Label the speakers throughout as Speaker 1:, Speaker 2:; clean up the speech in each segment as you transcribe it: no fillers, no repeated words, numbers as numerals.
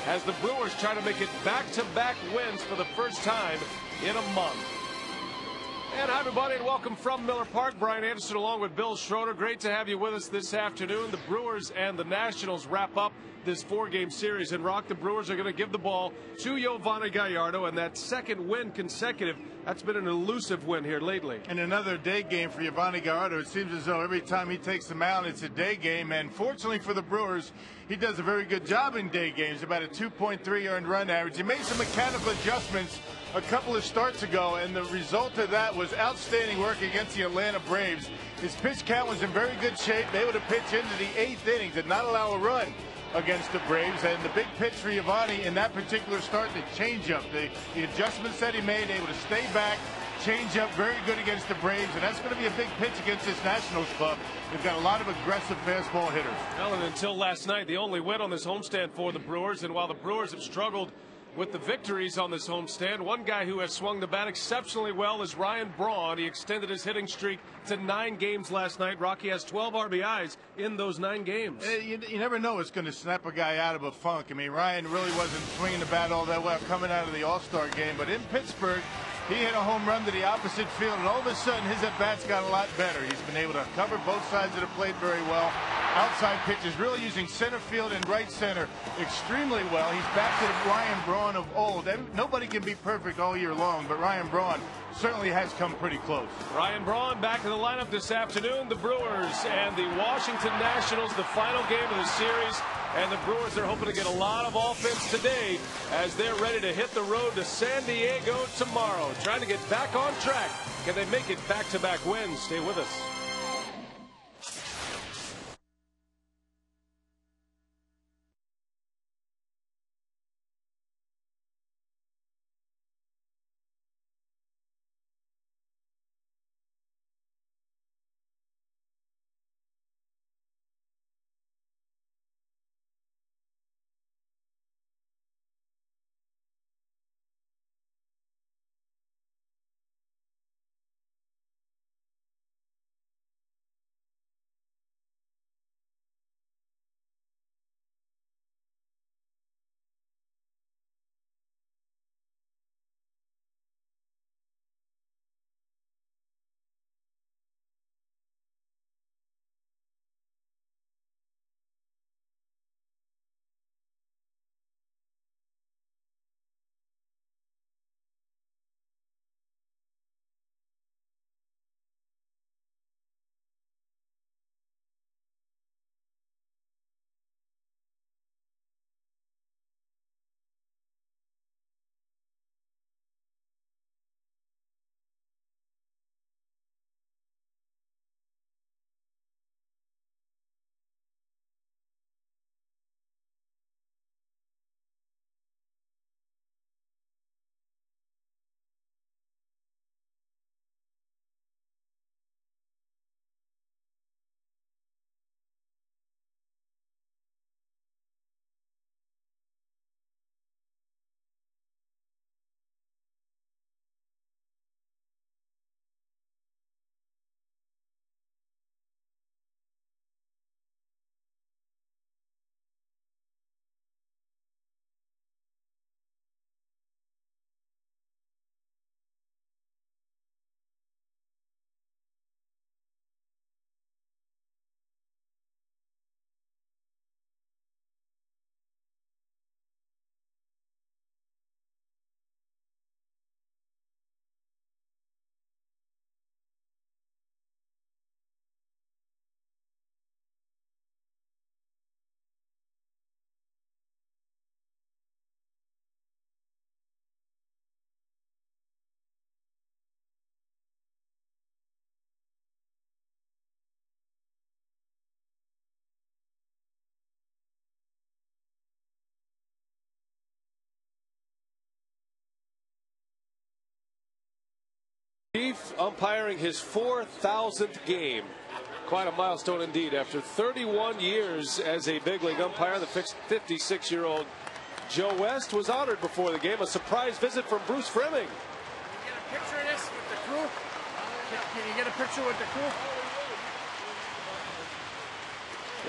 Speaker 1: as the Brewers try to make it back-to-back wins for the first time in a month. And hi, everybody, and welcome from Miller Park. Brian Anderson along with Bill Schroeder. Great to have you with us this afternoon. The Brewers and the Nationals wrap up this four-game series. And, Rock, the Brewers are going to give the ball to Yovani Gallardo, and that second win consecutive, that's been an elusive win here lately.
Speaker 2: And another day game for Yovani Gallardo. It seems as though every time he takes the mound, it's a day game. And fortunately for the Brewers, he does a very good job in day games, about a 2.3 earned run average. He made some mechanical adjustments a couple of starts ago, and the result of that was outstanding work against the Atlanta Braves. His pitch count was in very good shape, able to pitch into the 8th inning, did not allow a run against the Braves. And the big pitch for Yovani in that particular start, the changeup, the adjustments that he made, able to stay back, changeup, very good against the Braves, and that's going to be a big pitch against this Nationals club. They've got a lot of aggressive fastball hitters.
Speaker 1: Well, and until last night, the only win on this homestand for the Brewers, and while the Brewers have struggled with the victories on this homestand, one guy who has swung the bat exceptionally well is Ryan Braun. He extended his hitting streak to 9 games last night. Rocky has 12 RBIs in those 9 games.
Speaker 2: You never know what's going to snap a guy out of a funk. I mean, Ryan really wasn't swinging the bat all that well coming out of the All-Star game, but in Pittsburgh, he hit a home run to the opposite field, and all of a sudden his at-bats got a lot better. He's been able to cover both sides of the plate very well. Outside pitches, really using center field and right center extremely well. He's back to the Ryan Braun of old. Nobody can be perfect all year long, but Ryan Braun certainly has come pretty close.
Speaker 1: Ryan Braun back in the lineup this afternoon. The Brewers and the Washington Nationals, the final game of the series. And the Brewers are hoping to get a lot of offense today as they're ready to hit the road to San Diego tomorrow. Trying to get back on track. Can they make it back-to-back wins? Stay with us. Chief umpiring his 4,000th game. Quite a milestone indeed. After 31 years as a big league umpire, the 56-year-old Joe West was honored before the game. A surprise visit from Bruce Fleming.
Speaker 3: Get a picture of this with the crew? Can you get a picture with the crew?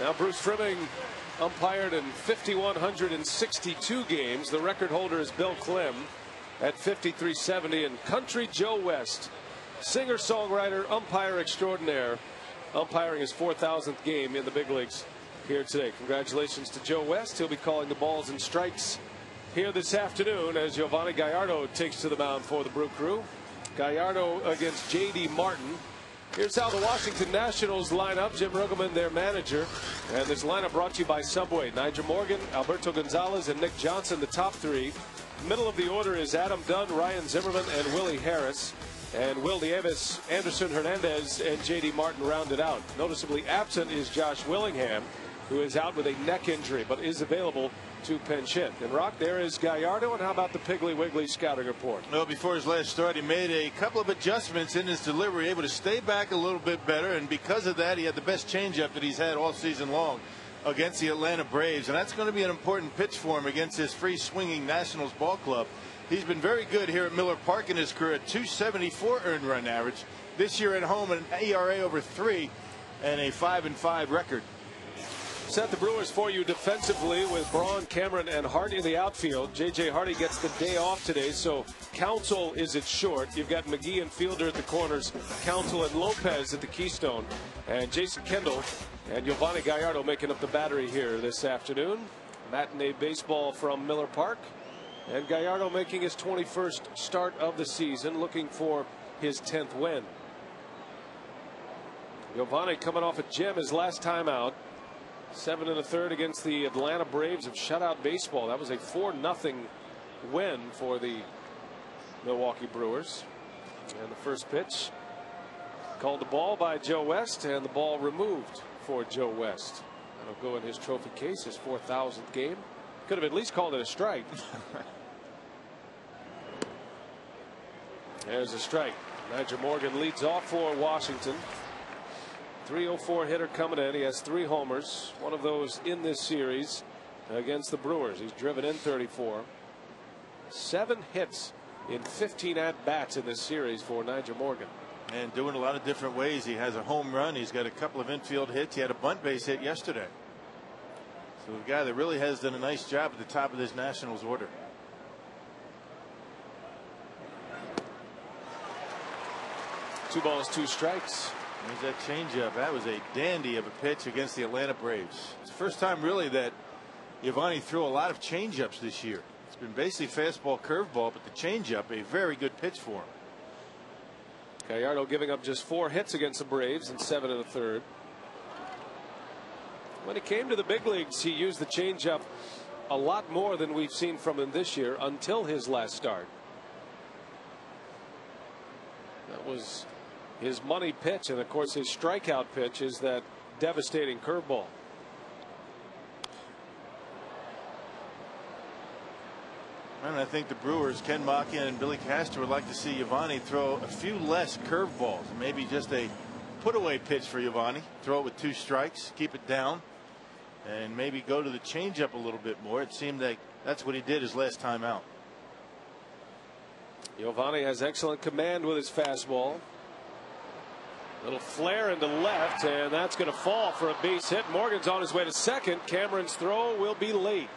Speaker 1: Now Bruce Fleming umpired in 5,162 games. The record holder is Bill Clem at 5,370. And Country Joe West, singer-songwriter, umpire extraordinaire, umpiring his 4,000th game in the big leagues here today. Congratulations to Joe West. He'll be calling the balls and strikes here this afternoon as Yovani Gallardo takes to the mound for the Brew Crew. Gallardo against J.D. Martin. Here's how the Washington Nationals line up. Jim Riggleman, their manager. And this lineup brought to you by Subway. Nyjer Morgan, Alberto Gonzalez, and Nick Johnson, the top three. Middle of the order is Adam Dunn, Ryan Zimmerman, and Willie Harris. And Will Davis, Anderson Hernandez, and J.D. Martin rounded out. Noticeably absent is Josh Willingham, who is out with a neck injury, but is available to pinch hit. And Rock, there is Gallardo. And how about the Piggly Wiggly scouting report?
Speaker 2: Well, before his last start, he made a couple of adjustments in his delivery, able to stay back a little bit better, and because of that, he had the best changeup that he's had all season long against the Atlanta Braves, and that's going to be an important pitch for him against this free swinging Nationals ball club. He's been very good here at Miller Park in his career, at 274 earned run average. This year at home, an ERA over 3 and a 5-5 record.
Speaker 1: Set the Brewers for you defensively with Braun, Cameron, and Hart in the outfield. J.J. Hardy gets the day off today, so Counsell is at short. You've got McGee and Fielder at the corners, Counsell and Lopez at the keystone, and Jason Kendall and Yovani Gallardo making up the battery here this afternoon. Matinee baseball from Miller Park, and Gallardo making his 21st start of the season, looking for his 10th win. Yovani coming off a gem his last time out. 7 1/3 against the Atlanta Braves of shutout baseball. That was a 4-0 win for the Milwaukee Brewers. And the first pitch called the ball by Joe West, and the ball removed for Joe West. That'll go in his trophy case, his 4,000th game. Could have at least called it a strike. There's a strike. Nyjer Morgan leads off for Washington. 304 hitter coming in. He has 3 homers, one of those in this series against the Brewers. He's driven in 34. 7 hits in 15 at-bats in this series for Nyjer Morgan.
Speaker 2: And doing a lot of different ways. He has a home run. He's got a couple of infield hits. He had a bunt base hit yesterday. So a guy that really has done a nice job at the top of this Nationals order.
Speaker 1: Two balls, 2 strikes.
Speaker 2: There's that changeup. That was a dandy of a pitch against the Atlanta Braves. It's the first time really that Yovani threw a lot of changeups this year. It's been basically fastball, curveball, but the changeup, a very good pitch for him.
Speaker 1: Gallardo giving up just 4 hits against the Braves in 7 1/3. When he came to the big leagues, he used the changeup a lot more than we've seen from him this year until his last start. That was his money pitch, and of course his strikeout pitch is that devastating curveball.
Speaker 2: And I think the Brewers, Ken Machia and Billy Castor, would like to see Yovani throw a few less curveballs, maybe just a put-away pitch for Yovani. Throw it with 2 strikes, keep it down, and maybe go to the changeup a little bit more. It seemed like that's what he did his last time out.
Speaker 1: Yovani has excellent command with his fastball. Little flare into left, and that's going to fall for a base hit. Morgan's on his way to second. Cameron's throw will be late.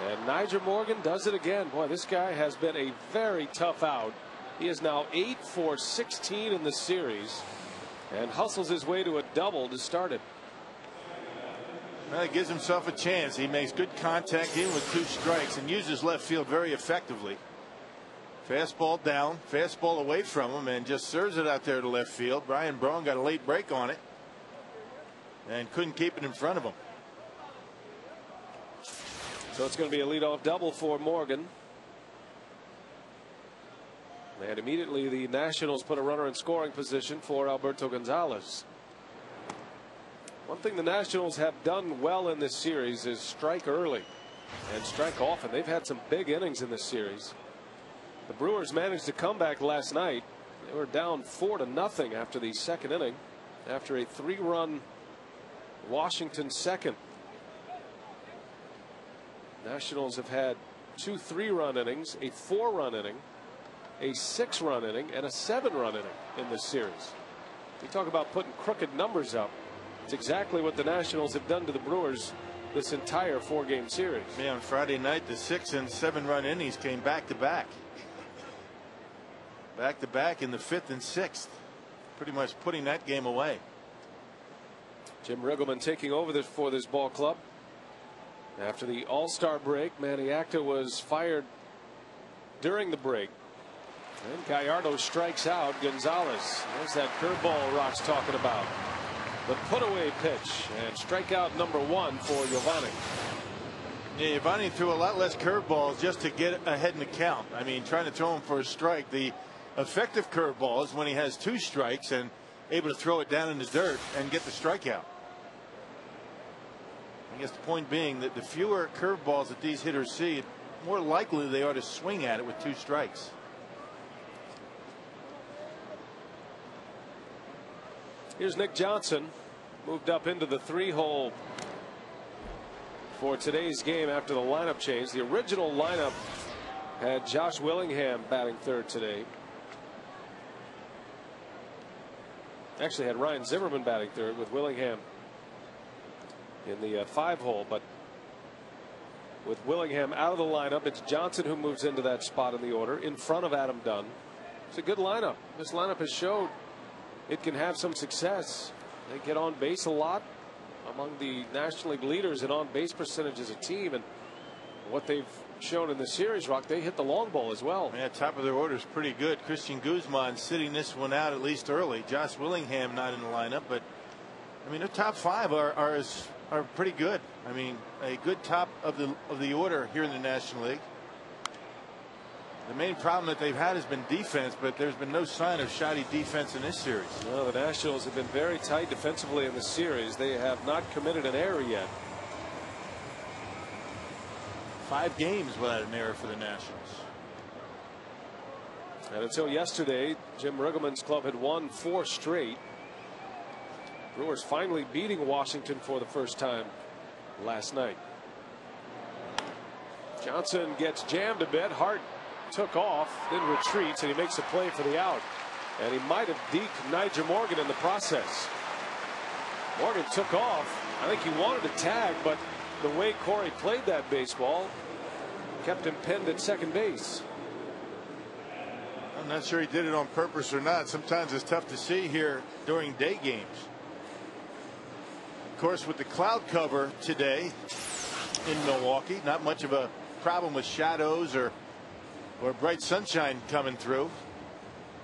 Speaker 1: And Nyjer Morgan does it again. Boy, this guy has been a very tough out. He is now 8 for 16 in the series and hustles his way to a double to start it.
Speaker 2: Well, he gives himself a chance. He makes good contact in with 2 strikes and uses left field very effectively. Fastball down, fastball away from him, and just serves it out there to left field. Brian Braun got a late break on it and couldn't keep it in front of him.
Speaker 1: So it's going to be a leadoff double for Morgan. And immediately the Nationals put a runner in scoring position for Alberto Gonzalez. One thing the Nationals have done well in this series is strike early and strike often. They've had some big innings in this series. The Brewers managed to come back last night. They were down 4-0 after the second inning, after a 3-run Washington second. Nationals have had 2 3-run innings, a 4-run inning, a 6-run inning, and a 7-run inning in this series. You talk about putting crooked numbers up. It's exactly what the Nationals have done to the Brewers this entire 4-game series.
Speaker 2: Yeah, on Friday night, the 6 and 7 run innings came back to back. Back to back in the 5th and 6th. Pretty much putting that game away.
Speaker 1: Jim Riggleman taking over for this ball club. After the All-Star break, Manny Acta was fired during the break. And Gallardo strikes out Gonzalez. There's that curveball Rock's talking about. The put-away pitch and strikeout number 1 for Giovanni.
Speaker 2: Yeah, Giovanni threw a lot less curveballs just to get ahead in the count. I mean, trying to throw him for a strike. The effective curveball is when he has 2 strikes and able to throw it down in the dirt and get the strikeout. I guess the point being that the fewer curveballs that these hitters see, the more likely they are to swing at it with 2 strikes.
Speaker 1: Here's Nick Johnson, moved up into the 3-hole for today's game after the lineup change. The original lineup had Josh Willingham batting 3rd today. Actually had Ryan Zimmerman batting 3rd with Willingham in the 5-hole, but with Willingham out of the lineup, it's Johnson who moves into that spot in the order in front of Adam Dunn. It's a good lineup. This lineup has showed it can have some success. They get on base a lot, among the National League leaders in on base percentage as a team, and what they've shown in the series, Rock, they hit the long ball as well.
Speaker 2: Yeah, top of their order is pretty good. Christian Guzman sitting this one out at least early. Josh Willingham not in the lineup, but I mean, their top 5 are pretty good. I mean, a good top of the order here in the National League. The main problem that they've had has been defense, but there's been no sign of shoddy defense in this series.
Speaker 1: No, the Nationals have been very tight defensively in the series. They have not committed an error yet.
Speaker 2: 5 games without an error for the Nationals.
Speaker 1: And until yesterday, Jim Riggleman's club had won 4 straight. Brewers finally beating Washington for the first time last night. Johnson gets jammed a bit. Hart took off, then retreats, and he makes a play for the out. And he might have deked Nyjer Morgan in the process. Morgan took off. I think he wanted to tag, but the way Corey played that baseball kept him pinned at second base.
Speaker 2: I'm not sure he did it on purpose or not. Sometimes it's tough to see here during day games. Of course, with the cloud cover today in Milwaukee, not much of a problem with shadows or bright sunshine coming through.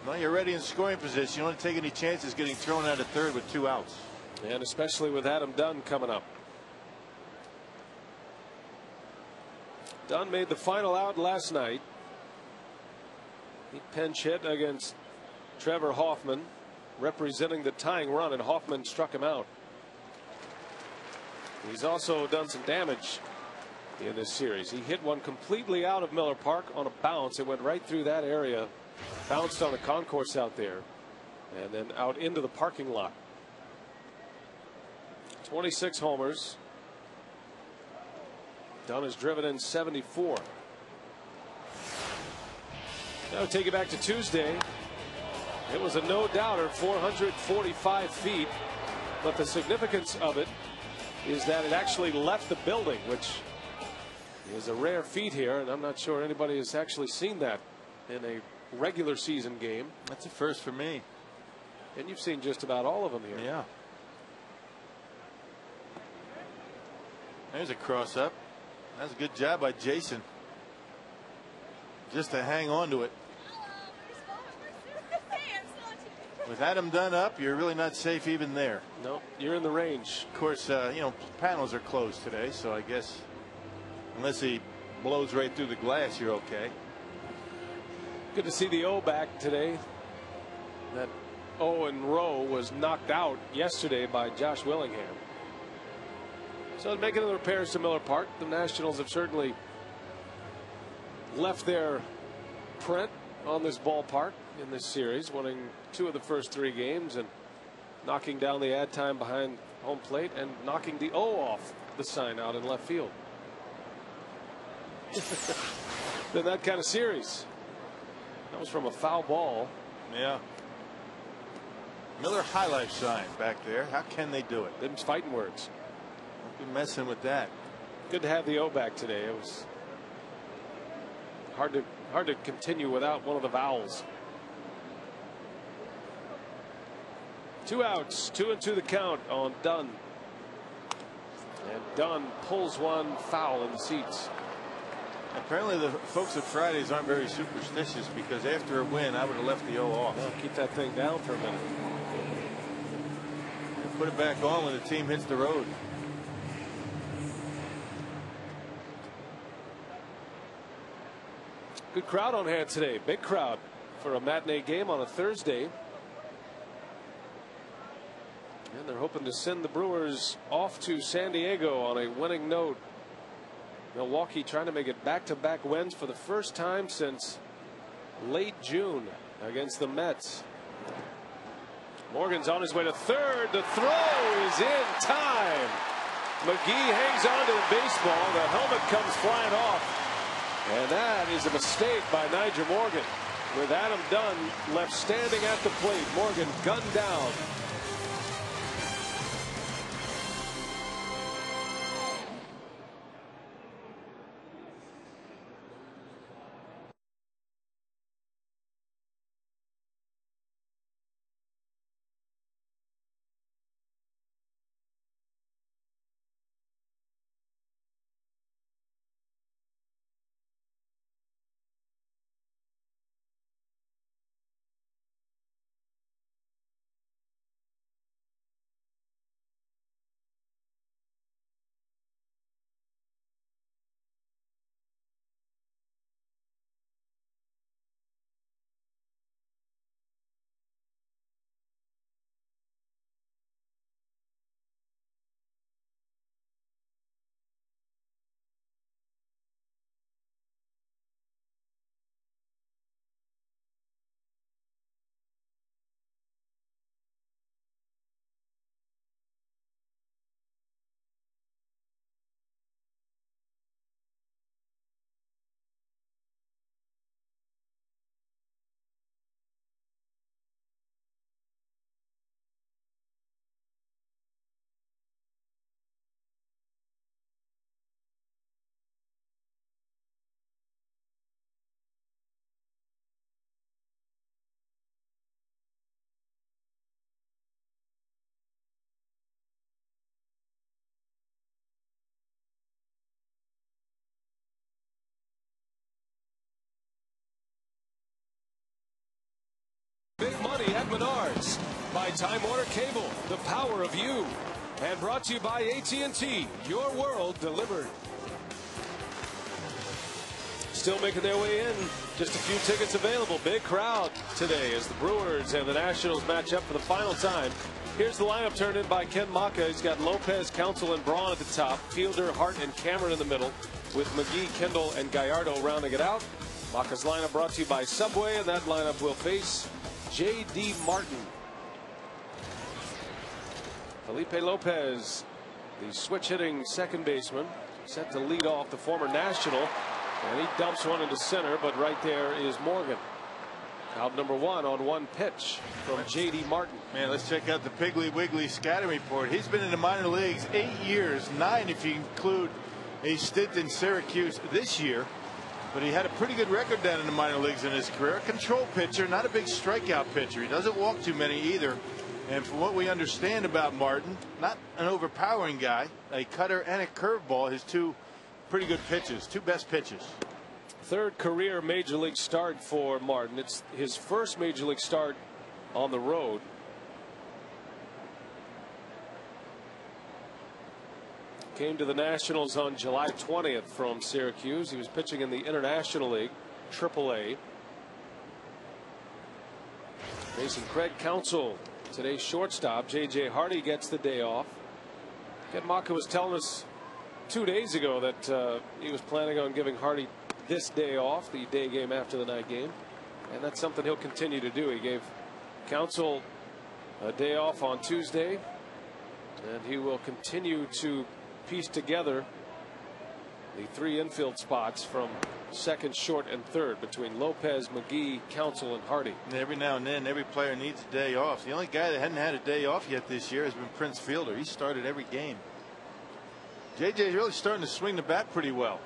Speaker 2: Well, you're ready in scoring position. You don't take any chances getting thrown out of 3rd with 2 outs.
Speaker 1: And especially with Adam Dunn coming up. Dunn made the final out last night. He pinch hit against Trevor Hoffman, representing the tying run, and Hoffman struck him out. He's also done some damage in this series. He hit one completely out of Miller Park on a bounce. It went right through that area, bounced on the concourse out there, and then out into the parking lot. 26 homers. Dunn has driven in 74. Now take it back to Tuesday. It was a no-doubter, 445 feet, but the significance of it is that it actually left the building, which is a rare feat here, and I'm not sure anybody has actually seen that in a regular season game.
Speaker 2: That's a first for me.
Speaker 1: And you've seen just about all of them here.
Speaker 2: Yeah. There's a cross up. That's a good job by Jason. Just to hang on to it. With Adam Dunn up, you're really not safe even there.
Speaker 1: No, you're in the range.
Speaker 2: Of course, you know, panels are closed today, so I guess unless he blows right through the glass, you're okay.
Speaker 1: Good to see the O back today. That O in row was knocked out yesterday by Josh Willingham. So making the repairs to Miller Park, the Nationals have certainly left their print on this ballpark in this series, winning 2 of the first 3 games and knocking down the ad time behind home plate and knocking the O off the sign out in left field. Then that kind of series. That was from a foul ball.
Speaker 2: Yeah. Miller High Life sign back there. How can they do it?
Speaker 1: Them's fighting words.
Speaker 2: Be messing with that.
Speaker 1: Good to have the O back today. It was hard to continue without one of the vowels. 2 outs, 2-2 the count on Dunn. And Dunn pulls one foul in the seats.
Speaker 2: Apparently the folks at Fridays aren't very superstitious, because after a win I would have left the O off.
Speaker 1: Well, keep that thing down for a minute.
Speaker 2: And put it back on when the team hits the road.
Speaker 1: Good crowd on hand today. Big crowd for a matinee game on a Thursday. And they're hoping to send the Brewers off to San Diego on a winning note. Milwaukee trying to make it back-to-back wins for the first time since late June against the Mets. Morgan's on his way to third. The throw is in time. McGee hangs on to the baseball. The helmet comes flying off. And that is a mistake by Nyjer Morgan. With Adam Dunn left standing at the plate. Morgan gunned down. Big money at Menards. By Time Warner Cable, the power of you. And brought to you by AT&T, your world delivered. Still making their way in. Just a few tickets available. Big crowd today as the Brewers and the Nationals match up for the final time. Here's the lineup turned in by Ken Macha. He's got Lopez, Counsell, and Braun at the top. Fielder, Hart, and Cameron in the middle, with McGee, Kendall, and Gallardo rounding it out. Macha's lineup brought to you by Subway, and that lineup will face J.D. Martin. Felipe Lopez, the switch-hitting second baseman, set to lead off the former National, and he dumps one into center, but right there is Morgan. Out number one on one pitch from J.D. Martin.
Speaker 2: Man, let's check out the Piggly Wiggly scouting report. He's been in the minor leagues 8 years, 9 if you include a stint in Syracuse this year. But he had a pretty good record down in the minor leagues in his career. Control pitcher, not a big strikeout pitcher. He doesn't walk too many either. And from what we understand about Martin, not an overpowering guy. A cutter and a curveball, his two pretty good pitches, two best pitches.
Speaker 1: Third career major league start for Martin. It's his first major league start on the road. Came to the Nationals on July 20th from Syracuse. He was pitching in the International League, AAA. Facing Craig Counsell, today's shortstop. J.J. Hardy gets the day off. Ken Macha was telling us 2 days ago that he was planning on giving Hardy this day off, the day game after the night game. And that's something he'll continue to do. He gave Counsell a day off on Tuesday, and he will continue to piece together the three infield spots from second, short, and third between Lopez, McGee, Counsell, and Hardy.
Speaker 2: And every now and then, every player needs a day off. The only guy that hadn't had a day off yet this year has been Prince Fielder. He started every game. JJ's really starting to swing the bat pretty well.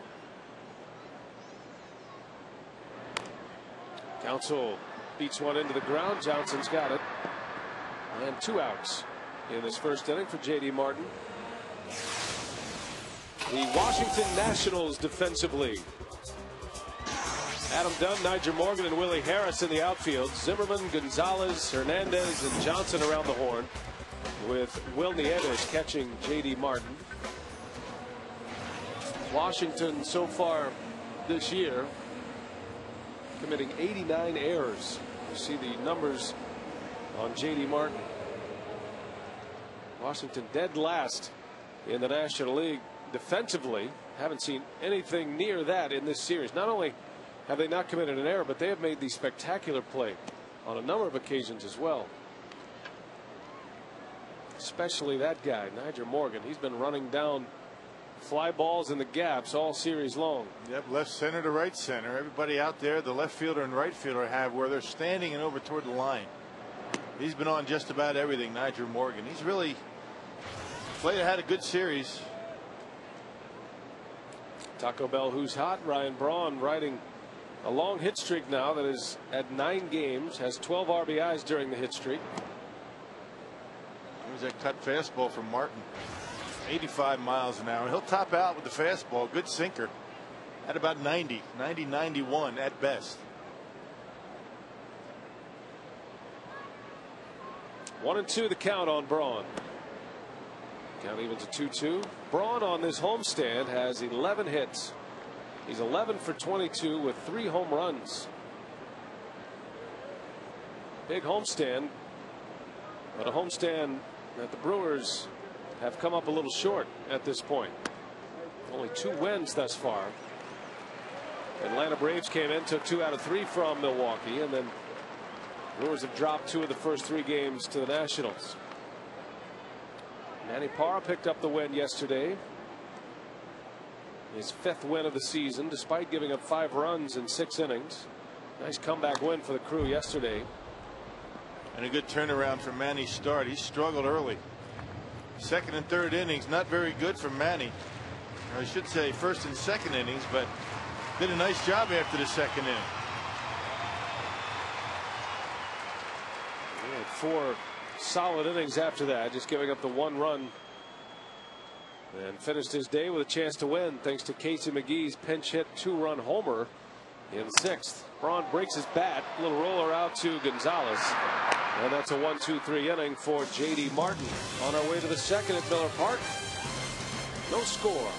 Speaker 1: Counsell beats one into the ground. Johnson's got it. And 2 outs in this first inning for J.D. Martin. The Washington Nationals Defensive League. Adam Dunn, Nyjer Morgan, and Willie Harris in the outfield. Zimmerman, Gonzalez, Hernandez, and Johnson around the horn, with Will Nieves catching J.D. Martin. Washington so far this year committing 89 errors. You see the numbers on J.D. Martin. Washington dead last in the National League defensively. Haven't seen anything near that in this series. Not only have they not committed an error, but they have made the spectacular play on a number of occasions as well. Especially that guy, Nyjer Morgan. He's been running down fly balls in the gaps all series long.
Speaker 2: Yep, left center to right center. Everybody out there, the left fielder and right fielder, have where they're standing and over toward the line. He's been on just about everything, Nyjer Morgan. He's really had a good series.
Speaker 1: Taco Bell, who's hot? Ryan Braun riding a long hit streak now that is at 9 games, has 12 RBIs during the hit streak.
Speaker 2: There's that cut fastball from Martin. 85 miles an hour. He'll top out with the fastball. Good sinker at about 90, 91 at best.
Speaker 1: 1-2 the count on Braun. Count even to 2-2. Braun on this homestand has 11 hits. He's 11 for 22 with 3 home runs. Big homestand, but a homestand that the Brewers have come up a little short at this point. Only 2 wins thus far. Atlanta Braves came in, took 2 out of 3 from Milwaukee, and then Brewers have dropped 2 of the first 3 games to the Nationals. Manny Parra picked up the win yesterday. His 5th win of the season, despite giving up 5 runs in 6 innings. Nice comeback win for the Crew yesterday.
Speaker 2: And a good turnaround for Manny's start. He struggled early. 2nd and 3rd innings, not very good for Manny. Or I should say 1st and 2nd innings, but did a nice job after the 2nd inning.
Speaker 1: He had 4 solid innings after that, just giving up the 1 run. And finished his day with a chance to win thanks to Casey McGee's pinch hit 2-run homer in the 6th. Braun breaks his bat. Little roller out to Gonzalez. And that's a 1-2-3 inning for J.D. Martin. On our way to the 2nd at Miller Park. No score.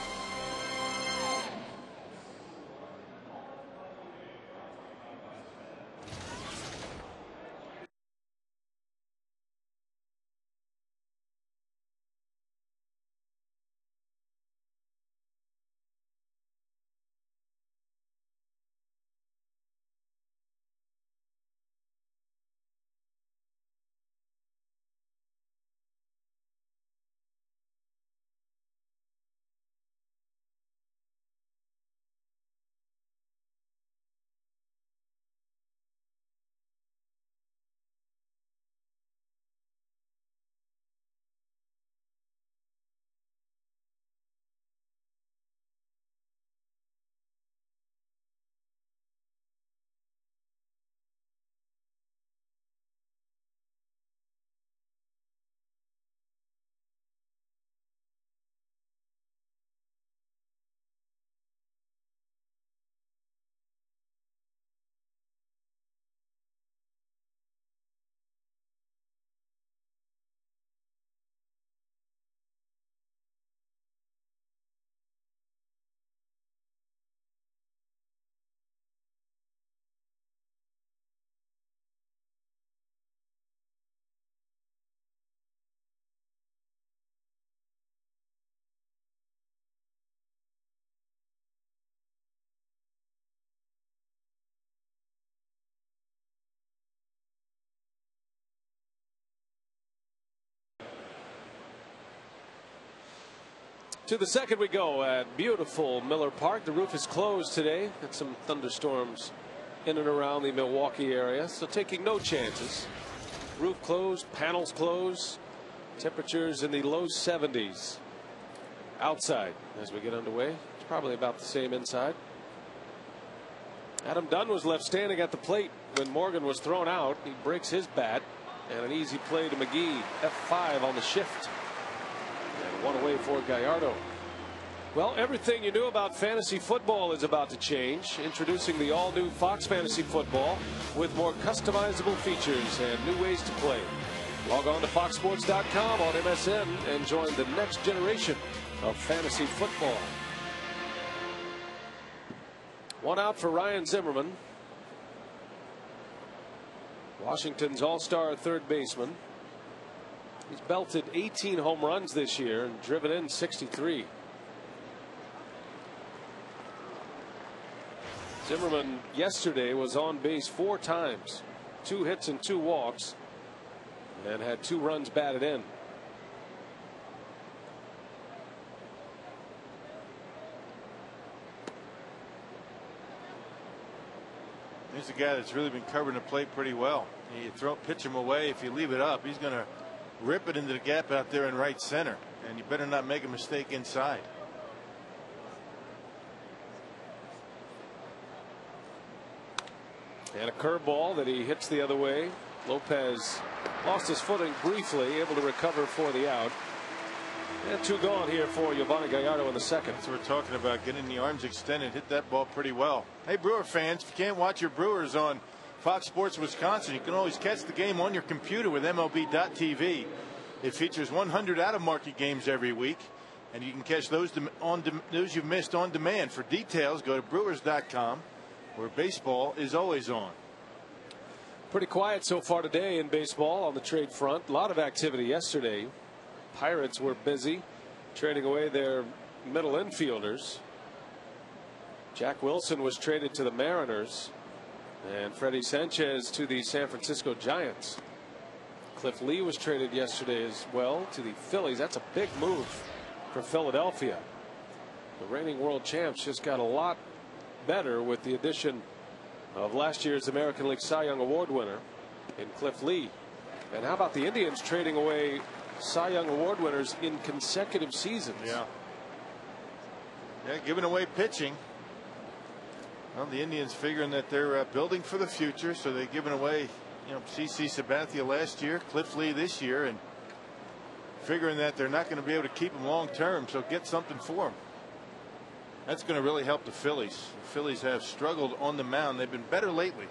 Speaker 1: To the 2nd we go at beautiful Miller Park. The roof is closed today. Had some thunderstorms in and around the Milwaukee area, so taking no chances. Roof closed, panels closed, temperatures in the low 70s. outside as we get underway. It's probably about the same inside. Adam Dunn was left standing at the plate when Morgan was thrown out. He breaks his bat, and an easy play to McGee. F5 on the shift, and one away for Gallardo. Well, everything you knew about fantasy football is about to change. Introducing the all-new Fox Fantasy Football with more customizable features and new ways to play. Log on to foxsports.com on MSN and join the next generation of fantasy football. One out for Ryan Zimmerman, Washington's all-star third baseman. He's belted 18 home runs this year and driven in 63. Zimmerman yesterday was on base 4 times, 2 hits and 2 walks, and had 2 runs batted in.
Speaker 2: He's a guy that's really been covering the plate pretty well. You pitch him away. If you leave it up, he's going to rip it into the gap out there in right center, and you better not make a mistake inside.
Speaker 1: And a curveball that he hits the other way. Lopez lost his footing briefly, able to recover for the out. And 2 gone here for Yovani Gallardo in the second.
Speaker 2: So we're talking about getting the arms extended, hit that ball pretty well. Hey, Brewer fans, if you can't watch your Brewers on Fox Sports Wisconsin, you can always catch the game on your computer with MLB.tv. It features 100 out-of-market games every week, and you can catch those you've missed on demand. For details, go to Brewers.com, where baseball is always on.
Speaker 1: Pretty quiet so far today in baseball on the trade front. A lot of activity yesterday. Pirates were busy trading away their middle infielders. Jack Wilson was traded to the Mariners, and Freddie Sanchez to the San Francisco Giants. Cliff Lee was traded yesterday as well to the Phillies. That's a big move for Philadelphia. The reigning world champs just got a lot better with the addition of last year's American League Cy Young Award winner in Cliff Lee. And how about the Indians trading away Cy Young Award winners in consecutive seasons?
Speaker 2: Yeah, giving away pitching. Well, the Indians figuring that they're building for the future, so they're giving away, CC Sabathia last year, Cliff Lee this year, and figuring that they're not going to be able to keep him long term, so get something for him. That's going to really help the Phillies. The Phillies have struggled on the mound. They've been better lately,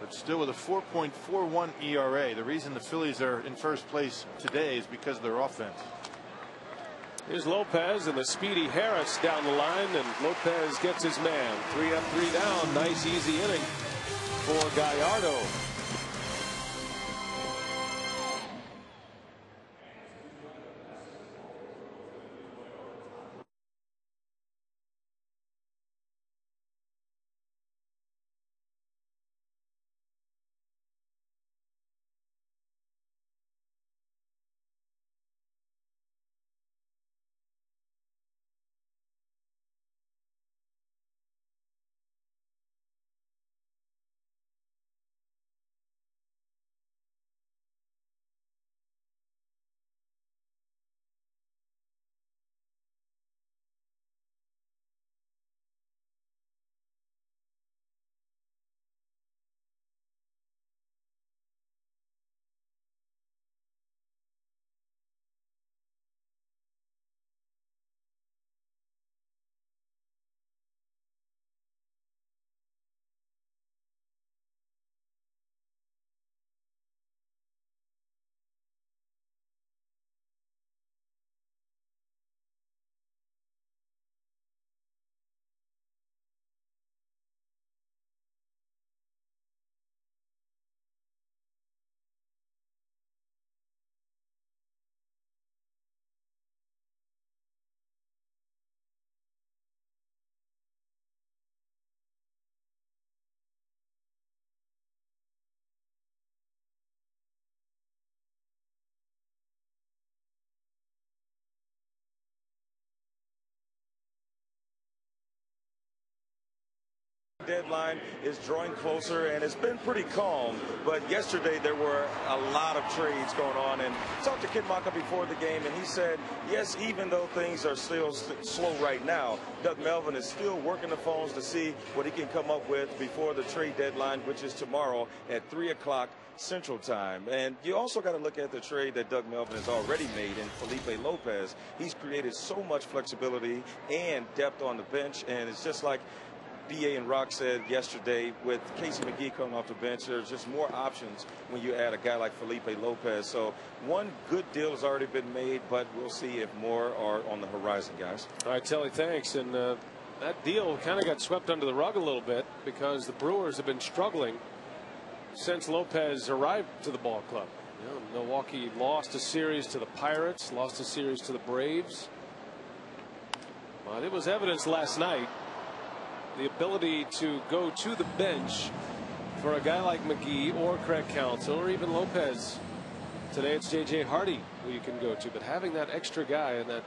Speaker 2: but still with a 4.41 ERA. The reason the Phillies are in first place today is because of their offense.
Speaker 1: Here's Lopez and the speedy Harris down the line, and Lopez gets his man. 3 up, 3 down. Nice easy inning for Gallardo.
Speaker 4: deadline is drawing closer, and it's been pretty calm. But yesterday there were a lot of trades going on, and I talked to Ken Macha before the game, and he said, yes, even though things are still slow right now, Doug Melvin is still working the phones to see what he can come up with before the trade deadline, which is tomorrow at 3 o'clock Central Time. And you also got to look at the trade that Doug Melvin has already made in Felipe Lopez. He's created so much flexibility and depth on the bench, and it's just like B.A. and Rock said yesterday, with Casey McGee coming off the bench, there's just more options when you add a guy like Felipe Lopez. So one good deal has already been made, but we'll see if more are on the horizon, guys.
Speaker 1: All right, Telly, thanks. And that deal kind of got swept under the rug a little bit because the Brewers have been struggling since Lopez arrived to the ball club. You know, Milwaukee lost a series to the Pirates, lost a series to the Braves. But it was evidence last night, the ability to go to the bench for a guy like McGee or Craig Counsell or even Lopez. Today it's J.J. Hardy who you can go to, but having that extra guy and that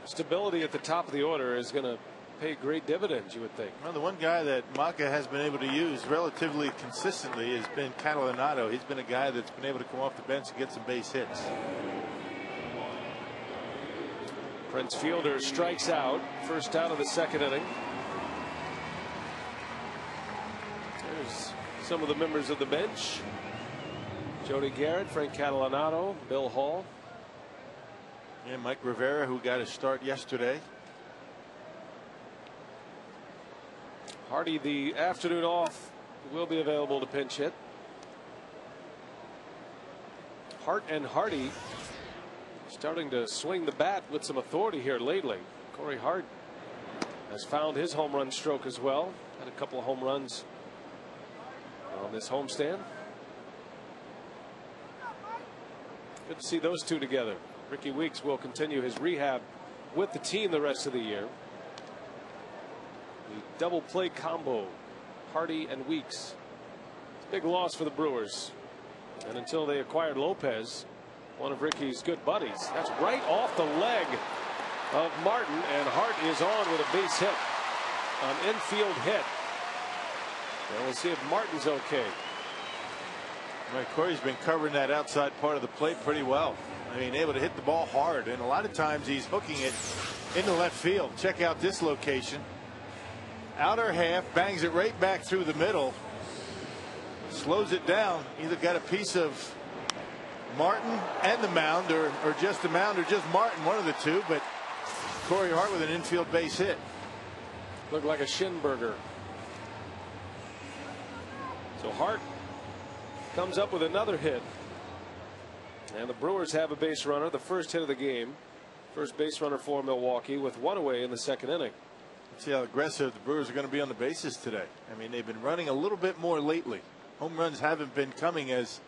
Speaker 1: stability at the top of the order is going to pay great dividends, you would think.
Speaker 2: Well, the one guy that Macha has been able to use relatively consistently has been Catalanotto. He's been a guy that's been able to come off the bench and get some base hits.
Speaker 1: Prince Fielder strikes out, first out of the second inning. There's some of the members of the bench: Jody Garrett, Frank Catalanotto, Bill Hall,
Speaker 2: and Mike Rivera, who got his start yesterday.
Speaker 1: Hardy, the afternoon off, will be available to pinch hit. Hart and Hardy starting to swing the bat with some authority here lately. Corey Hart has found his home run stroke as well. Had a couple of home runs on this homestand. Good to see those two together. Ricky Weeks will continue his rehab with the team the rest of the year. The double play combo, Hardy and Weeks. Big loss for the Brewers. And until they acquired Lopez, one of Ricky's good buddies. That's right off the leg of Martin, and Hart is on with a base hit, an infield hit. And we'll see if Martin's okay.
Speaker 2: Right, Corey's been covering that outside part of the plate pretty well. I mean, able to hit the ball hard, and a lot of times he's hooking it into left field. Check out this location. Outer half, bangs it right back through the middle, slows it down. Either got a piece of Martin and the mound, or just the mound, or just Martin, one of the two. But Corey Hart with an infield base hit.
Speaker 1: Looked like a Schinberger. So Hart comes up with another hit, and the Brewers have a base runner, the first hit of the game. First base runner for Milwaukee, with one away in the second inning.
Speaker 2: See how aggressive the Brewers are going to be on the bases today. I mean, they've been running a little bit more lately. Home runs haven't been coming as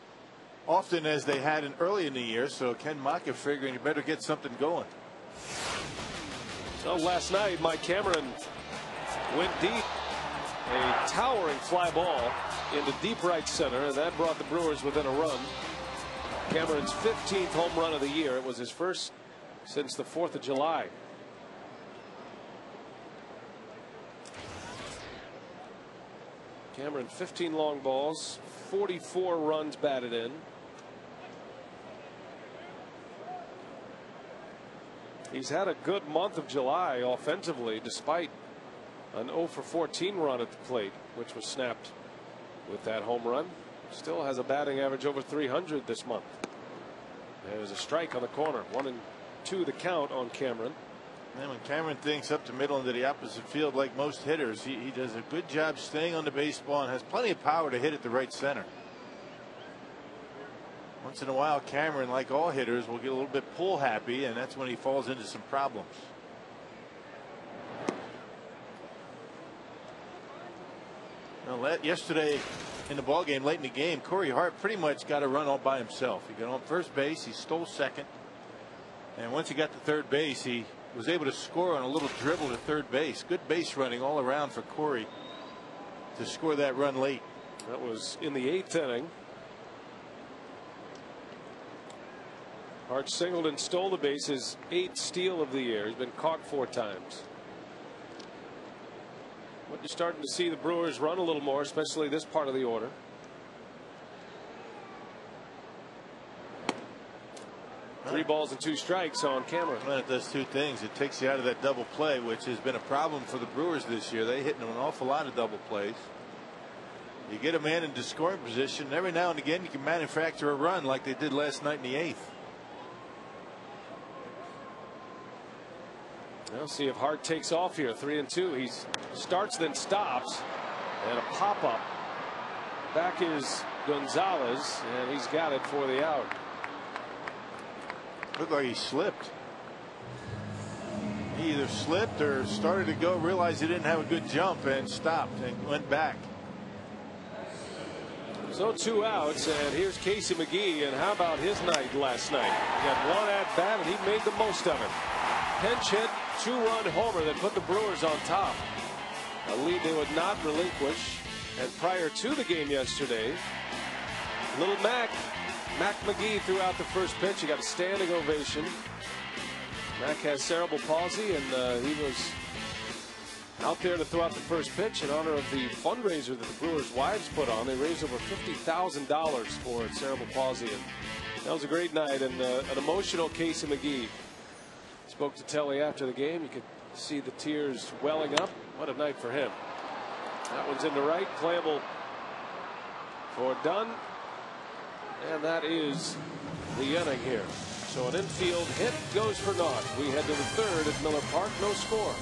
Speaker 2: often as they had early in the year, so Ken Macha figuring you better get something going.
Speaker 1: So last night, Mike Cameron went deep. A towering fly ball into deep right center, and that brought the Brewers within a run. Cameron's 15th home run of the year. It was his first since the 4th of July. Cameron, 15 long balls, 44 runs batted in. He's had a good month of July offensively, despite an 0 for 14 run at the plate, which was snapped with that home run. Still has a batting average over 300 this month. There's a strike on the corner. 1-2 the count on Cameron.
Speaker 2: And when Cameron thinks up the middle into the opposite field, like most hitters, he does a good job staying on the baseball and has plenty of power to hit it to right center. Once in a while, Cameron, like all hitters, will get a little bit pull happy, and that's when he falls into some problems. Now, yesterday in the ball game, late in the game, Corey Hart pretty much got a run all by himself. He got on first base, he stole second, and once he got to third base, he was able to score on a little dribble to third base. Good base running all around for Corey to score that run late.
Speaker 1: That was in the 8th inning. Hart singled and stole the base, his 8th steal of the year. He's been caught 4 times. What You're starting to see the Brewers run a little more, especially this part of the order. Three balls and 2 strikes on Cameron.
Speaker 2: Well, it does 2 things. It takes you out of that double play, which has been a problem for the Brewers this year. They hit an awful lot of double plays. You get a man in scoring position. Every now and again, you can manufacture a run like they did last night in the 8th.
Speaker 1: We'll see if Hart takes off here. 3-2. He starts, then stops, and a pop up. Back is Gonzalez, and he's got it for the out.
Speaker 2: Looked like he slipped. He either slipped or started to go, realized he didn't have a good jump, and stopped and went back.
Speaker 1: So 2 outs, and here's Casey McGehee. And how about his night last night? He got 1 at bat, and he made the most of it. Pinch hit, 2-run homer that put the Brewers on top. A lead they would not relinquish. And prior to the game yesterday, little Mac McGee threw out the first pitch. He got a standing ovation. Mac has cerebral palsy, and he was out there to throw out the first pitch in honor of the fundraiser that the Brewers' wives put on. They raised over $50,000 for cerebral palsy, and that was a great night. And an emotional Casey McGehee. Spoke to Telly after the game. You could see the tears welling up. What a night for him. That one's in the right, playable for Dunn. And that is the inning here. So an infield hit goes for naught. We head to the 3rd at Miller Park. No score.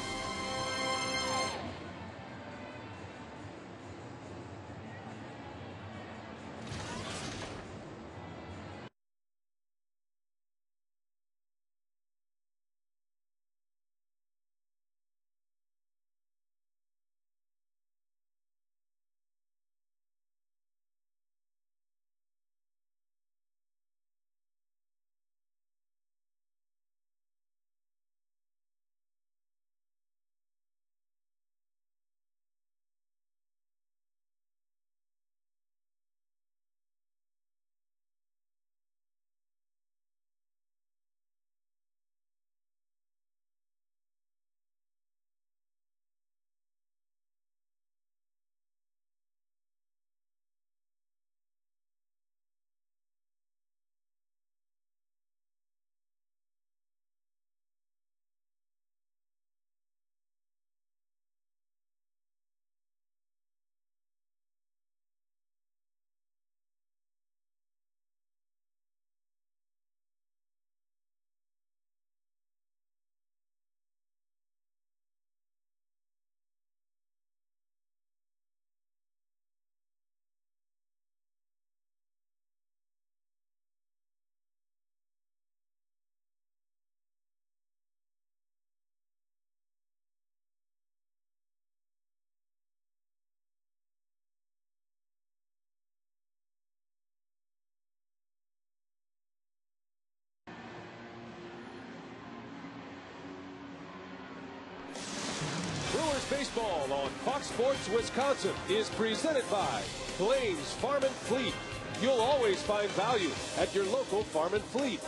Speaker 1: Baseball on Fox Sports Wisconsin is presented by Blaze Farm and Fleet. You'll always find value at your local Farm and Fleet.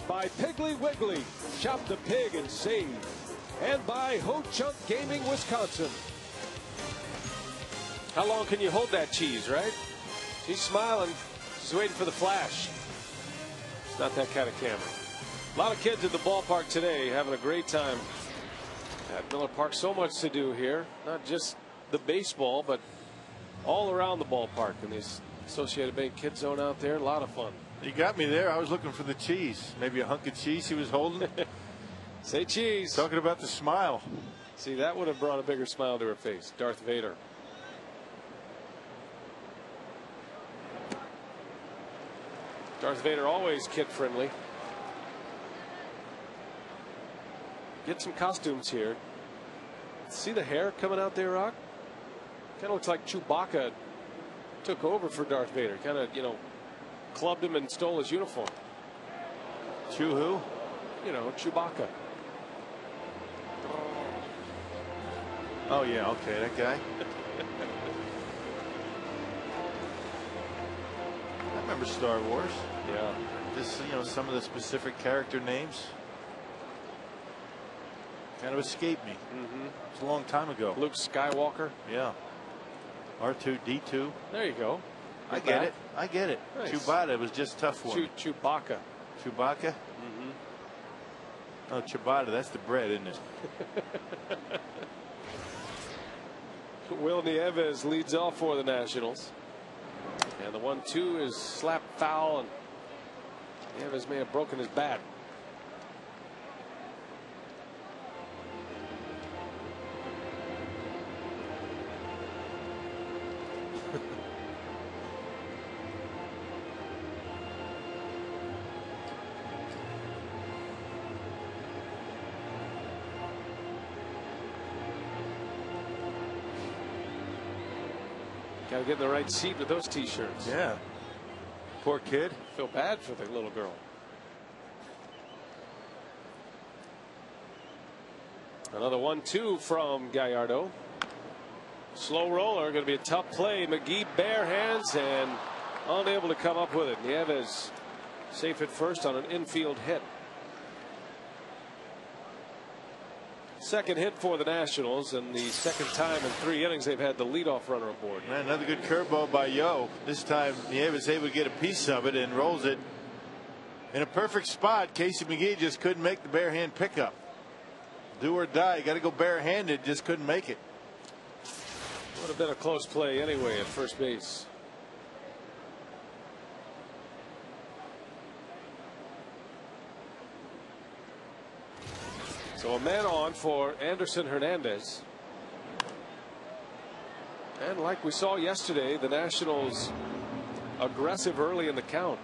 Speaker 1: By Piggly Wiggly, shop the pig and save. And by Ho Chunk Gaming Wisconsin. How long can you hold that cheese, right? She's smiling. She's waiting for the flash. It's not that kind of camera. A lot of kids at the ballpark today having a great time at Miller Park. So much to do here, not just the baseball, but all around the ballpark in this Associated Bank Kid Zone out there. A lot of fun.
Speaker 2: You got me there. I was looking for the cheese. Maybe a hunk of cheese he was holding.
Speaker 1: Say cheese.
Speaker 2: Talking about the smile.
Speaker 1: See, that would have brought a bigger smile to her face. Darth Vader. Darth Vader always kid friendly. Get some costumes here. See the hair coming out there, Rock? Kind of looks like Chewbacca took over for Darth Vader. Kind of, you know, clubbed him and stole his uniform.
Speaker 2: Chew who?
Speaker 1: You know, Chewbacca.
Speaker 2: Oh, yeah, okay, that guy. I remember Star Wars.
Speaker 1: Yeah.
Speaker 2: Just, you know, some of the specific character names.
Speaker 5: Kind of escaped me. It's a long time ago.
Speaker 1: Luke Skywalker.
Speaker 5: Yeah. R2D2.
Speaker 1: There you go.
Speaker 5: I get it. I get it.
Speaker 1: Nice.
Speaker 5: Chewbacca was just tough for me.
Speaker 1: Chewbacca.
Speaker 5: Chewbacca? Oh, ciabatta, that's the bread, isn't it?
Speaker 1: Will Nieves leads off for the Nationals. And the 1-2 is slap foul, and Nieves may have broken his bat. Got to get in the right seat with those T-shirts.
Speaker 5: Yeah. Poor kid.
Speaker 1: Feel bad for the little girl. Another 1-2 from Gallardo. Slow roller, going to be a tough play. McGee bare hands and unable to come up with it. Nieves safe at first on an infield hit. Second hit for the Nationals, and the second time in 3 innings they've had the leadoff runner aboard.
Speaker 5: Man, another good curveball by Yo. This time Nieves able to get a piece of it and rolls it in a perfect spot. Casey McGee just couldn't make the bare hand pickup. Do or die. Got to go barehanded. Just couldn't make it.
Speaker 1: Would have been a close play anyway at first base. So a man on for Anderson Hernandez. And like we saw yesterday, the Nationals aggressive early in the count.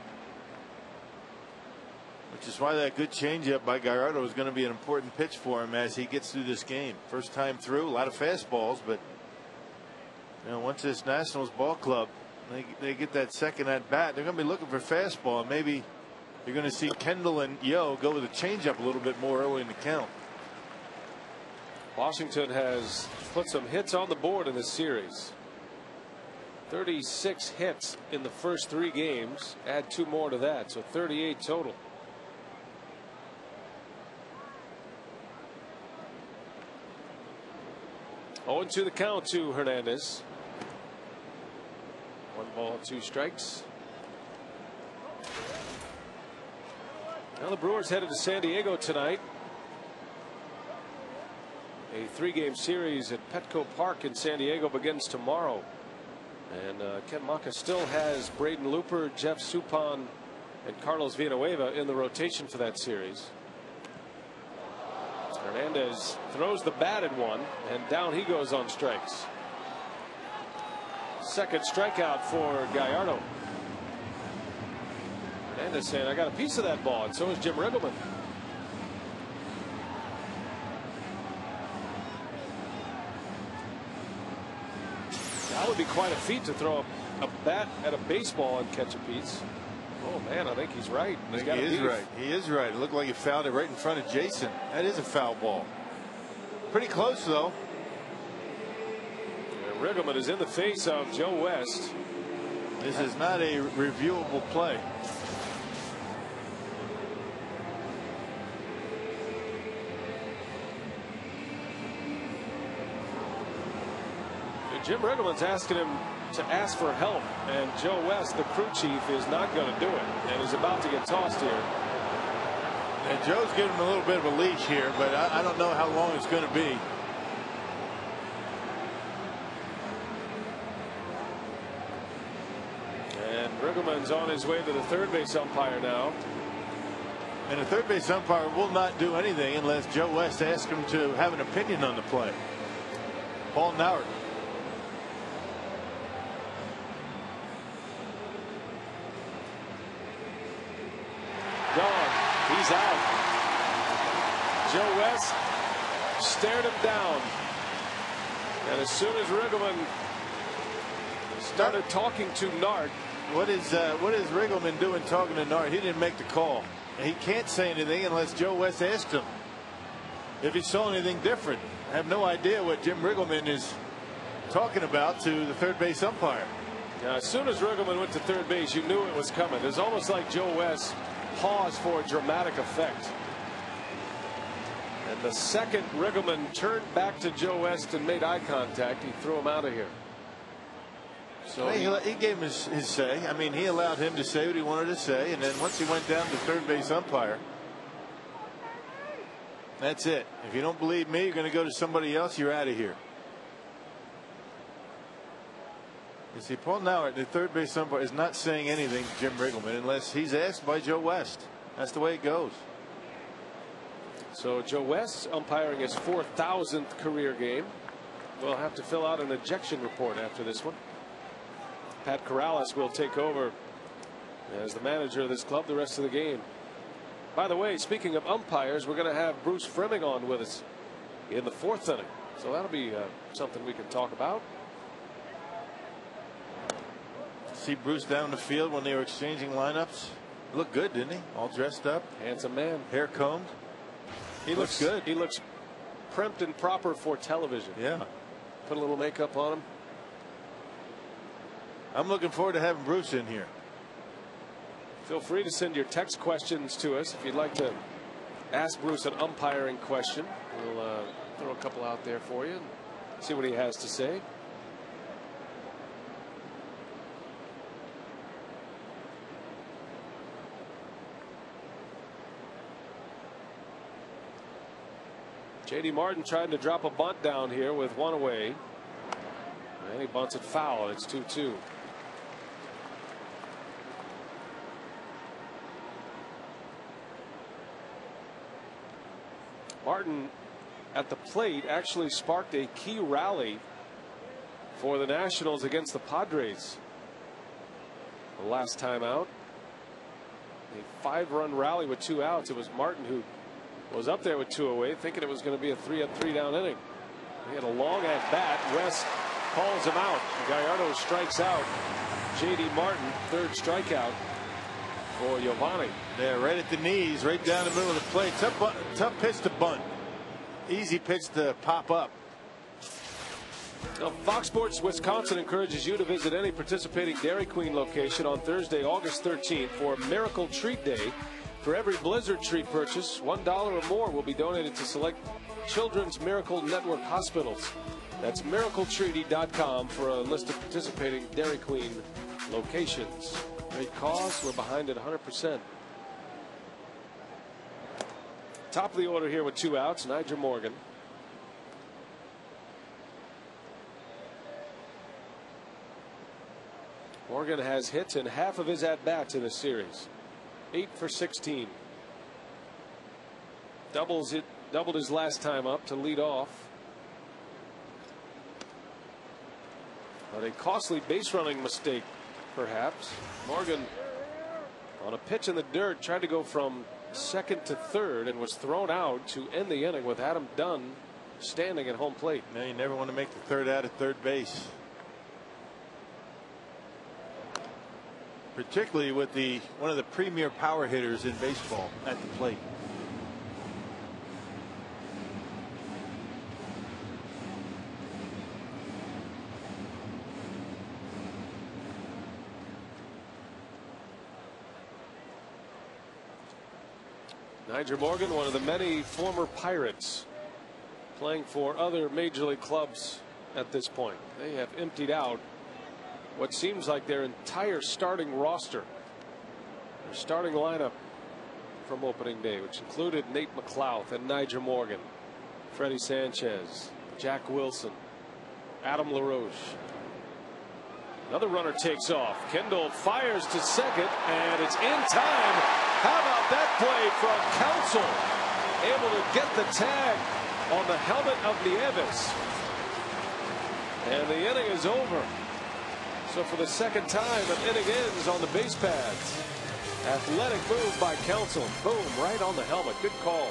Speaker 5: Which is why that good changeup by Gallardo is going to be an important pitch for him as he gets through this game. First time through, a lot of fastballs, but you know, once this Nationals ball club they get that second at bat, they're going to be looking for fastball. And maybe you're going to see Kendall and Yo go with a changeup a little bit more early in the count.
Speaker 1: Washington has put some hits on the board in this series. 36 hits in the first 3 games. Add 2 more to that, so 38 total. Oh, to the count to Hernandez. 1 ball, 2 strikes. Now the Brewers headed to San Diego tonight. A 3-game series at Petco Park in San Diego begins tomorrow. And Ken Macha still has Braden Looper, Jeff Suppan, and Carlos Villanueva in the rotation for that series. Hernandez throws the bat at 1, and down he goes on strikes. Second strikeout for Gallardo. Hernandez saying, I got a piece of that ball, and so is Jim Riggleman. That would be quite a feat to throw a bat at a baseball and catch a piece. Oh man, I think he's right.
Speaker 5: He is right. He is right. It looked like he fouled it right in front of Jason. That is a foul ball. Pretty close though.
Speaker 1: And Riggleman is in the face of Joe West.
Speaker 5: This is not a reviewable play.
Speaker 1: Jim Riggleman's asking him to ask for help, and Joe West, the crew chief, is not going to do it and is about to get tossed here.
Speaker 5: And Joe's giving him a little bit of a leash here, but I don't know how long it's going to be.
Speaker 1: And Riggleman's on his way to the third base umpire now.
Speaker 5: And the third base umpire will not do anything unless Joe West asks him to have an opinion on the play. Paul Nauert.
Speaker 1: Gone. He's out. Joe West stared him down. And as soon as Riggleman started talking to Nart.
Speaker 5: What is Riggleman doing talking to Nart? He didn't make the call. He can't say anything unless Joe West asked him if he saw anything different. I have no idea what Jim Riggleman is talking about to the third base umpire.
Speaker 1: Now, as soon as Riggleman went to third base, you knew it was coming. It was almost like Joe West paused for a dramatic effect. And And the second Riggleman turned back to Joe West and made eye contact, he threw him out of here. So
Speaker 5: he gave him his say. I mean, he allowed him to say what he wanted to say, and then once he went down to third base umpire, that's it. If you don't believe me, you're going to go to somebody else. You're out of here. You see, Paul Nauert, the third base umpire, is not saying anything to Jim Riggleman unless he's asked by Joe West. That's the way it goes.
Speaker 1: So Joe West umpiring his 4,000th career game. Will have to fill out an ejection report after this one. Pat Corrales will take over as the manager of this club the rest of the game. By the way, speaking of umpires, we're going to have Bruce Fleming on with us in the 4th inning. So that'll be something we can talk about.
Speaker 5: See Bruce down the field when they were exchanging lineups. Looked good, didn't he? All dressed up.
Speaker 1: Handsome man.
Speaker 5: Hair combed.
Speaker 1: He looks good. He looks primped and proper for television.
Speaker 5: Yeah.
Speaker 1: Put a little makeup on him.
Speaker 5: I'm looking forward to having Bruce in here.
Speaker 1: Feel free to send your text questions to us if you'd like to ask Bruce an umpiring question. We'll throw a couple out there for you and see what he has to say. J.D. Martin trying to drop a bunt down here with one away. And he bunts it foul. It's 2-2. Martin at the plate actually sparked a key rally for the Nationals against the Padres the last time out. A 5-run rally with 2 outs. It was Martin who was up there with 2 away, thinking it was going to be a 3-up, 3-down inning. He had a long at bat. West calls him out. Gallardo strikes out J.D. Martin, 3rd strikeout for Giovanni.
Speaker 5: Yeah, right at the knees, right down the middle of the plate. Tough pitch to bunt. Easy pitch to pop up.
Speaker 1: Now, Fox Sports Wisconsin encourages you to visit any participating Dairy Queen location on Thursday, August 13th for Miracle Treat Day. For every Blizzard treat purchase, $1 or more will be donated to select Children's Miracle Network hospitals. That's miracletreaty.com for a list of participating Dairy Queen locations. Great cause. We're behind it 100%. Top of the order here with 2 outs, Nyjer Morgan. Morgan has hits in half of his at-bats in this series. 8 for 16. Doubled his last time up to lead off. But a costly base running mistake, perhaps. Morgan on a pitch in the dirt tried to go from second to third and was thrown out to end the inning with Adam Dunn standing at home plate.
Speaker 5: Now you never want to make the third out at third base. Particularly with one of the premier power hitters in baseball at the plate.
Speaker 1: Nyjer Morgan, one of the many former Pirates playing for other major league clubs at this point. They have emptied out what seems like their entire starting roster. Their starting lineup from opening day, which included Nate McLouth and Nyjer Morgan, Freddie Sanchez, Jack Wilson, Adam LaRoche. Another runner takes off. Kendall fires to second, and it's in time. How about that play from Counsell? Able to get the tag on the helmet of Nieves. And the inning is over. So for the second time, an inning ends on the base pads. Athletic move by Counsell. Boom, right on the helmet. Good call.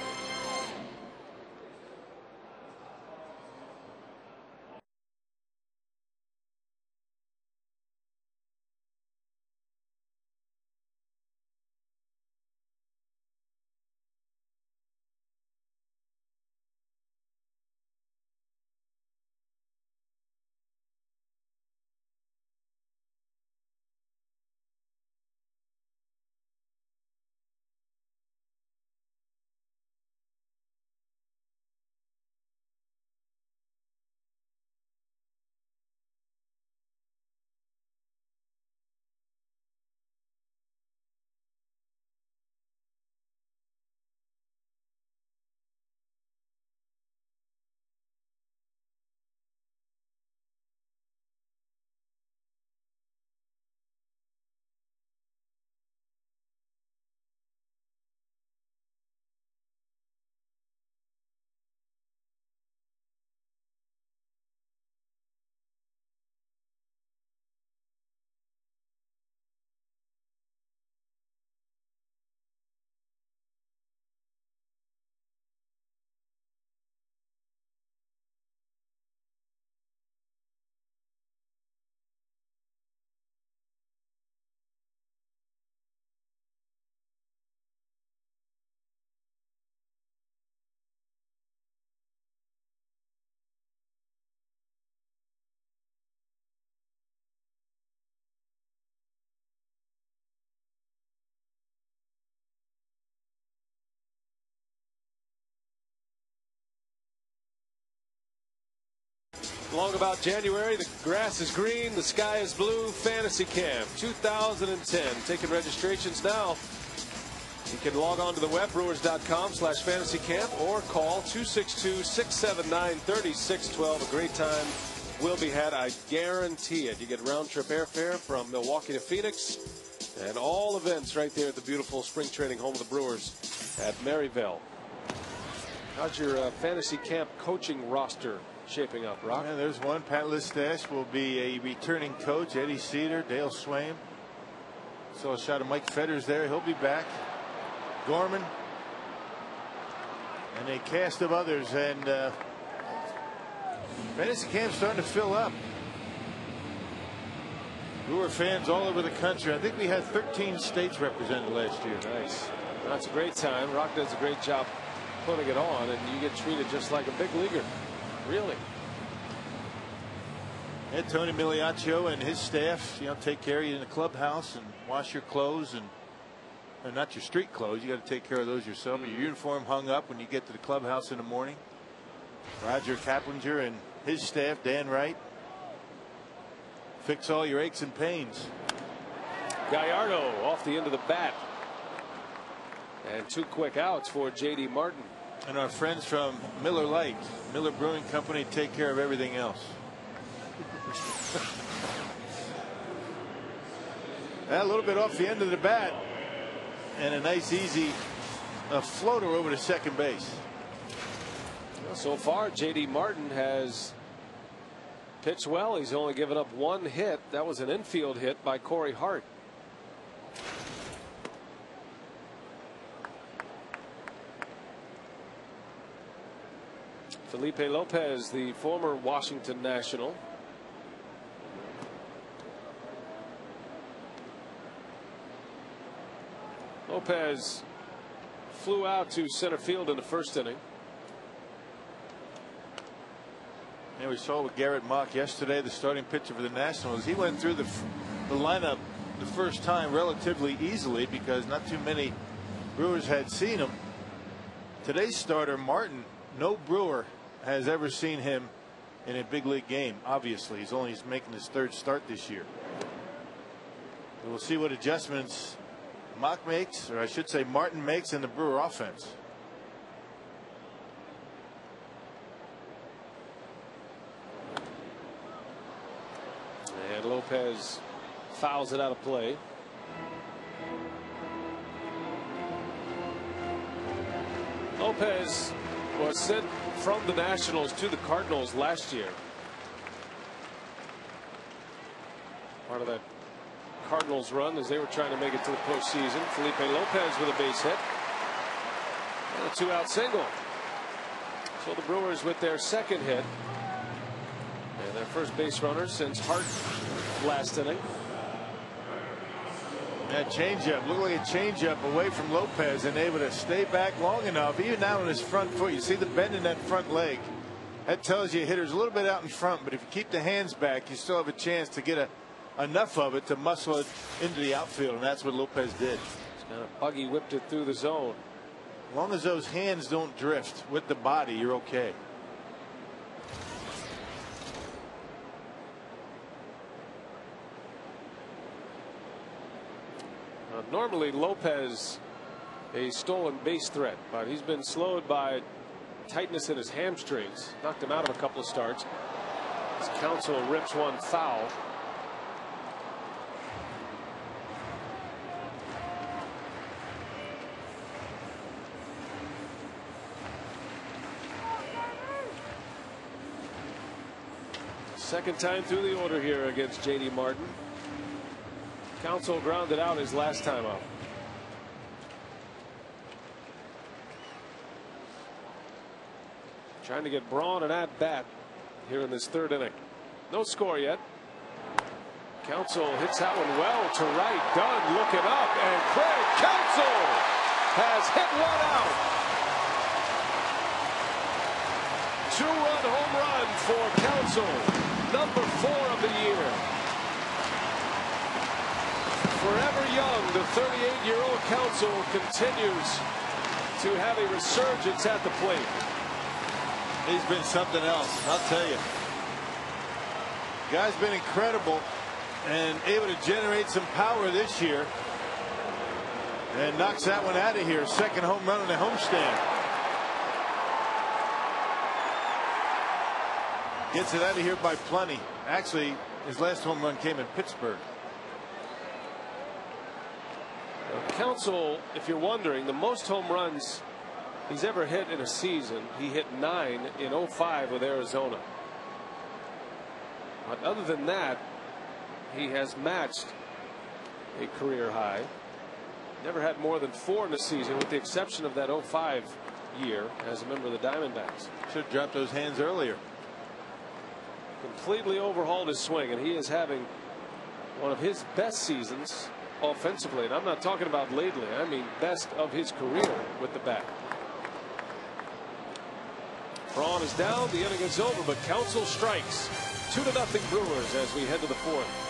Speaker 1: Long about January, the grass is green, the sky is blue. Fantasy Camp 2010. Taking registrations now. You can log on to the web, brewers.com/fantasycamp, or call 262-679-3612. A great time will be had, I guarantee it. You get round-trip airfare from Milwaukee to Phoenix, and all events right there at the beautiful spring training home of the Brewers at Maryville. How's your fantasy camp coaching roster shaping up, Rock?
Speaker 5: Yeah, there's one. Pat Listash will be a returning coach. Eddie Cedar, Dale Swaim. Saw a shot of Mike Fetters there. He'll be back. Gorman. And a cast of others. And fantasy camp's starting to fill up. Brewer fans all over the country. I think we had 13 states represented last year.
Speaker 1: Nice. That's a great time. Rock does a great job putting it on, and you get treated just like a big leaguer. Really.
Speaker 5: And Tony Migliaccio and his staff, take care of you in the clubhouse and wash your clothes and not your street clothes. You got to take care of those yourself. Your uniform hung up when you get to the clubhouse in the morning. Roger Kaplinger and his staff, Dan Wright, fix all your aches and pains.
Speaker 1: Gallardo off the end of the bat. And 2 quick outs for J.D. Martin.
Speaker 5: And our friends from Miller Lite, Miller Brewing Company, take care of everything else. A little bit off the end of the bat. And a nice, easy floater over to second base.
Speaker 1: Well, so far, J.D. Martin has pitched well. He's only given up 1 hit. That was an infield hit by Corey Hart. Felipe Lopez, the former Washington National. Lopez flew out to center field in the first inning.
Speaker 5: And we saw with Garrett Mock yesterday, the starting pitcher for the Nationals. He went through the lineup the first time relatively easily because not too many Brewers had seen him. Today's starter, Martin, no Brewer has ever seen him in a big league game. Obviously, he's making his 3rd start this year. We'll see what adjustments Mock makes, or I should say Martin makes, in the Brewer offense.
Speaker 1: And Lopez fouls it out of play. Lopez was sent from the Nationals to the Cardinals last year. Part of that Cardinals run as they were trying to make it to the postseason. Felipe Lopez with a base hit and a 2-out single. So the Brewers with their 2nd hit and their first base runner since Hart last inning.
Speaker 5: That changeup looked like a changeup away from Lopez and able to stay back long enough. Even now on his front foot, you see the bend in that front leg. That tells you a hitter's a little bit out in front, but if you keep the hands back, you still have a chance to get enough of it to muscle it into the outfield, and that's what Lopez did.
Speaker 1: He's kind of buggy whipped it through the zone.
Speaker 5: As long as those hands don't drift with the body, you're okay.
Speaker 1: Normally Lopez a stolen base threat, but he's been slowed by tightness in his hamstrings. Knocked him out of a couple of starts. As Counsell rips one foul. Second time through the order here against J.D. Martin. Counsell grounded out his last time out. Trying to get Braun an at bat here in this 3rd inning. No score yet. Counsell hits that one well to right. Dunn looking up, and Craig Counsell has hit one out. 2-run home run for Counsell. Number 4 of the year. Forever young, the 38-year-old Counsell continues to have a resurgence at the plate.
Speaker 5: He's been something else, I'll tell you. Guy's been incredible and able to generate some power this year. And knocks that one out of here. Second home run on the homestand. Gets it out of here by plenty. Actually, his last home run came in Pittsburgh.
Speaker 1: Counsell, if you're wondering, the most home runs he's ever hit in a season, he hit 9 in 05 with Arizona. But other than that, he has matched a career high. Never had more than 4 in a season, with the exception of that 05 year as a member of the Diamondbacks.
Speaker 5: Should have dropped those hands earlier.
Speaker 1: Completely overhauled his swing, and he is having one of his best seasons offensively. And I'm not talking about lately, I mean best of his career with the bat. Braun is down, the inning is over, but Counsell strikes. 2-0 Brewers as we head to the 4th.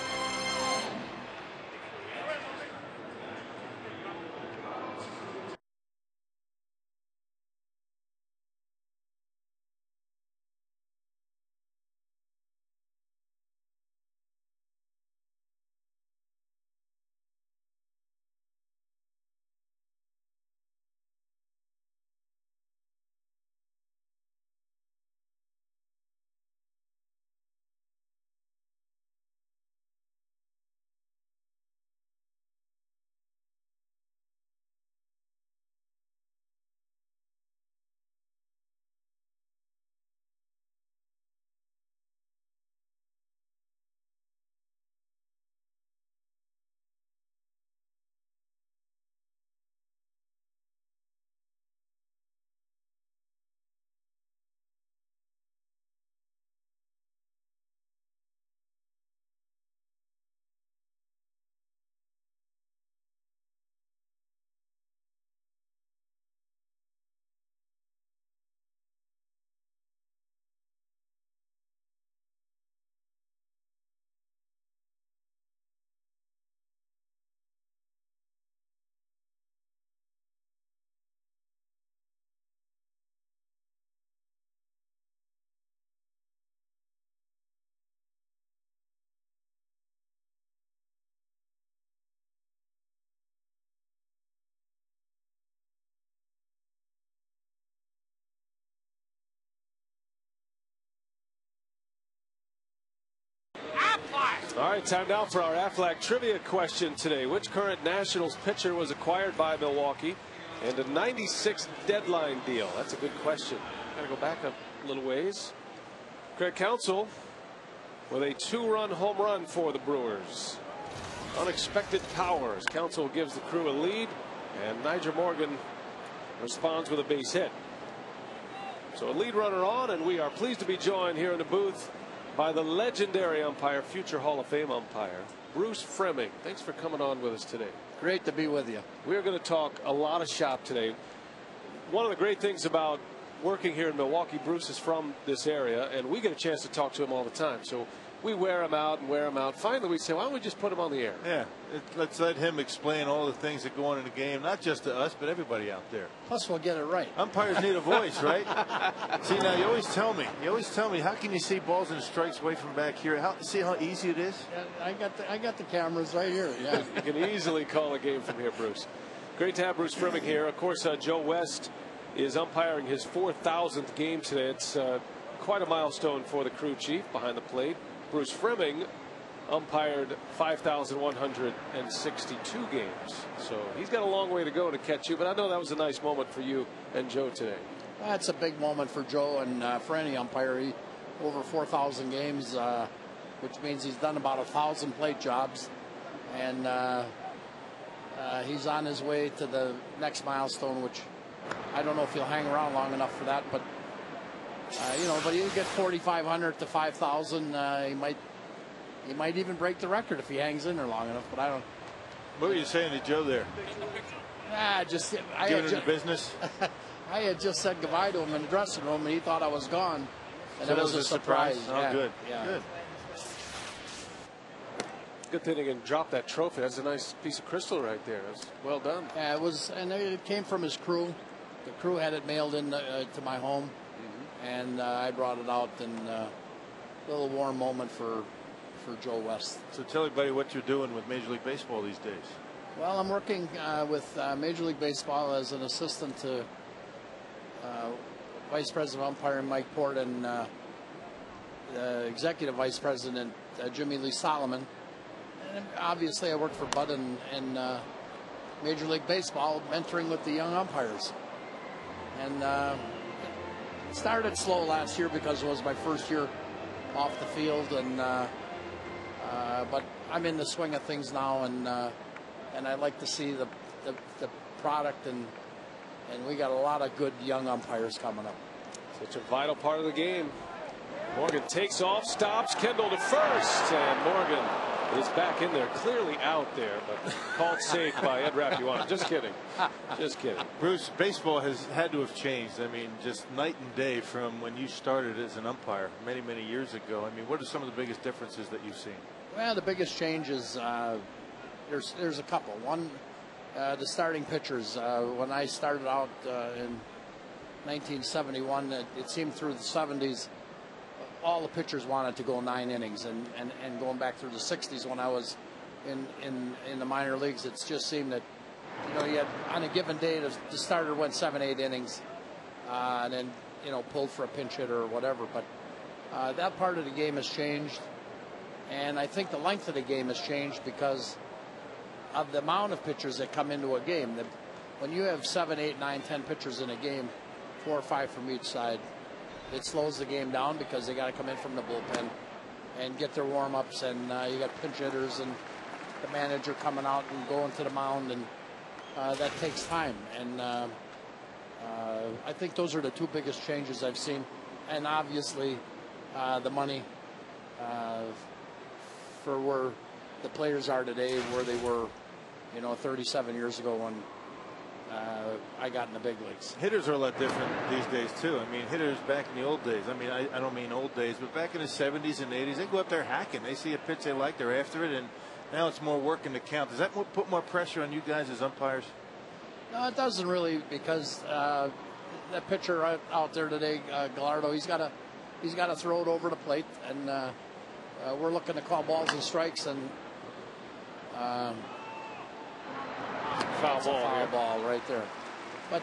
Speaker 1: All right, time now for our Aflac trivia question today. Which current Nationals pitcher was acquired by Milwaukee and a 96 deadline deal? That's a good question. Got to go back a little ways. Craig Counsell with a 2-run home run for the Brewers. Unexpected powers. Counsell gives the Crew a lead, and Nyjer Morgan responds with a base hit. So a lead runner on, and we are pleased to be joined here in the booth by the legendary umpire, future Hall of Fame umpire, Bruce Froemming. Thanks for coming on with us today.
Speaker 3: Great to be with you.
Speaker 1: We're going to talk a lot of shop today. One of the great things about working here in Milwaukee, Bruce is from this area, and we get a chance to talk to him all the time. So we wear him out and wear him out. Finally, we say, why don't we just put him on the air?
Speaker 5: Yeah, let's let him explain all the things that go on in the game, not just to us, but everybody out there.
Speaker 3: Plus, we'll get it right.
Speaker 5: Umpires need a voice, right? See, now you always tell me, how can you see balls and strikes way from back here? See how easy it is?
Speaker 3: Yeah, I got the cameras right here. Yeah,
Speaker 1: you can easily call a game from here, Bruce. Great to have Bruce Froemming here. Of course, Joe West is umpiring his 4,000th game today. It's quite a milestone for the crew chief behind the plate. Bruce Froemming umpired 5,162 games. So he's got a long way to go to catch you, but I know that was a nice moment for you and Joe today.
Speaker 3: That's a big moment for Joe and for any umpire. He over 4,000 games, which means he's done about 1,000 plate jobs, and he's on his way to the next milestone, which I don't know if he'll hang around long enough for that, but but you get 4,500 to 5,000. He might even break the record if he hangs in there long enough. But I don't.
Speaker 5: What were you saying to Joe there? Giving him the business.
Speaker 3: I had just said goodbye to him in the dressing room, and he thought I was gone. And
Speaker 5: so
Speaker 3: it was a surprise.
Speaker 5: Oh,
Speaker 3: yeah.
Speaker 5: Good.
Speaker 3: Yeah.
Speaker 5: Good.
Speaker 1: Good thing he can drop that trophy. That's a nice piece of crystal right there. That's well done.
Speaker 3: Yeah, it was, and it came from his crew. The crew had it mailed in to my home. And I brought it out, and a little warm moment for for Joe West.
Speaker 5: So tell everybody what you're doing with Major League Baseball these days.
Speaker 3: Well, I'm working with Major League Baseball as an assistant to Vice President of Umpiring Mike Port and Executive Vice President Jimmy Lee Solomon. And obviously, I work for Bud in Major League Baseball, mentoring with the young umpires. And it started slow last year because it was my first year off the field, and but I'm in the swing of things now, and I like to see the product, and we got a lot of good young umpires coming up.
Speaker 1: Such a vital part of the game. Morgan takes off, stops, Kendall to first, and Morgan is back in there, clearly out there, but called safe by Ed Rapuano. Just kidding. Just kidding.
Speaker 5: Bruce, baseball has had to have changed. I mean, just night and day from when you started as an umpire many, many years ago. I mean, what are some of the biggest differences that you've seen?
Speaker 3: Well, the biggest change is there's a couple. One, the starting pitchers. When I started out in 1971, it seemed through the 70s, all the pitchers wanted to go 9 innings, and going back through the 60s when I was in the minor leagues, it just seemed that, you know, you had on a given day the starter went 7-8 innings, and then, you know, pulled for a pinch hitter or whatever. But that part of the game has changed, and I think the length of the game has changed because of the amount of pitchers that come into a game. When you have 7, 8, 9, 10 pitchers in a game, 4 or 5 from each side, it slows the game down because they got to come in from the bullpen and get their warm-ups, and you got pinch hitters and the manager coming out and going to the mound, and that takes time. And I think those are the 2 biggest changes I've seen. And obviously the money for where the players are today, where they were, you know, 37 years ago when I got in the big leagues.
Speaker 5: Hitters are a lot different these days, too. I mean, hitters back in the old days, I mean, I don't mean old days, but back in the 70s and 80s, they go up there hacking. They see a pitch they like, they're after it, and now it's more working to count. Does that put more pressure on you guys as umpires?
Speaker 3: No, it doesn't really, because that pitcher out there today, Gallardo, he's got to throw it over the plate, and we're looking to call balls and strikes, and foul ball right there. But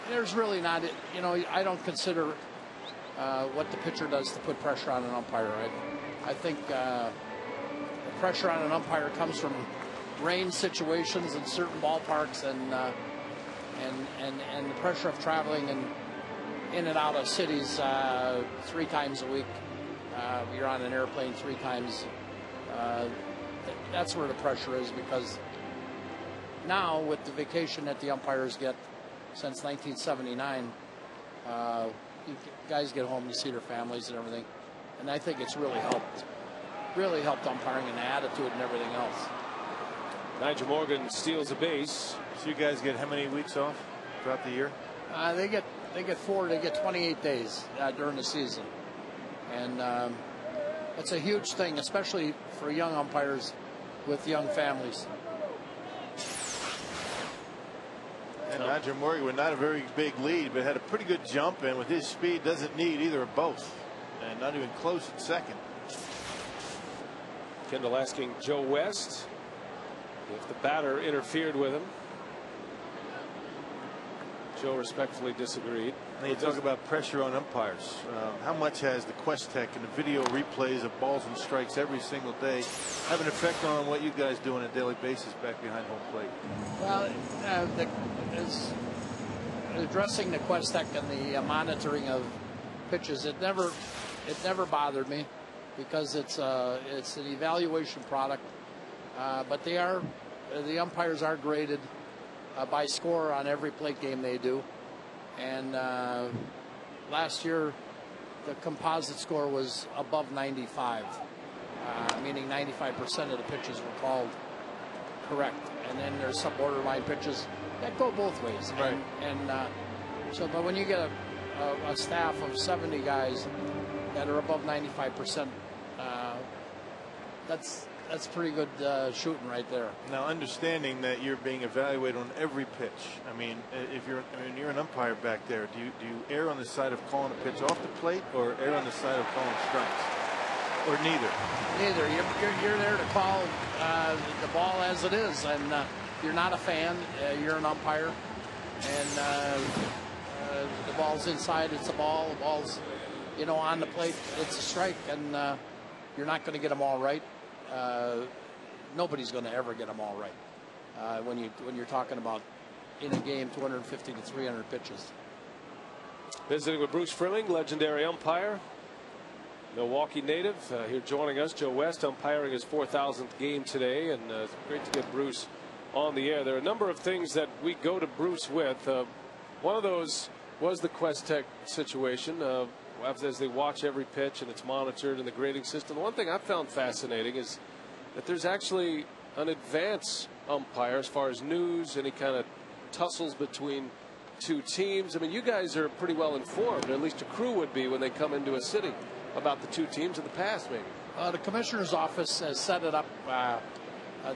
Speaker 3: there's really not, you know, I don't consider what the pitcher does to put pressure on an umpire. I think the pressure on an umpire comes from rain situations in certain ballparks, and the pressure of traveling and in and out of cities 3 times a week. You're on an airplane 3 times. That's where the pressure is, because now with the vacation that the umpires get since 1979, guys get home to see their families and everything, and I think it's really helped umpiring and the attitude and everything else.
Speaker 1: Nigel Morgan steals a base.
Speaker 5: So you guys get how many weeks off throughout the year?
Speaker 3: They get 4. They get 28 days during the season, and it's a huge thing, especially for young umpires with young families.
Speaker 5: And Nigel Morgan with not a very big lead, but had a pretty good jump, and with his speed doesn't need either or both, and not even close at second.
Speaker 1: Kendall asking Joe West if the batter interfered with him. Joe respectfully disagreed.
Speaker 5: And you talk about pressure on umpires. How much has the Quest Tech and the video replays of balls and strikes every single day have an effect on what you guys do on a daily basis back behind home plate?
Speaker 3: Well, addressing the Quest Tech and the monitoring of pitches, it never bothered me, because it's an evaluation product. But the umpires are graded by score on every plate game they do. And last year, the composite score was above 95, meaning 95% of the pitches were called correct. And then there's some borderline pitches that go both ways.
Speaker 5: Right.
Speaker 3: But when you get a staff of 70 guys that are above 95%, that's pretty good shooting right there.
Speaker 5: Now, understanding that you're being evaluated on every pitch, I mean, you're an umpire back there, do you err on the side of calling a pitch off the plate, or err on the side of calling strikes? or neither?
Speaker 3: Neither. You're there to call the ball as it is, and you're not a fan. You're an umpire, and the ball's inside. It's a ball. The ball's, on the plate. It's a strike, and you're not going to get them all right. Nobody's going to ever get them all right when you're talking about in a game 250 to 300 pitches.
Speaker 1: Visiting with Bruce Frilling, legendary umpire, Milwaukee native, here joining us. Joe West umpiring his 4,000th game today, and it's great to get Bruce on the air. There are a number of things that we go to Bruce with. One of those was the Questech situation. As they watch every pitch and it's monitored in the grading system. One thing I found fascinating is that there's actually an advance umpire as far as news, any kind of tussles between two teams. I mean, you guys are pretty well informed, or at least a crew would be when they come into a city, about the two teams in the past, maybe.
Speaker 3: The commissioner's office has set it up,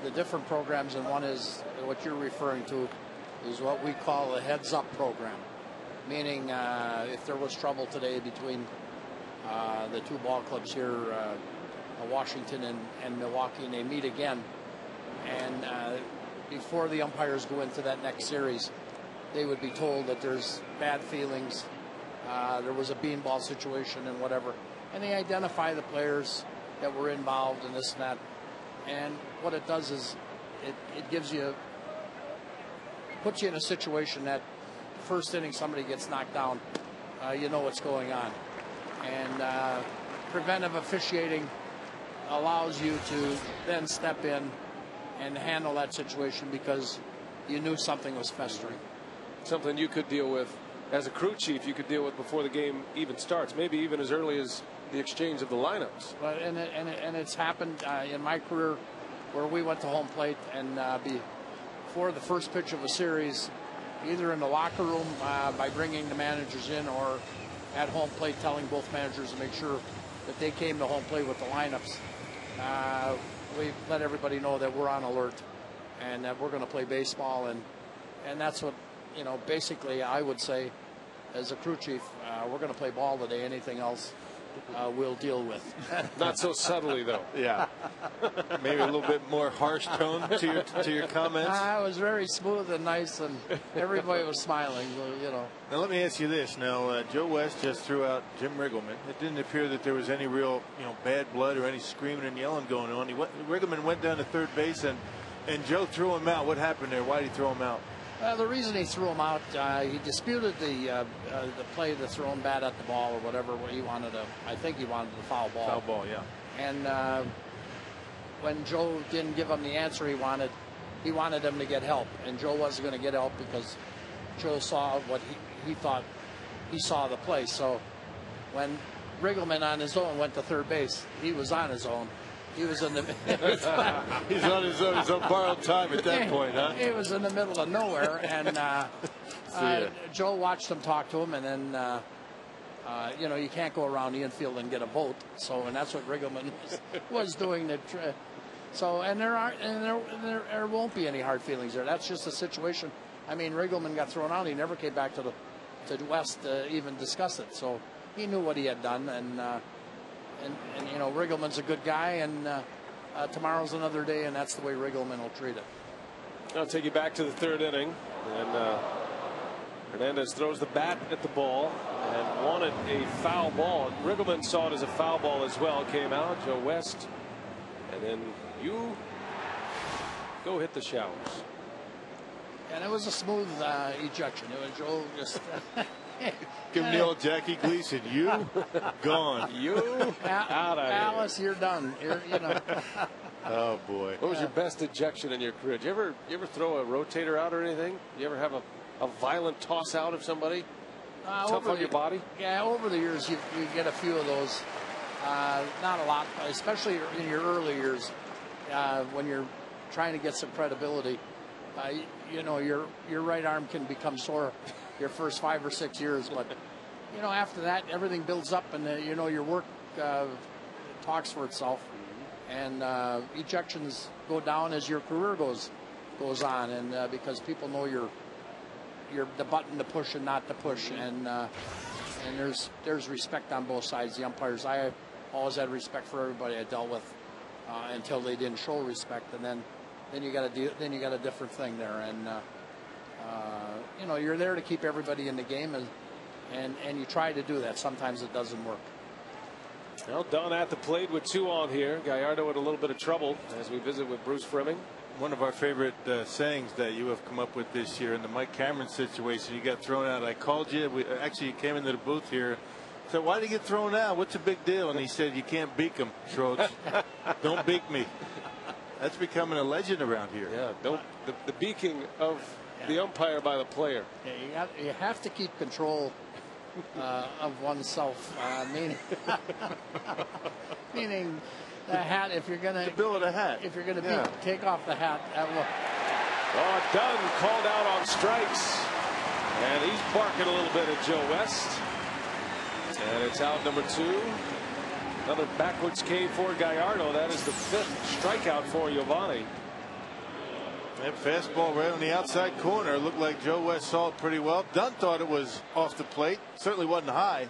Speaker 3: the different programs, and one is what you're referring to is what we call a heads-up program, meaning if there was trouble today between the two ball clubs here, Washington and Milwaukee, and they meet again, and before the umpires go into that next series, they would be told that there's bad feelings, there was a beanball situation and whatever, and they identify the players that were involved in this and that. And what it does is it gives you, puts you in a situation that first inning somebody gets knocked down, you know what's going on. And preventive officiating allows you to then step in and handle that situation because you knew something was festering.
Speaker 1: Something you could deal with as a crew chief, you could deal with before the game even starts, maybe even as early as the exchange of the lineups.
Speaker 3: But and it's happened in my career where we went to home plate and before the first pitch of a series, either in the locker room by bringing the managers in, or at home plate telling both managers to make sure that they came to home plate with the lineups. We let everybody know that we're on alert and that we're going to play baseball, and that's what, basically I would say as a crew chief, we're going to play ball today. Anything else we'll deal with.
Speaker 1: Not so subtly, though.
Speaker 5: Yeah. Maybe a little bit more harsh tone to your comments.
Speaker 3: It was very smooth and nice, and everybody was smiling.
Speaker 5: Now let me ask you this. Now Joe West just threw out Jim Riggleman. It didn't appear that there was any real bad blood or any screaming and yelling going on. Riggleman went down to third base and Joe threw him out. What happened there? Why did he throw him out?
Speaker 3: The reason he threw him out, he disputed the play to throw him bad at the ball or whatever. He wanted I think he wanted the foul ball.
Speaker 5: Foul ball, yeah.
Speaker 3: And when Joe didn't give him the answer he wanted him to get help. And Joe wasn't going to get help because Joe saw what he thought he saw the play. So when Riggleman on his own went to third base, he was on his own. He was in the.
Speaker 5: He's on his own. He's on borrowed time at that point, huh?
Speaker 3: He was in the middle of nowhere, and Joe watched him talk to him, and then you can't go around the infield and get a vote. So, and that's what Riggleman was doing. There won't be any hard feelings there. That's just a situation. I mean, Riggleman got thrown out. He never came back to West to even discuss it. So he knew what he had done, and Riggleman's a good guy, and tomorrow's another day, and that's the way Riggleman will treat it.
Speaker 1: I'll take you back to the third inning, and Hernandez throws the bat at the ball and wanted a foul ball. Riggleman saw it as a foul ball as well. Came out, Joe West, and then you go hit the showers.
Speaker 3: And it was a smooth ejection. It was Joe just.
Speaker 5: Give him the old Jackie Gleason. You gone.
Speaker 1: You out of here.
Speaker 3: Alice, you're done.
Speaker 5: Oh boy.
Speaker 1: What was your best ejection in your career? Did you ever throw a rotator out or anything? You ever have a violent toss out of somebody? Tough on your body?
Speaker 3: Yeah, over the years you get a few of those. Not a lot, especially in your early years when you're trying to get some credibility. Your right arm can become sore your first 5 or 6 years, but after that everything builds up, and your work talks for itself, and ejections go down as your career goes on, and because people know you're the button to push and not to push, and there's respect on both sides. The umpires, I always had respect for everybody I dealt with until they didn't show respect, and then you got a different thing there, and you know, you're there to keep everybody in the game, and you try to do that. Sometimes it doesn't work.
Speaker 1: Well, Dunn at the plate with 2 on here. Gallardo with a little bit of trouble as we visit with Bruce Fleming.
Speaker 5: One of our favorite sayings that you have come up with this year in the Mike Cameron situation. You got thrown out. I called you. Actually, you came into the booth here. Said, why did he get thrown out? What's the big deal? And he said, you can't beak him, Schroeder. Don't beak me. That's becoming a legend around here.
Speaker 1: Yeah, don't the beaking of the umpire by the player.
Speaker 3: Yeah, you have to keep control of oneself, meaning the hat. If you're gonna
Speaker 5: build a hat,
Speaker 3: if you're gonna take off the hat.
Speaker 1: Dunn called out on strikes, and he's barking a little bit at Joe West, and it's out number 2. Another backwards K for Gallardo. That is the 5th strikeout for Giovanni.
Speaker 5: That fastball right on the outside corner. Looked like Joe West saw it pretty well. Dunn thought it was off the plate. Certainly wasn't high.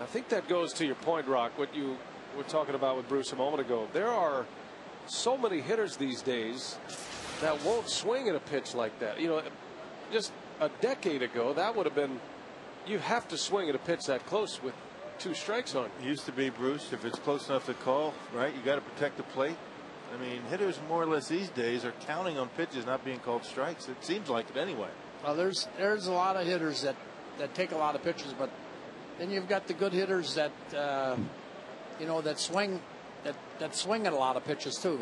Speaker 1: I think that goes to your point, Rock, what you were talking about with Bruce a moment ago. There are so many hitters these days that won't swing at a pitch like that. You know, just a decade ago, that would have been, you have to swing at a pitch that close with 2 strikes on you.
Speaker 5: Used to be, Bruce, if it's close enough to call, right, you got to protect the plate. I mean, hitters more or less these days are counting on pitches not being called strikes. It seems like it anyway.
Speaker 3: Well, there's a lot of hitters that take a lot of pitches, but then you've got the good hitters that you know, that swing at a lot of pitches too.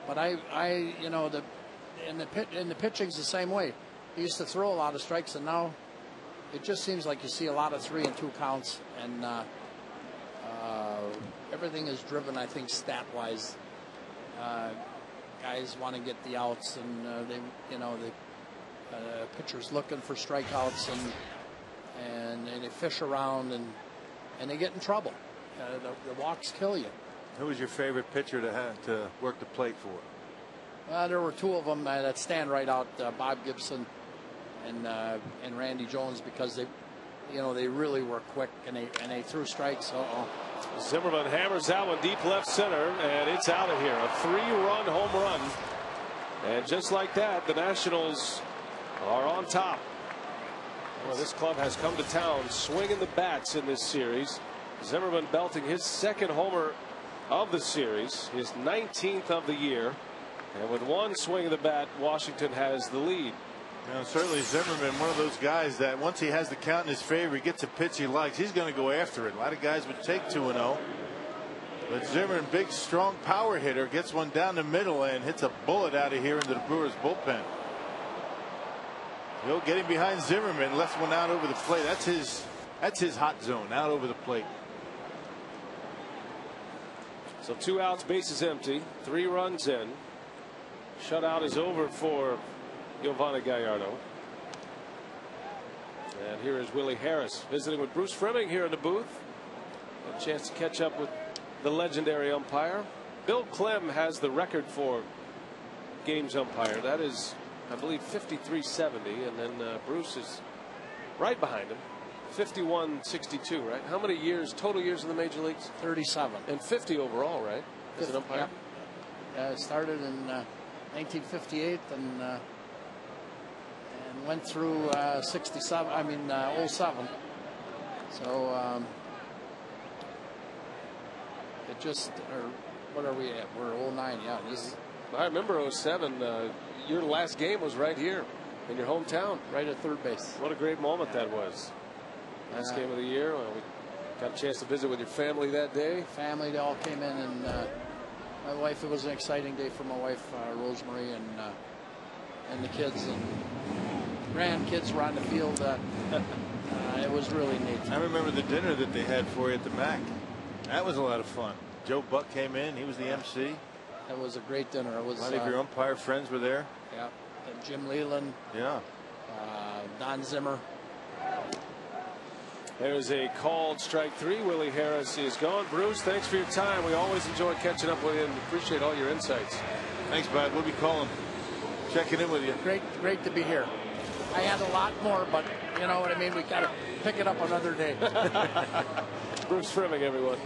Speaker 3: But I you know, in the pitching's the same way. He used to throw a lot of strikes, and now it just seems like you see a lot of 3 and 2 counts, and everything is driven, I think, stat wise. Guys want to get the outs, and the pitchers looking for strikeouts, and they fish around, and they get in trouble. The walks kill you.
Speaker 5: Who was your favorite pitcher to have to work the plate for?
Speaker 3: There were 2 of them that stand right out: Bob Gibson and Randy Jones, because they really were quick, and they threw strikes.
Speaker 1: Zimmerman hammers that one deep left center, and it's out of here. A 3-run home run, and just like that, the Nationals are on top. Well, this club has come to town swinging the bats in this series. Zimmerman belting his 2nd homer of the series, his 19th of the year, and with 1 swing of the bat, Washington has the lead.
Speaker 5: Now, certainly Zimmerman, one of those guys that once he has the count in his favor, he gets a pitch he likes, he's going to go after it. A lot of guys would take 2-0. But Zimmerman, big, strong power hitter, gets one down the middle and hits a bullet out of here into the Brewers bullpen. He'll get him behind Zimmerman, left one out over the plate. That's his hot zone, out over the plate.
Speaker 1: So 2 outs, bases empty, 3 runs in. Shutout is over for Giovanni Gallardo. And here is Willie Harris visiting with Bruce Fleming here in the booth. A chance to catch up with the legendary umpire. Bill Clem has the record for games umpire. That is, I believe, 53-70, and then Bruce is right behind him, 51-62, right? How many years, total years in the major leagues?
Speaker 3: 37.
Speaker 1: And 50 overall, right? As an umpire?
Speaker 3: Yeah. Started in 1958 and went through 07. So it just, or what are we at? We're 09. Yeah.
Speaker 1: I remember 07. Your last game was right here in your hometown,
Speaker 3: right at third base.
Speaker 1: What a great moment that was. Last game of the year. Well, we got a chance to visit with your family that day.
Speaker 3: Family, they all came in, and my wife. It was an exciting day for my wife, Rosemary, and the kids and grandkids were on the field. It was really neat.
Speaker 5: I remember the dinner that they had for you at the MAC. That was a lot of fun. Joe Buck came in. He was the MC.
Speaker 3: It was a great dinner. It was
Speaker 5: a lot of your umpire friends were there.
Speaker 3: Yeah, and Jim Leland.
Speaker 5: Yeah.
Speaker 3: Don Zimmer.
Speaker 1: There's a called strike 3. Willie Harris is gone. Bruce, thanks for your time. We always enjoy catching up with you and appreciate all your insights.
Speaker 5: Thanks, Bud. We'll be calling, checking in with you.
Speaker 3: Great to be here. I had a lot more, but you know what I mean. We got to pick it up another day.
Speaker 1: Bruce Fleming, everyone.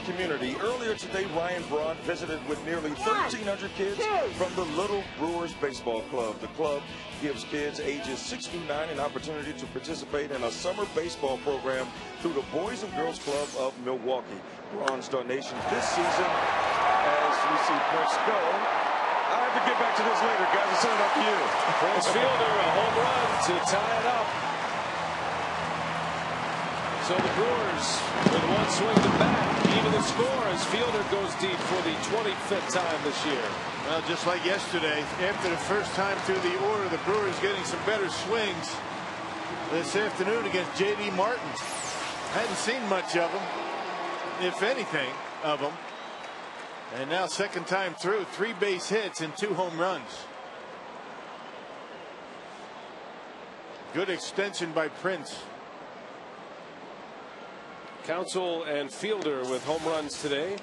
Speaker 4: Community. Earlier today, Ryan Braun visited with nearly 1,300 kids from the Little Brewers Baseball Club. The club gives kids ages 6 through 9 an opportunity to participate in a summer baseball program through the Boys and Girls Club of Milwaukee. Braun's donations this season, as we see Prince go. I have to get back to this later, guys. I'll send it up to you.
Speaker 1: Prince Fielder, a home run to tie it up. So the Brewers, with one swing to bat, even the score as Fielder goes deep for the 25th time this year.
Speaker 5: Well, just like yesterday, after the first time through the order, the Brewers getting some better swings this afternoon against J.D. Martin. Hadn't seen much of him, if anything, of him. And now second time through, 3 base hits and 2 home runs. Good extension by Prince.
Speaker 1: Counsell and Fielder with home runs today.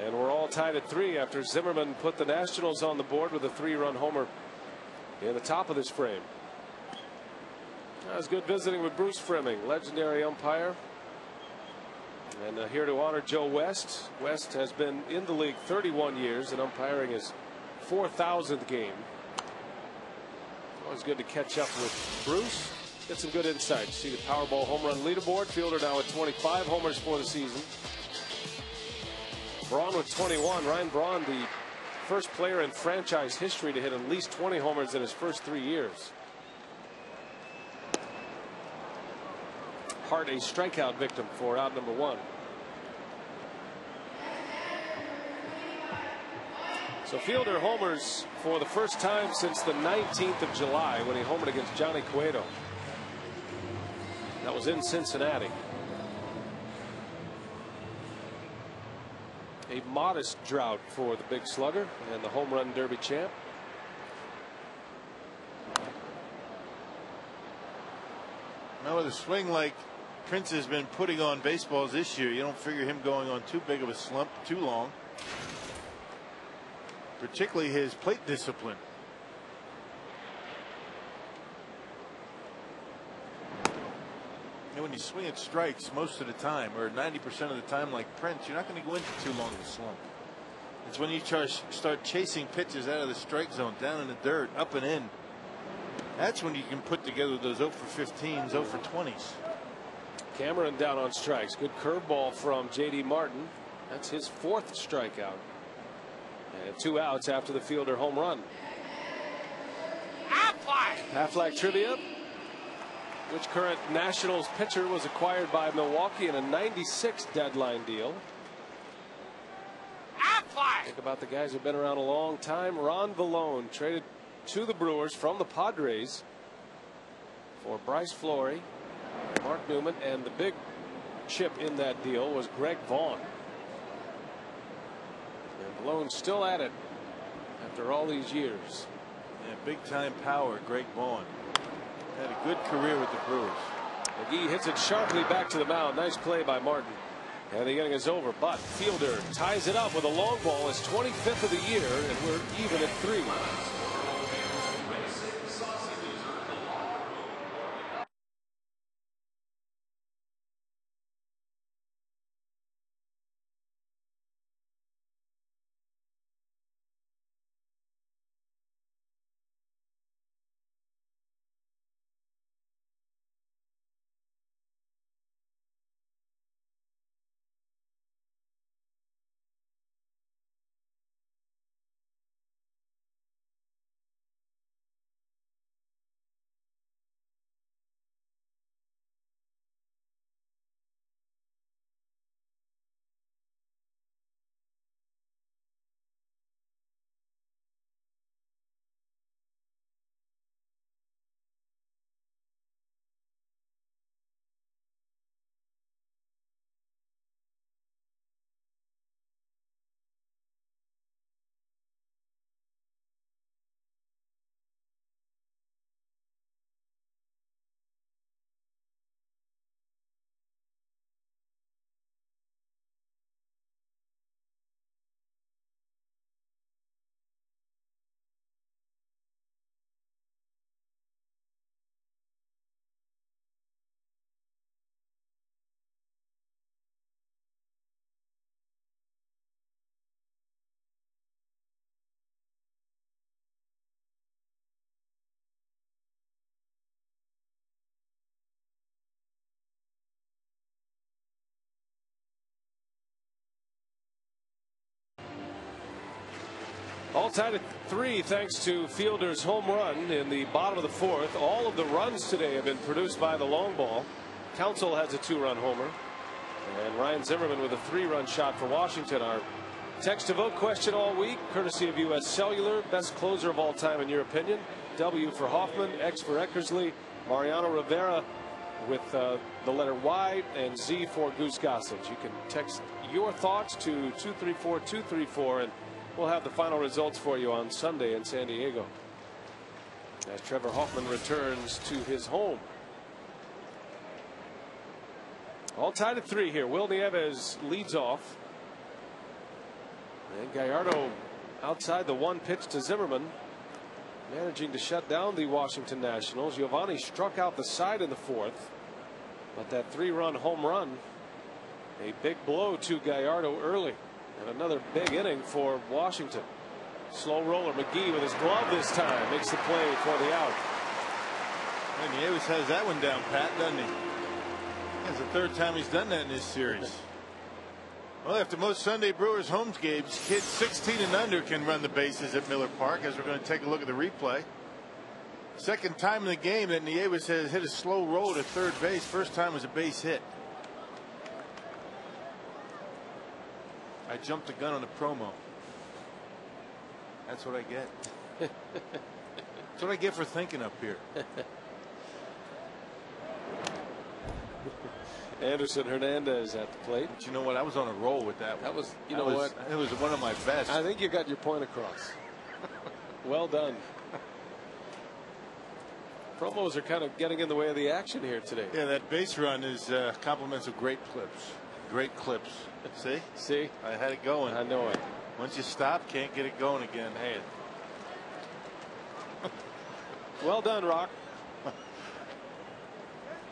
Speaker 1: And we're all tied at 3 after Zimmerman put the Nationals on the board with a 3-run homer in the top of this frame. That was good visiting with Bruce Fleming, legendary umpire. And here to honor Joe West. West has been in the league 31 years and umpiring his 4,000th game. Always good to catch up with Bruce. Get some good insight. See the Powerball home run leaderboard. Fielder now at 25 homers for the season. Braun with 21. Ryan Braun, the first player in franchise history to hit at least 20 homers in his first 3 years. Hart a strikeout victim for out number 1. So Fielder homers for the first time since the 19th of July when he homered against Johnny Cueto. That was in Cincinnati. A modest drought for the big slugger and the home run derby champ.
Speaker 5: Now with a swing like Prince has been putting on baseballs this year, you don't figure him going on too big of a slump too long. Particularly his plate discipline. And when you swing at strikes most of the time, or 90% of the time like Prince, you're not going to go into too long of a slump. It's when you start chasing pitches out of the strike zone, down in the dirt, up and in. That's when you can put together those 0 for 15s, 0 for 20s.
Speaker 1: Cameron down on strikes. Good curveball from J.D. Martin. That's his 4th strikeout. And 2 outs after the Fielder home run. Aflac trivia. Which current Nationals pitcher was acquired by Milwaukee in a '96 deadline deal? Think about the guys who've been around a long time. Ron Vallone traded to the Brewers from the Padres for Bryce Flory, Mark Newman, and the big chip in that deal was Greg Vaughn. And Malone still at it after all these years.
Speaker 5: Yeah, big time power, Greg Vaughn. Had a good career with the Brewers.
Speaker 1: McGee hits it sharply back to the mound. Nice play by Martin. And the inning is over, but Fielder ties it up with a long ball, his 25th of the year, and we're even at 3. All tied at 3 thanks to Fielder's home run in the bottom of the 4th. All of the runs today have been produced by the long ball. Counsell has a 2-run homer. And Ryan Zimmerman with a 3-run shot for Washington. Our text to vote question all week, courtesy of U.S. Cellular. Best closer of all time in your opinion. W for Hoffman, X for Eckersley, Mariano Rivera with the letter Y, and Z for Goose Gossage. You can text your thoughts to 234-234 and we'll have the final results for you on Sunday in San Diego as Trevor Hoffman returns to his home. All tied at 3 here. Will Nieves leads off. And Gallardo outside the 1 pitch to Zimmerman, managing to shut down the Washington Nationals. Giovanni struck out the side in the 4th, but that 3-run home run, a big blow to Gallardo early. And another big inning for Washington. Slow roller. McGee with his glove this time makes the play for the out.
Speaker 5: And he always has that one down pat, doesn't he? That's the 3rd time he's done that in this series. Well, after most Sunday Brewers home games, kids 16 and under can run the bases at Miller Park, as we're going to take a look at the replay. Second time in the game that Nieves has hit a slow roll to third base. First time was a base hit. I jumped the gun on the promo. That's what I get. That's what I get for thinking up here.
Speaker 1: Anderson Hernandez at the plate.
Speaker 5: But you know what? I was on a roll with that one.
Speaker 1: That was, you know what?
Speaker 5: It was one of my best.
Speaker 1: I think you got your point across. Well done. Promos are kind of getting in the way of the action here today.
Speaker 5: Yeah, that base run is compliments of great clips. Great clips. See?
Speaker 1: See?
Speaker 5: I had it going.
Speaker 1: I know it.
Speaker 5: Once you stop, can't get it going again.
Speaker 1: Hey. Well done, Rock.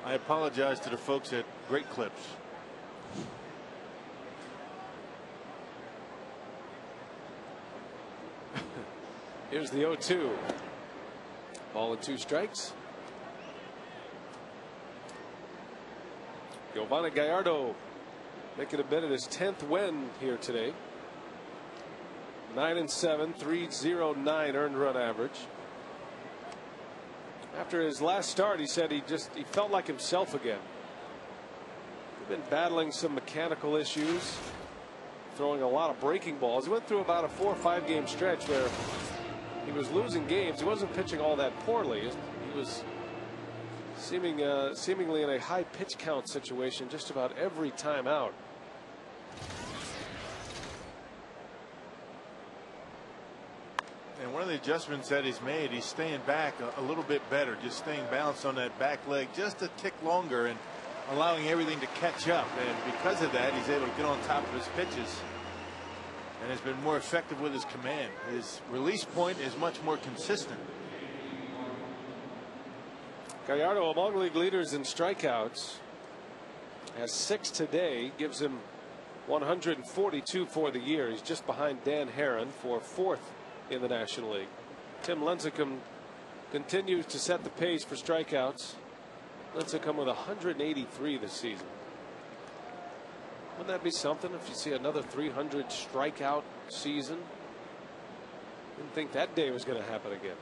Speaker 5: I apologize to the folks at Great Clips.
Speaker 1: Here's the 0-2. Ball and 2 strikes. Giovanni Gallardo making a bid at his 10th win here today. 9-7, 3.09 earned run average. After his last start, he said he felt like himself again. He'd been battling some mechanical issues, throwing a lot of breaking balls. He went through about a 4 or 5 game stretch where he was losing games. He wasn't pitching all that poorly. He was seemingly in a high pitch count situation just about every time out.
Speaker 5: And one of the adjustments that he's made, he's staying back a little bit better, just staying balanced on that back leg just a tick longer and allowing everything to catch up. And because of that, he's able to get on top of his pitches and has been more effective with his command. His release point is much more consistent.
Speaker 1: Gallardo among league leaders in strikeouts, has 6 today, gives him 142 for the year. He's just behind Dan Herron for 4th in the National League. Tim Lincecum continues to set the pace for strikeouts. Lincecum with 183 this season. Wouldn't that be something if you see another 300 strikeout season? Didn't think that day was going to happen again.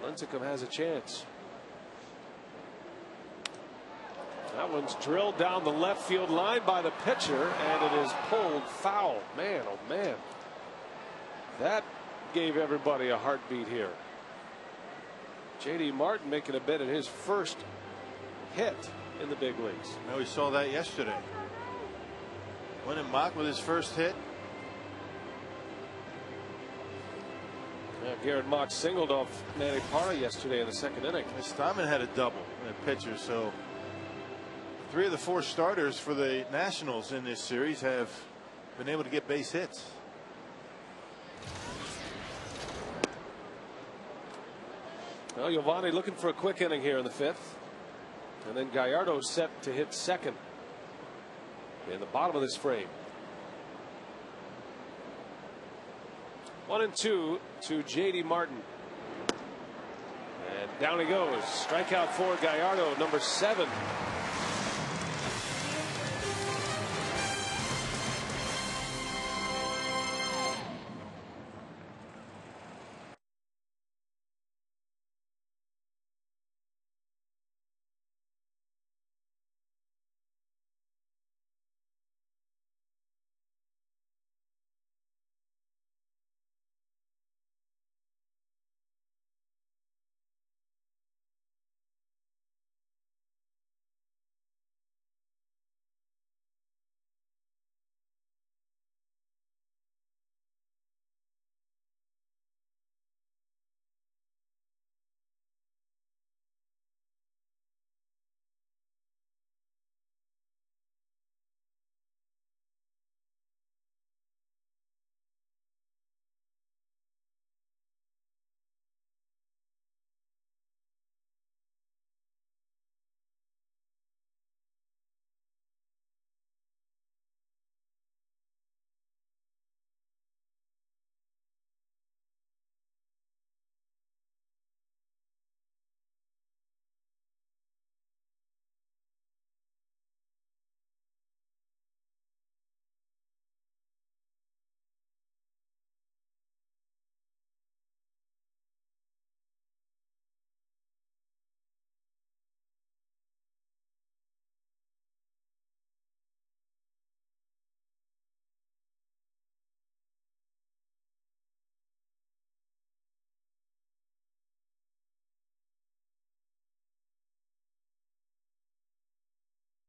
Speaker 1: Lincecum has a chance. That one's drilled down the left field line by the pitcher, and it is pulled foul. Man, oh man. That gave everybody a heartbeat here. J.D. Martin making a bid at his first hit in the big leagues.
Speaker 5: Now we saw that yesterday. Winning Mock with his first hit.
Speaker 1: Yeah, Garrett Mock singled off Manny Parra yesterday in the 2nd inning.
Speaker 5: Stammen had a double in pitcher, so 3 of the 4 starters for the Nationals in this series have been able to get base hits.
Speaker 1: Well, Giovanni looking for a quick inning here in the 5th. And then Gallardo set to hit second in the bottom of this frame. 1-2 to J.D. Martin. And down he goes. Strikeout for Gallardo, number 7.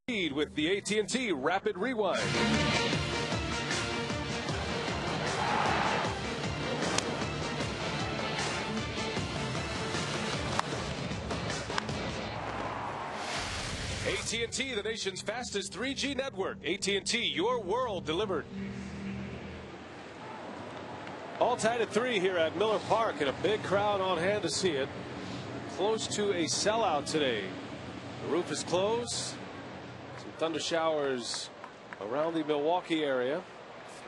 Speaker 1: With the AT&T Rapid Rewind. AT&T, the nation's fastest 3G network. AT&T, your world delivered. All tied at 3 here at Miller Park, and a big crowd on hand to see it. Close to a sellout today. The roof is closed. Thunder showers around the Milwaukee area.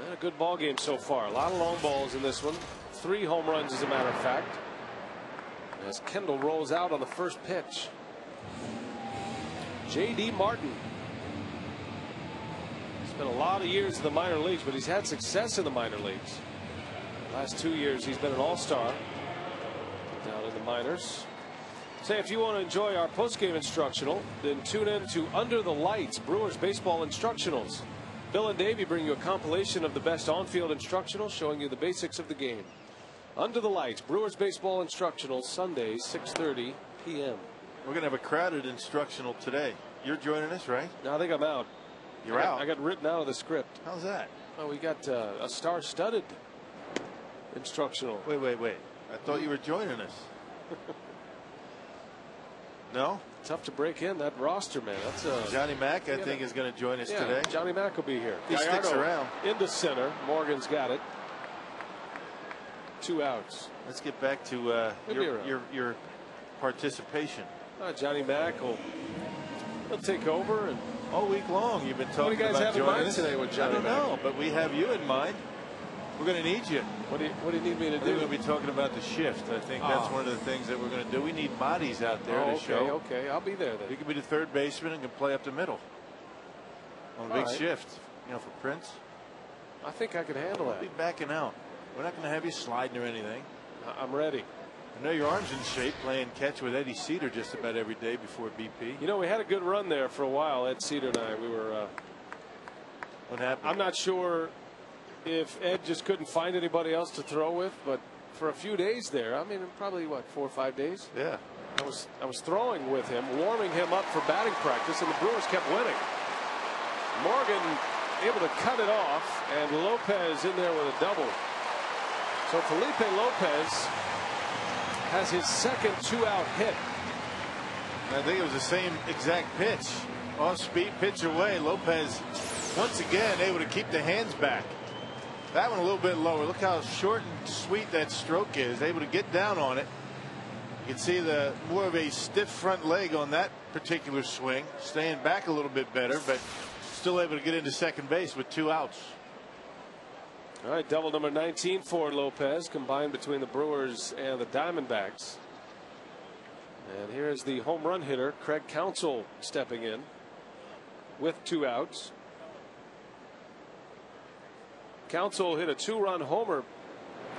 Speaker 1: And a good ball game so far. A lot of long balls in this one. 3 home runs, as a matter of fact, as Kendall rolls out on the first pitch. J.D. Martin. Spent a lot of years in the minor leagues, but he's had success in the minor leagues. The last 2 years he's been an all-star down in the minors. Say, if you want to enjoy our post-game instructional, then tune in to Under the Lights, Brewers Baseball Instructionals. Bill and Davey bring you a compilation of the best on-field instructionals showing you the basics of the game. Under the Lights, Brewers Baseball Instructionals, Sundays, 6:30 p.m.
Speaker 5: We're going to have a crowded instructional today. You're joining us, right?
Speaker 1: No, I think I'm out.
Speaker 5: You're out?
Speaker 1: I got written out of the script.
Speaker 5: How's that?
Speaker 1: Well, we got a star-studded instructional.
Speaker 5: Wait. I thought you were joining us. No?
Speaker 1: Tough to break in that roster, man. That's
Speaker 5: Johnny Mack, I think, is going to join us today.
Speaker 1: Johnny Mack will be here.
Speaker 5: He sticks around.
Speaker 1: Into center. Morgan's got it. 2 outs.
Speaker 5: Let's get back to your participation.
Speaker 1: Johnny Mack will take over, and
Speaker 5: all week long you've been talking about
Speaker 1: what do you guys have in mind
Speaker 5: us
Speaker 1: today with Johnny
Speaker 5: Mack? I don't know, but we have you in mind. We're going to need you.
Speaker 1: What do you need me to do?
Speaker 5: We're going to be talking about the shift. I think that's one of the things that we're going to do. We need bodies out there to show.
Speaker 1: Okay, I'll be there then.
Speaker 5: You can be the third baseman and can play up the middle on a big shift. You know, for Prince.
Speaker 1: I think I can handle that.
Speaker 5: Be backing out. We're not going to have you sliding or anything.
Speaker 1: I'm ready.
Speaker 5: I know your arm's in shape, playing catch with Eddie Cedar just about every day before BP.
Speaker 1: You know, we had a good run there for a while. Ed Cedar and I. We were.
Speaker 5: What happened?
Speaker 1: I'm not sure if Ed just couldn't find anybody else to throw with, but for a few days there, I mean, probably what, 4 or 5 days?
Speaker 5: Yeah.
Speaker 1: I was throwing with him, warming him up for batting practice, and the Brewers kept winning. Morgan able to cut it off, and Lopez in there with a double. So Felipe Lopez has his second 2-out hit.
Speaker 5: I think it was the same exact pitch. Off speed, pitch away. Lopez once again able to keep the hands back. That one a little bit lower. Look how short and sweet that stroke is. Able to get down on it. You can see the more of a stiff front leg on that particular swing. Staying back a little bit better, but still able to get into second base with 2 outs.
Speaker 1: All right, double number 19 for Lopez, combined between the Brewers and the Diamondbacks. And here's the home run hitter, Craig Counsell, stepping in with 2 outs. Counsell hit a 2-run homer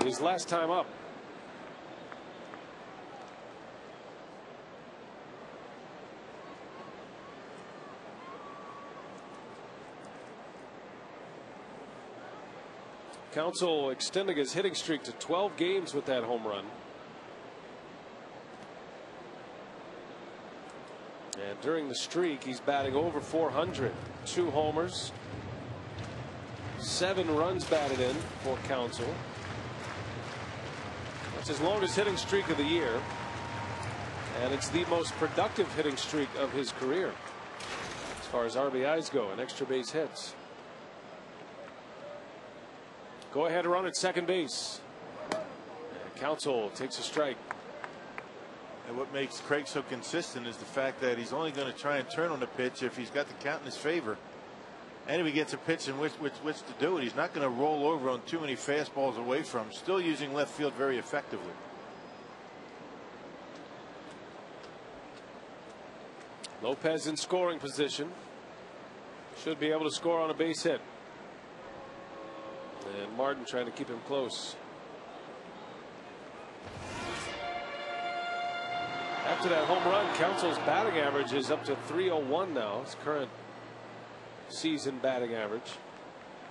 Speaker 1: his last time up. Counsell extending his hitting streak to 12 games with that home run. And during the streak, he's batting over 400. 2 homers. 7 runs batted in for Counsell. That's his longest hitting streak of the year. And it's the most productive hitting streak of his career as far as RBIs go and extra base hits. Go ahead run at second base. And Counsell takes a strike.
Speaker 5: And what makes Craig so consistent is the fact that he's only going to try and turn on the pitch if he's got the count in his favor. And if he gets a pitch in which to do it, he's not going to roll over on too many fastballs away from him. Still using left field very effectively.
Speaker 1: Lopez in scoring position. Should be able to score on a base hit. And Martin trying to keep him close. After that home run, Counsell's batting average is up to .301 now. His current season batting average.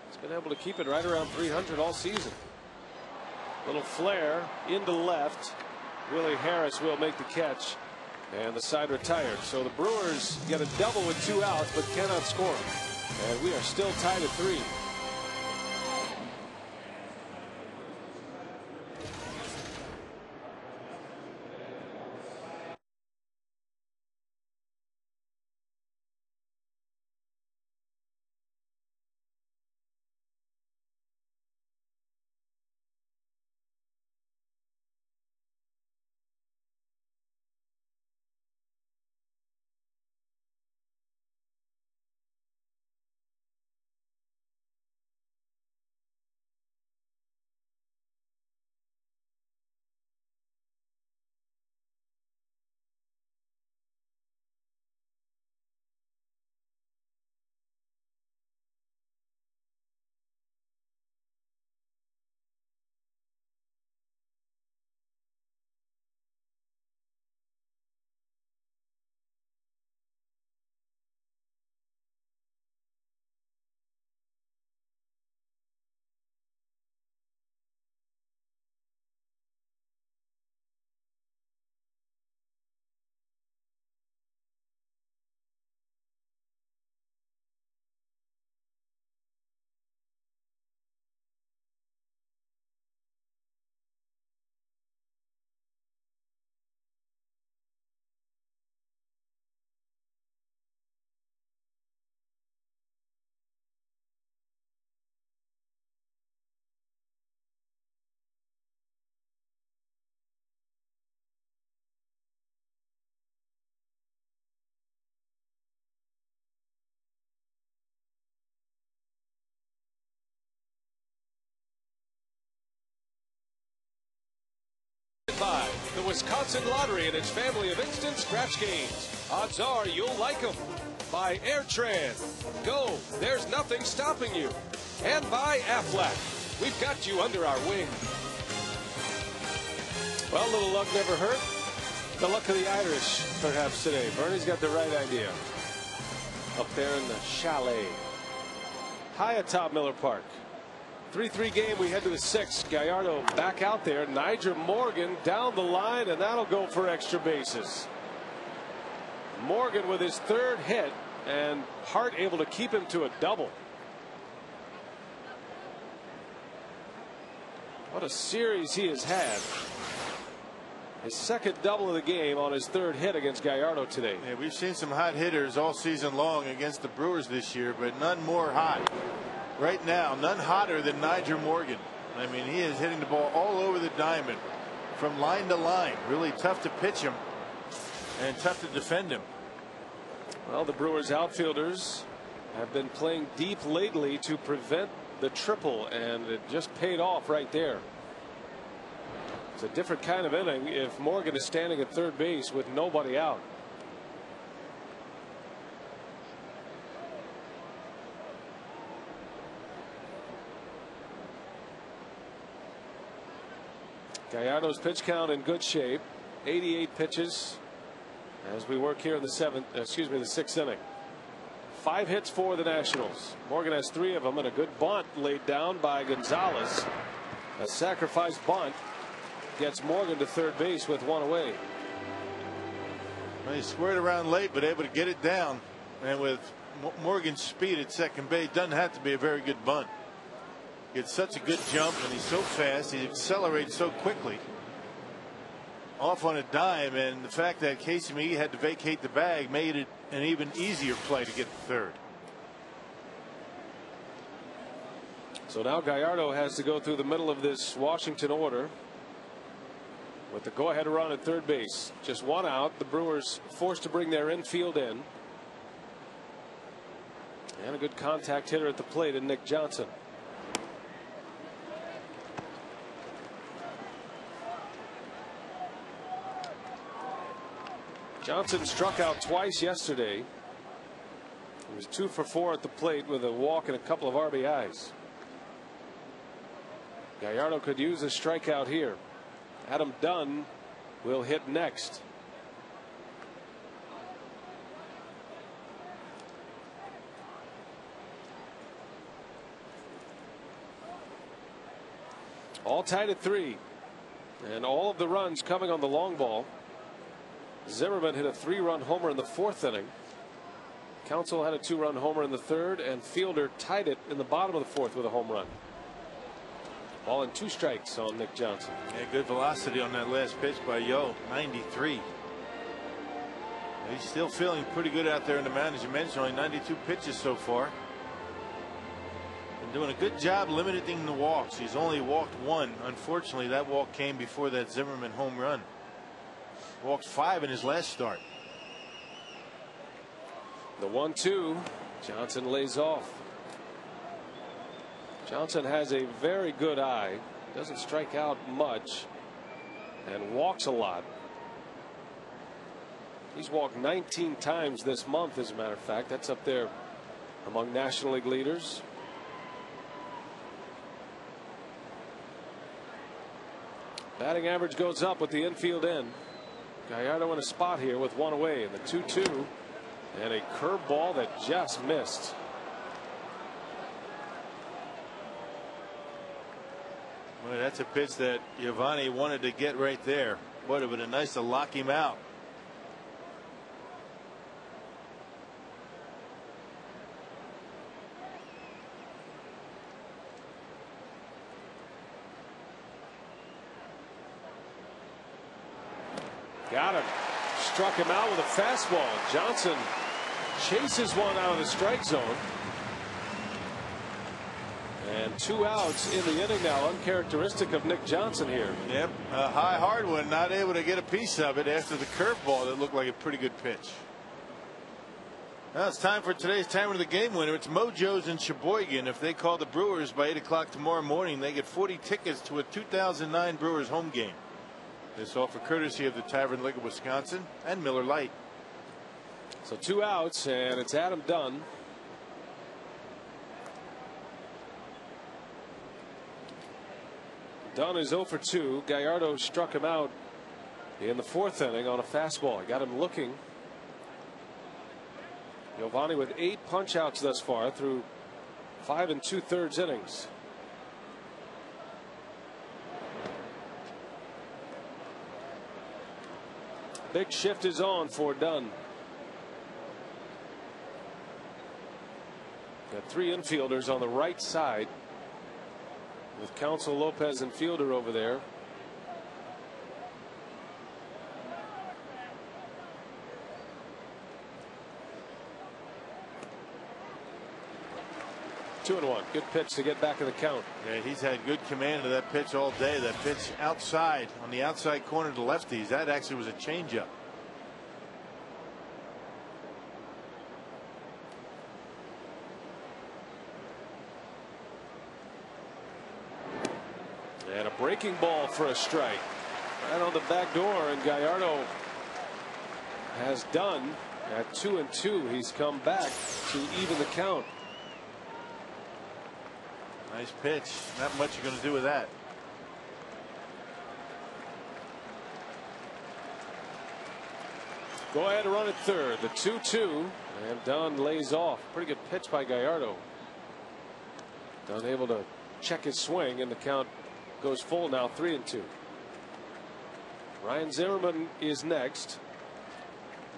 Speaker 1: He's been able to keep it right around 300 all season. Little flare into left. Willie Harris will make the catch. And the side retired. So the Brewers get a double with 2 outs, but cannot score. And we are still tied at 3. Wisconsin Lottery and its family of instant scratch games. Odds are you'll like them. By Airtran. Go, there's nothing stopping you. And by Aflac. We've got you under our wing. Well, little luck never hurt. The luck of the Irish, perhaps, today. Bernie's got the right idea. Up there in the chalet. High atop Miller Park. 3-3 game. We head to the 6th. Gallardo back out there. Nyjer Morgan down the line, and that'll go for extra bases. Morgan with his 3rd hit, and Hart able to keep him to a double. What a series he has had. His 2nd double of the game on his 3rd hit against Gallardo today.
Speaker 5: Yeah, we've seen some hot hitters all season long against the Brewers this year, but none more hot. Right now, none hotter than Nyjer Morgan. I mean, he is hitting the ball all over the diamond from line to line. Really tough to pitch him and tough to defend him.
Speaker 1: Well, the Brewers outfielders have been playing deep lately to prevent the triple, and it just paid off right there. It's a different kind of inning if Morgan is standing at 3rd base with nobody out. Gallardo's pitch count in good shape. 88 pitches as we work here in the 6th inning. 5 hits for the Nationals. Morgan has 3 of them, and a good bunt laid down by Gonzalez. A sacrifice bunt gets Morgan to 3rd base with 1 away.
Speaker 5: Well, he squared around late, but able to get it down. And with Morgan's speed at 2nd base, doesn't have to be a very good bunt. Gets such a good jump, and he's so fast. He accelerates so quickly. Off on a dime, and the fact that Casey McGehee had to vacate the bag made it an even easier play to get to 3rd.
Speaker 1: So now Gallardo has to go through the middle of this Washington order with the go-ahead run at 3rd base. Just 1 out. The Brewers forced to bring their infield in. And a good contact hitter at the plate in Nick Johnson. Johnson struck out twice yesterday. He was 2 for 4 at the plate with a walk and a couple of RBIs. Gallardo could use a strikeout here. Adam Dunn will hit next. All tied at 3, and all of the runs coming on the long ball. Zimmerman hit a 3-run homer in the 4th inning. Counsell had a 2-run homer in the 3rd, and Fielder tied it in the bottom of the 4th with a home run. Ball and 2 strikes on Nick Johnson.
Speaker 5: Yeah, good velocity on that last pitch by Yo. 93. He's still feeling pretty good out there in the mound. As you mentioned, only 92 pitches so far. Been doing a good job limiting the walks. He's only walked 1. Unfortunately, that walk came before that Zimmerman home run. Walked 5 in his last start.
Speaker 1: The 1-2. Johnson lays off. Johnson has a very good eye. Doesn't strike out much and walks a lot. He's walked 19 times this month, as a matter of fact. That's up there among National League leaders. Batting average goes up with the infield in. Gallardo in a spot here with 1 away, and the 2-2, and a curveball that just missed.
Speaker 5: Well, that's a pitch that Giovanni wanted to get right there. Would have been nice to lock him out.
Speaker 1: Got him. Struck him out with a fastball. Johnson chases one out of the strike zone. And 2 outs in the inning now, uncharacteristic of Nick Johnson here.
Speaker 5: Yep, a high hard one, not able to get a piece of it after the curveball that looked like a pretty good pitch. Now it's time for today's timer of the game winner. It's Mojo's in Sheboygan. If they call the Brewers by 8 o'clock tomorrow morning, they get 40 tickets to a 2009 Brewers home game. This offer courtesy of the Tavern Liquor Wisconsin and Miller Lite.
Speaker 1: So 2 outs, and it's Adam Dunn. Dunn is 0 for 2. Gallardo struck him out in the 4th inning on a fastball. He got him looking. Giovanni with 8 punch outs thus far through 5 2/3 innings. Big shift is on for Dunn. Got 3 infielders on the right side with Counsell, Lopez, and Fielder over there. Two and one. Good pitch to get back in the count.
Speaker 5: Yeah, he's had good command of that pitch all day. That pitch outside on the outside corner to lefties. That actually was a changeup.
Speaker 1: And a breaking ball for a strike. Right on the back door, and Gallardo has done at 2-2. He's come back to even the count.
Speaker 5: Nice pitch. Not much you're going to do with that.
Speaker 1: Go ahead and run at third. The 2-2, and Dunn lays off. Pretty good pitch by Gallardo. Dunn able to check his swing, and the count goes full now, 3-2. Ryan Zimmerman is next.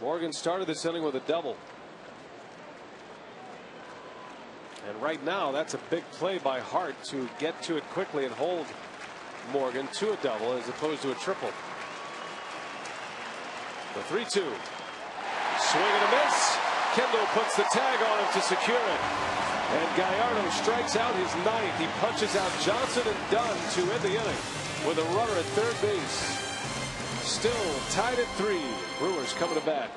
Speaker 1: Morgan started this inning with a double. And right now, that's a big play by Hart to get to it quickly and hold Morgan to a double as opposed to a triple. The 3-2. Swing and a miss. Kendall puts the tag on him to secure it. And Gallardo strikes out his 9th. He punches out Johnson and Dunn to end the inning with a runner at third base. Still tied at 3. Brewers coming to bat.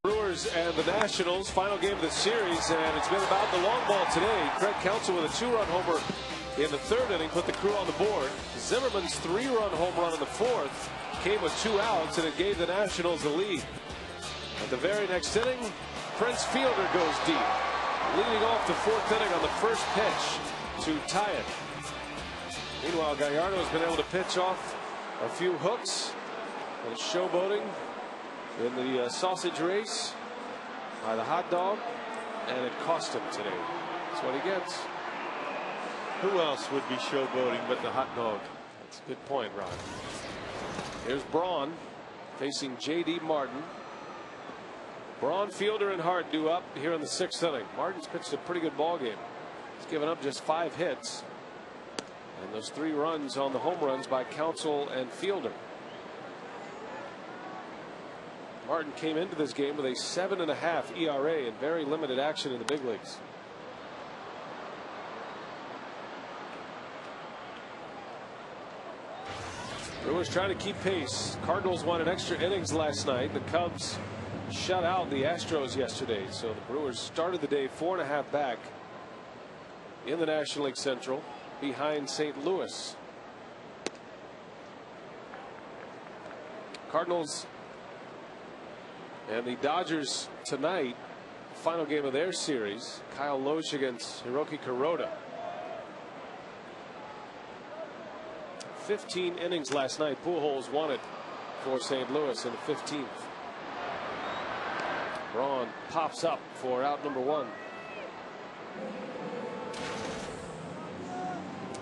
Speaker 1: Brewers and the Nationals, final game of the series, and it's been about the long ball today. Craig Counsell with a 2-run homer in the 3rd inning put the Crew on the board. Zimmerman's 3-run home run in the 4th came with 2 outs, and it gave the Nationals the lead. At the very next inning, Prince Fielder goes deep, leading off the 4th inning on the first pitch to tie it. Meanwhile, Gallardo has been able to pitch off a few hooks and showboating in the sausage race by the hot dog, and it cost him today. That's what he gets.
Speaker 5: Who else would be showboating but the hot dog?
Speaker 1: That's a good point, Ron. Here's Braun facing J.D. Martin. Braun, Fielder, and Hart due up here in the 6th inning. Martin's pitched a pretty good ball game. He's given up just 5 hits, and those 3 runs on the home runs by Counsell and Fielder. Martin came into this game with a 7.5 ERA and very limited action in the big leagues. Brewers trying to keep pace. Cardinals won in extra innings last night. The Cubs shut out the Astros yesterday. So the Brewers started the day 4.5 back in the National League Central behind St. Louis. Cardinals and the Dodgers tonight, final game of their series. Kyle Lohse against Hiroki Kuroda. 15 innings last night. Pujols won it for St. Louis in the 15th. Braun pops up for out number 1.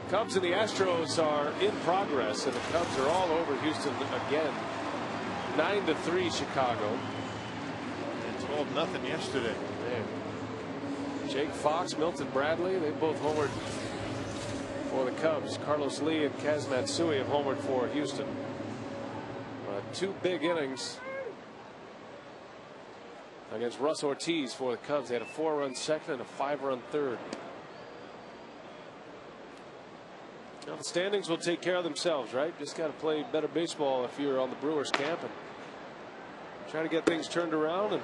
Speaker 1: Cubs and the Astros are in progress, and the Cubs are all over Houston again. 9-3 Chicago.
Speaker 5: And 12-0 yesterday.
Speaker 1: Man. Jake Fox, Milton Bradley, they both homered for the Cubs. Carlos Lee and Kaz Matsui have homered for Houston. 2 big innings against Russ Ortiz for the Cubs. They had a 4-run second and a 5-run third. Now the standings will take care of themselves, right? Just got to play better baseball if you're on the Brewers camp and try to get things turned around and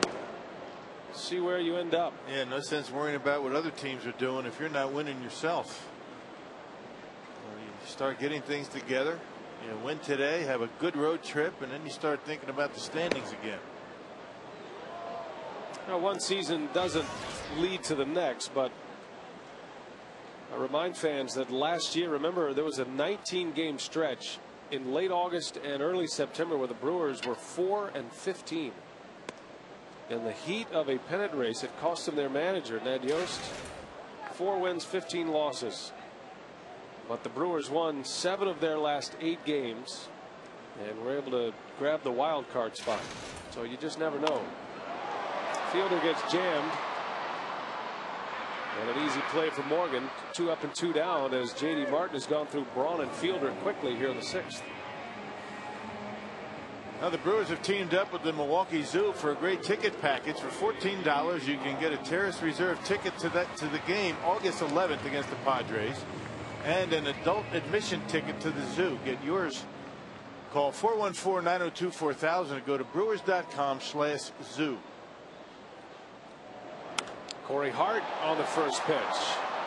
Speaker 1: see where you end up.
Speaker 5: Yeah, no sense worrying about what other teams are doing if you're not winning yourself. You start getting things together, you win today, have a good road trip, and then you start thinking about the standings again.
Speaker 1: Now, one season doesn't lead to the next, but I remind fans that last year, remember, there was a 19-game stretch in late August and early September where the Brewers were 4-15. In the heat of a pennant race, it cost them their manager, Ned Yost. 4 wins, 15 losses. But the Brewers won 7 of their last 8 games and were able to grab the wild card spot. So you just never know. Fielder gets jammed. And an easy play for Morgan. 2 up and 2 down as J.D. Martin has gone through Braun and Fielder quickly here in the 6th.
Speaker 5: Now the Brewers have teamed up with the Milwaukee Zoo for a great ticket package. For $14, you can get a Terrace Reserve ticket to the game August 11th against the Padres, and an adult admission ticket to the zoo. Get yours. Call 414-902-4000 and go to brewers.com/zoo.
Speaker 1: Corey Hart on the first pitch,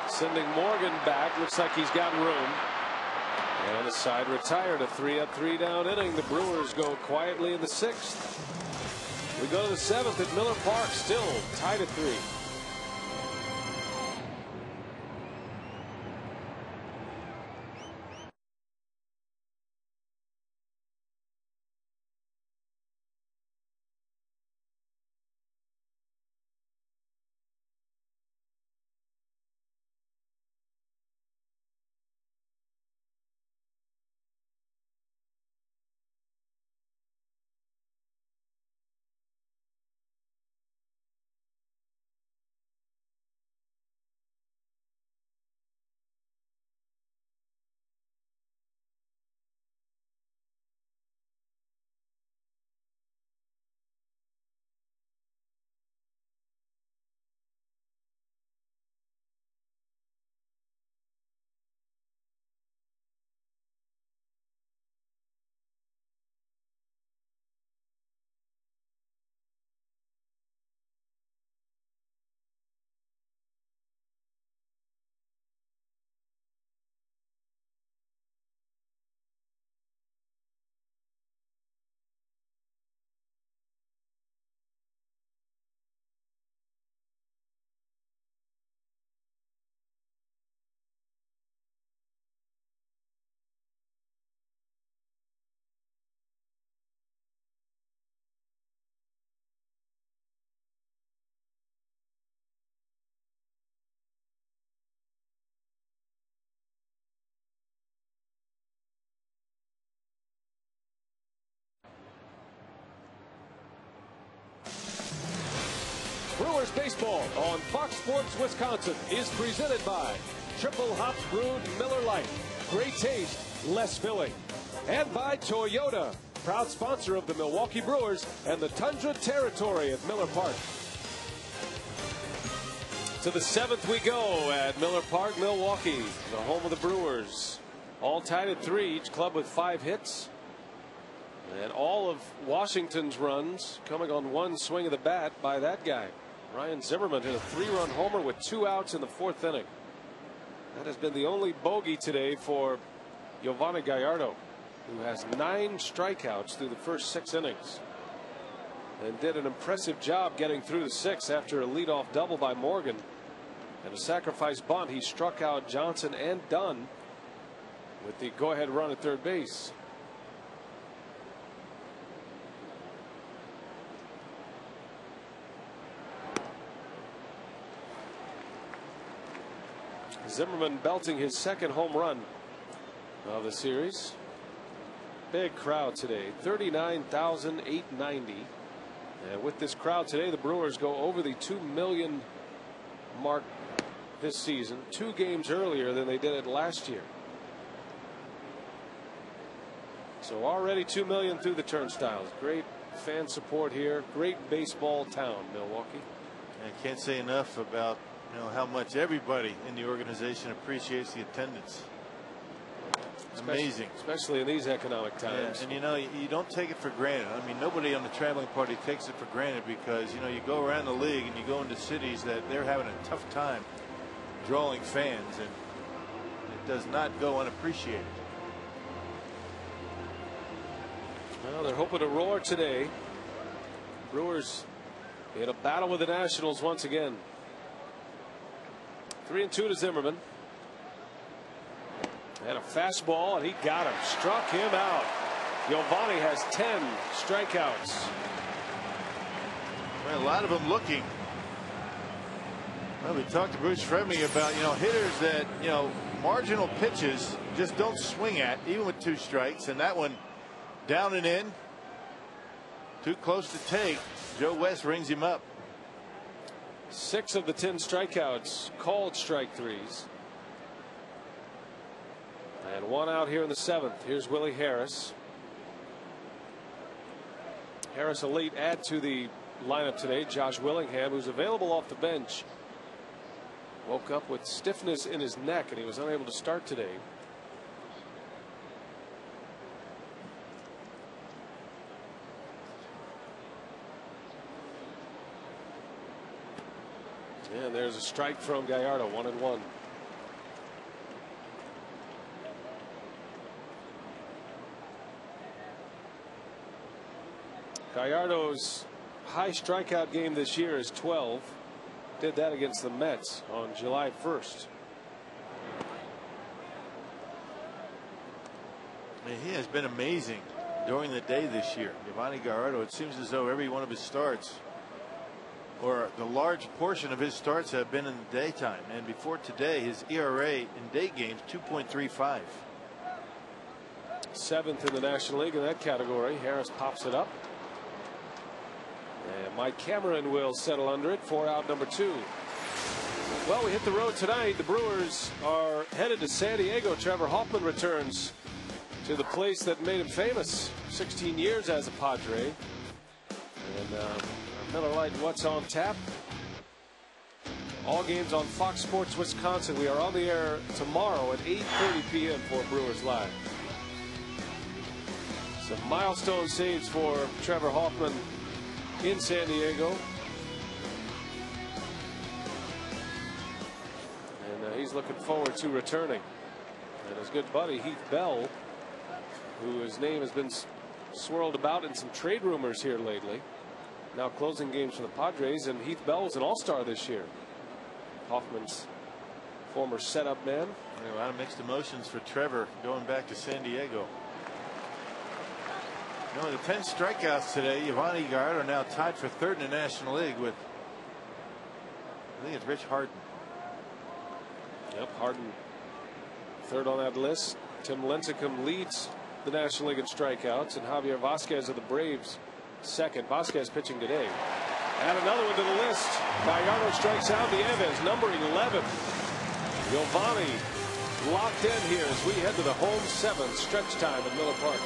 Speaker 1: sending Morgan back. Looks like he's got room. And the side retired. A 3-up, 3-down inning. The Brewers go quietly in the 6th. We go to the 7th at Miller Park, still tied at 3. Brewers baseball on Fox Sports Wisconsin is presented by Triple Hops Brewed Miller Lite. Great taste, less filling. And by Toyota, proud sponsor of the Milwaukee Brewers and the Tundra Territory at Miller Park. To the 7th we go at Miller Park, Milwaukee, the home of the Brewers. All tied at 3, each club with 5 hits. And all of Washington's runs coming on one swing of the bat by that guy. Ryan Zimmerman hit a 3-run homer with 2 outs in the 4th inning. That has been the only bogey today for Yovani Gallardo, who has 9 strikeouts through the first 6 innings. And did an impressive job getting through the 6th after a leadoff double by Morgan. And a sacrifice bunt. He struck out Johnson and Dunn with the go-ahead run at third base. Zimmerman belting his 2nd home run of the series. Big crowd today, 39,890. And with this crowd today, the Brewers go over the 2 million mark this season, 2 games earlier than they did it last year. So already 2 million through the turnstiles. Great fan support here. Great baseball town, Milwaukee.
Speaker 5: I can't say enough about how much everybody in the organization appreciates the attendance. Amazing,
Speaker 1: especially in these economic times.
Speaker 5: Yeah, and you don't take it for granted. I mean, nobody on the traveling party takes it for granted because you go around the league and you go into cities that they're having a tough time drawing fans, and it does not go unappreciated.
Speaker 1: Well, they're hoping to roar today. Brewers in a battle with the Nationals once again. 3-2 to Zimmerman. And a fastball, and he got him. Struck him out. Yovani has 10 strikeouts.
Speaker 5: Well, a lot of them looking. Well, we talked to Bruce Freming about hitters that marginal pitches just don't swing at, even with 2 strikes. And that one down and in, too close to take. Joe West rings him up.
Speaker 1: 6 of the 10 strikeouts called strike threes. And 1 out here in the 7th. Here's Willie Harris. Harris, a late add to the lineup today. Josh Willingham, who's available off the bench, woke up with stiffness in his neck and he was unable to start today. And there's a strike from Gallardo, 1-1. Gallardo's high strikeout game this year is 12. Did that against the Mets on July 1st.
Speaker 5: He has been amazing during the day this year. Yovani Gallardo, it seems as though every one of his starts, or the large portion of his starts, have been in the daytime. And before today, his ERA in day games 2.35.
Speaker 1: 7th in the National League in that category. Harris pops it up. And Mike Cameron will settle under it for out number 2. Well, we hit the road tonight. The Brewers are headed to San Diego. Trevor Hoffman returns to the place that made him famous. 16 years as a Padre. And Miller Lite, what's on tap? All games on Fox Sports Wisconsin. We are on the air tomorrow at 8:30 p.m. for Brewers Live. Some milestone saves for Trevor Hoffman in San Diego. And he's looking forward to returning. And his good buddy Heath Bell, whose name has been swirled about in some trade rumors here lately, now closing games for the Padres. And Heath Bell was an all-star this year. Hoffman's former setup man.
Speaker 5: A lot of mixed emotions for Trevor going back to San Diego. The 10 strikeouts today. Yovani Gallardo now tied for 3rd in the National League with, I think it's Rich Harden.
Speaker 1: Yep, Harden 3rd on that list. Tim Lincecum leads the National League in strikeouts, and Javier Vasquez of the Braves 2nd. Vasquez pitching today. And another one to the list. Gallardo strikes out Nieves, number 11. Yovani locked in here as we head to the home 7th stretch time at Miller Park.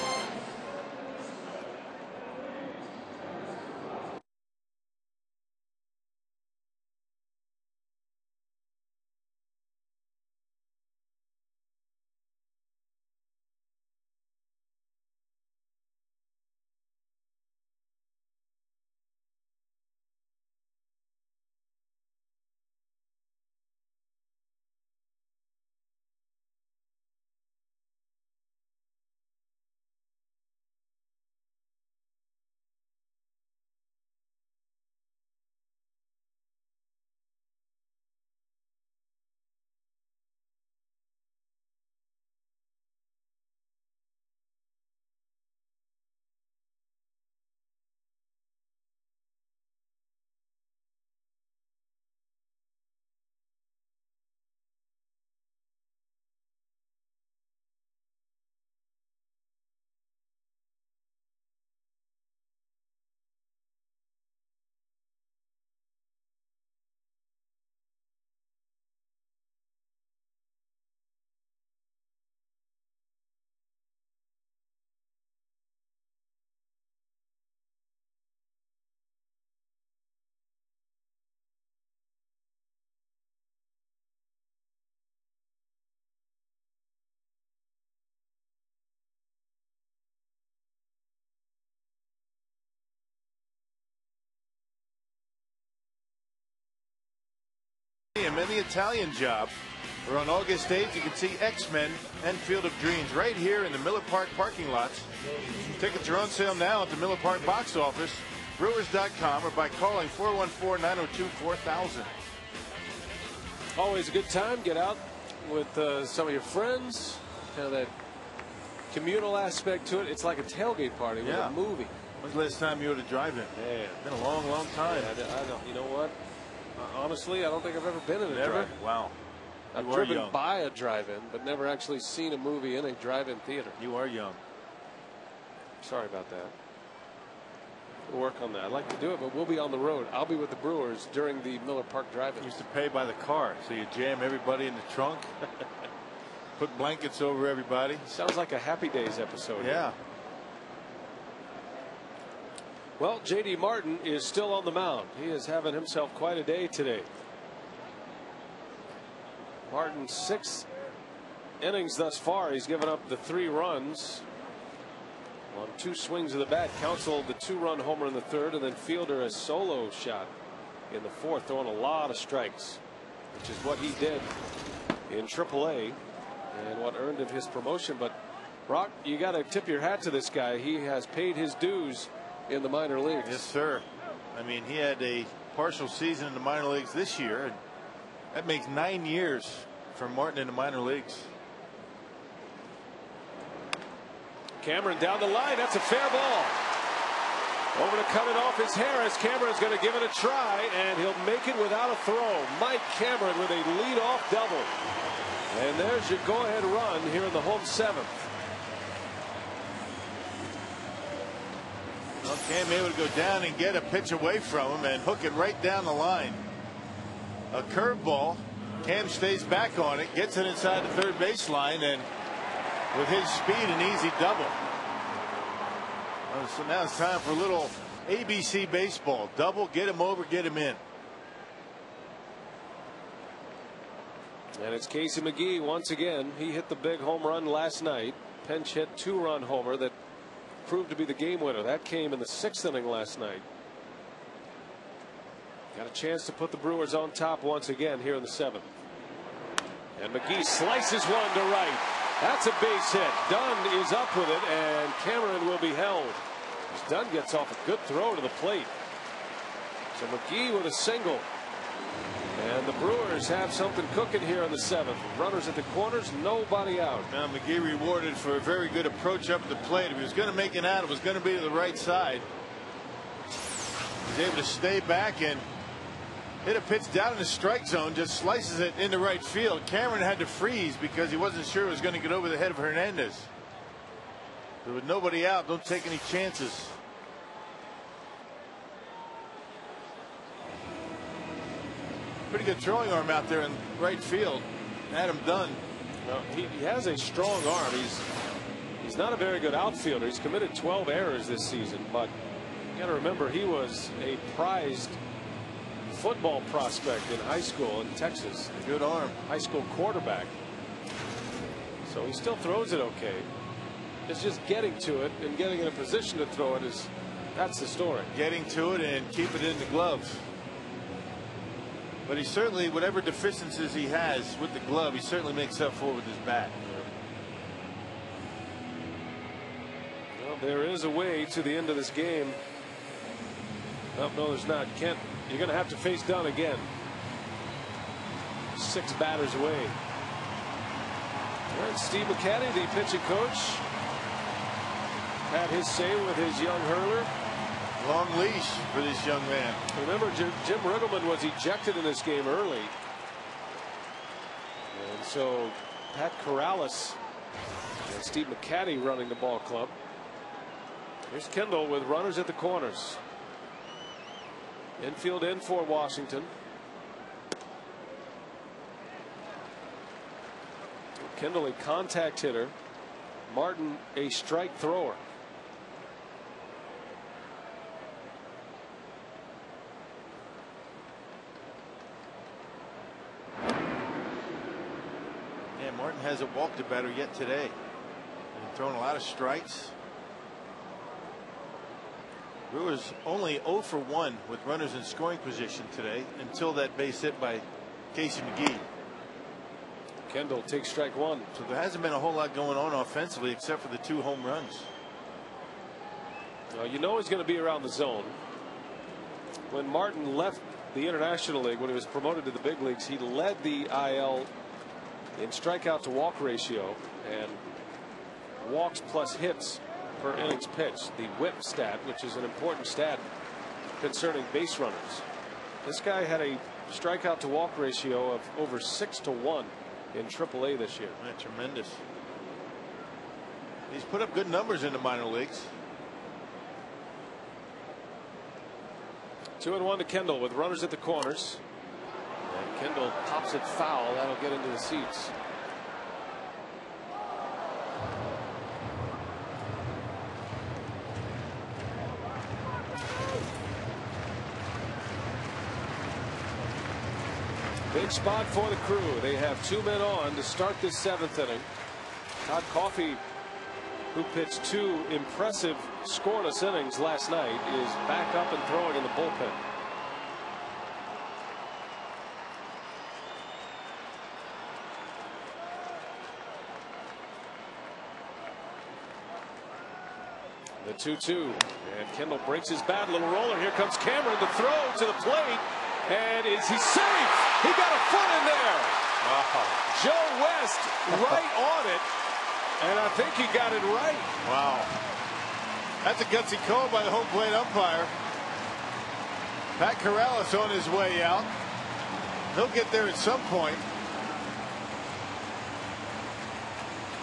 Speaker 5: and the Italian Job. Or on August 8th, you can see X-Men and Field of Dreams right here in the Miller Park parking lots. Tickets are on sale now at the Miller Park box office, Brewers.com, or by calling 414-902-4000.
Speaker 1: Always a good time. Get out with some of your friends. Kind of that communal aspect to it. It's like a tailgate party with a movie.
Speaker 5: When's the last time you were to drive-in?
Speaker 1: Man,
Speaker 5: it's been a long, long time.
Speaker 1: Yeah, I don't. You know what? Honestly, I don't think I've ever been in a drive-in.
Speaker 5: Wow.
Speaker 1: I've driven by a drive-in, but never actually seen a movie in a drive-in theater.
Speaker 5: You are young.
Speaker 1: Sorry about that. We'll work on that. I'd like to do it, but we'll be on the road. I'll be with the Brewers during the Miller Park drive-in.
Speaker 5: Used to pay by the car, so you jam everybody in the trunk, put blankets over everybody.
Speaker 1: Sounds like a Happy Days episode.
Speaker 5: Yeah.
Speaker 1: Well, J.D. Martin is still on the mound. He is having himself quite a day today. Martin's 6 innings thus far. He's given up the 3 runs on 2 swings of the bat. Counsell the 2-run homer in the 3rd, and then Fielder a solo shot in the 4th, throwing a lot of strikes, which is what he did in AAA and what earned him his promotion. But Brock, you got to tip your hat to this guy. He has paid his dues in the minor leagues.
Speaker 5: Yes, sir. I mean, he had a partial season in the minor leagues this year, and that makes 9 years for Martin in the minor leagues.
Speaker 1: Cameron down the line. That's a fair ball. Over to cut it off is Harris. Cameron's going to give it a try, and he'll make it without a throw. Mike Cameron with a leadoff double. And there's your go-ahead run here in the home 7th.
Speaker 5: Well, Cam able to go down and get a pitch away from him and hook it right down the line. A curveball. Cam stays back on it, gets it inside the 3rd baseline, and with his speed, an easy double. So now it's time for a little ABC baseball. Double, get him over, get him in.
Speaker 1: And it's Casey McGee once again. He hit the big home run last night. Pinch hit 2-run homer that proved to be the game winner. That came in the 6th inning last night. Got a chance to put the Brewers on top once again here in the 7th. And McGee slices one to right. That's a base hit. Dunn is up with it, and Cameron will be held as Dunn gets off a good throw to the plate. So McGee with a single. And the Brewers have something cooking here in the 7th. Runners at the corners, nobody out.
Speaker 5: Now McGee rewarded for a very good approach up the plate. If he was going to make it out, it was going to be to the right side. He's able to stay back and hit a pitch down in the strike zone, just slices it into right field. Cameron had to freeze because he wasn't sure it was going to get over the head of Hernandez. But with nobody out, don't take any chances. Pretty good throwing arm out there in right field. Adam Dunn.
Speaker 1: Well, he has a strong arm. He's not a very good outfielder. He's committed 12 errors this season, but you got to remember he was a prized football prospect in high school in Texas.
Speaker 5: A good arm.
Speaker 1: High school quarterback. So he still throws it okay. It's just getting to it and getting in a position to throw it that's the story.
Speaker 5: Getting to it and keep it in the glove. But he certainly, whatever deficiencies he has with the glove, he certainly makes up for with his bat.
Speaker 1: Well, there is a way to the end of this game. Oh, no, there's not. Kent, you're going to have to face Dunn again. 6 batters away. And Steve McCanny, the pitching coach, had his say with his young hurler.
Speaker 5: Long leash for this young man.
Speaker 1: Remember, Jim Riggleman was ejected in this game early. And so Pat Corrales and Steve McCanny running the ball club. Here's Kendall with runners at the corners. Infield in for Washington. Kendall a contact hitter. Martin a strike thrower.
Speaker 5: Yeah, Martin hasn't walked a batter yet today. He's thrown a lot of strikes. Brewers only 0 for 1 with runners in scoring position today until that base hit by Casey McGee.
Speaker 1: Kendall takes strike one.
Speaker 5: So there hasn't been a whole lot going on offensively except for the 2 home runs.
Speaker 1: You know he's going to be around the zone. When Martin left the International League, when he was promoted to the big leagues, he led the IL in strikeout to walk ratio and walks plus hits per innings pitched, the WHIP stat, which is an important stat concerning base runners. This guy had a strikeout to walk ratio of over 6-1 in AAA this year.
Speaker 5: That's tremendous. He's put up good numbers in the minor leagues.
Speaker 1: 2-1 to Kendall with runners at the corners. And Kendall pops it foul. That'll get into the seats. Big spot for the Crew. They have 2 men on to start this 7th inning. Todd Coffey, who pitched 2 impressive scoreless innings last night, is back up and throwing in the bullpen. The 2-2, and Kendall breaks his bat. Little roller. Here comes Cameron to throw to the plate. And is he safe? He got a foot in there.
Speaker 5: Wow.
Speaker 1: Joe West right on it. And I think he got it right.
Speaker 5: Wow. That's a gutsy call by the home plate umpire. Pat Corrales on his way out. He'll get there at some point.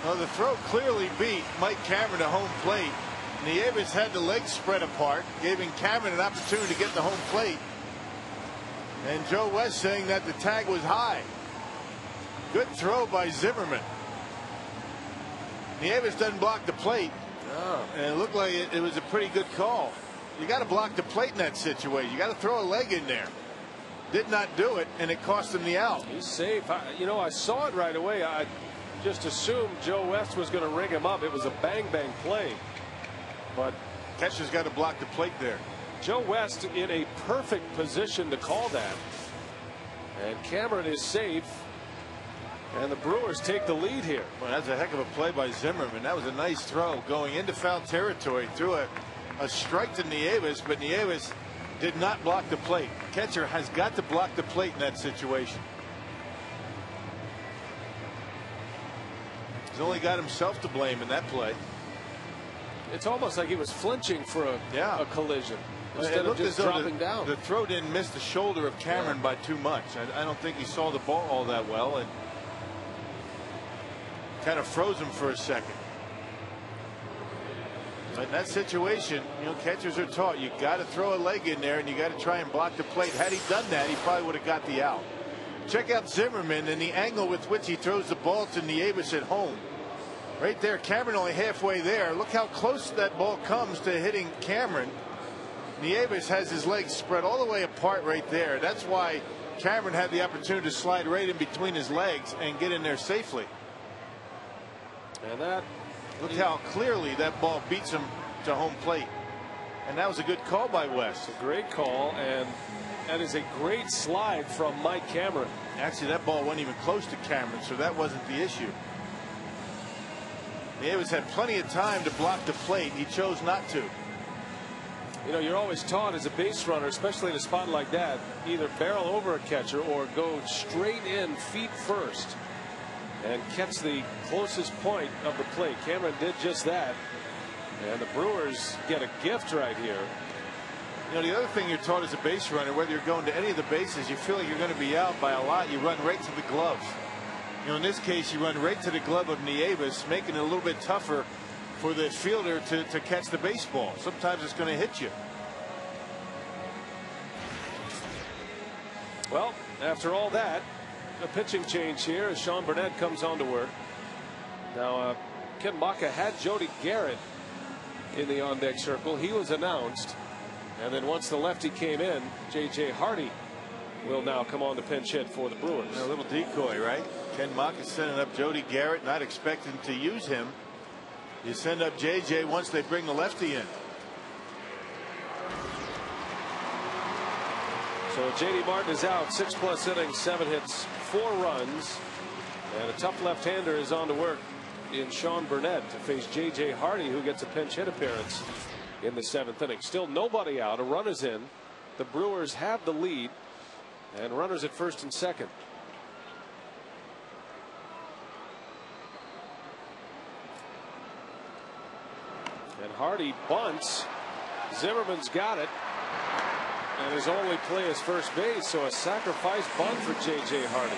Speaker 5: Well, the throw clearly beat Mike Cameron to home plate. Nieves had the legs spread apart, giving Cameron an opportunity to get to home plate. And Joe West saying that the tag was high. Good throw by Zimmerman. Nieves doesn't block the plate.
Speaker 1: Oh.
Speaker 5: And it looked like it was a pretty good call. You got to block the plate in that situation. You got to throw a leg in there. Did not do it, and it cost him the out.
Speaker 1: He's safe. I saw it right away. I just assumed Joe West was going to ring him up. It was a bang play. But
Speaker 5: Catcher's got to block the plate there.
Speaker 1: Joe West in a perfect position to call that. And Cameron is safe. And the Brewers take the lead here.
Speaker 5: Well, that's a heck of a play by Zimmerman. That was a nice throw going into foul territory. Threw a strike to Nieves, but Nieves did not block the plate. Catcher has got to block the plate in that situation. He's only got himself to blame in that play.
Speaker 1: It's almost like he was flinching for a collision instead of just dropping down.
Speaker 5: The throw didn't miss the shoulder of Cameron by too much. I don't think he saw the ball all that well and kind of froze him for a second. But in that situation, catchers are taught you got to throw a leg in there and you got to try and block the plate. Had he done that, he probably would have got the out. Check out Zimmerman and the angle with which he throws the ball to Nieves at home. Right there, Cameron only halfway there. Look how close that ball comes to hitting Cameron. Nieves has his legs spread all the way apart right there. That's why Cameron had the opportunity to slide right in between his legs and get in there safely.
Speaker 1: And that,
Speaker 5: look how clearly that ball beats him to home plate. And that was a good call by West.
Speaker 1: a great call, and that is a great slide from Mike Cameron.
Speaker 5: Actually, that ball wasn't even close to Cameron, so that wasn't the issue. Nieves had plenty of time to block the plate. He chose not to.
Speaker 1: You're always taught as a base runner, especially in a spot like that, either barrel over a catcher or go straight in feet first and catch the closest point of the plate. Cameron did just that, and the Brewers get a gift right here.
Speaker 5: The other thing you're taught as a base runner, whether you're going to any of the bases, you feel like you're going to be out by a lot, you run right to the gloves. In this case, you run right to the glove of Nieves, making it a little bit tougher for the fielder to catch the baseball. Sometimes it's going to hit you.
Speaker 1: Well, after all that, a pitching change here as Sean Burnett comes on to work. Now, Ken Maka had Jody Garrett in the on-deck circle. He was announced. And then once the lefty came in, J.J. Hardy will now come on to pinch hit for the Brewers.
Speaker 5: A little decoy, right? Ken Maka sending up Jody Garrett, not expecting to use him. You send up J.J. once they bring the lefty in.
Speaker 1: So J.D. Martin is out, 6+ innings, 7 hits, 4 runs, and a tough left-hander is on to work in Sean Burnett to face J.J. Hardy, who gets a pinch hit appearance in the 7th inning. Still nobody out, a run is in. The Brewers have the lead, and runners at first and second. And Hardy bunts. Zimmerman's got it. And his only play is first base, so a sacrifice bunt for J.J. Hardy.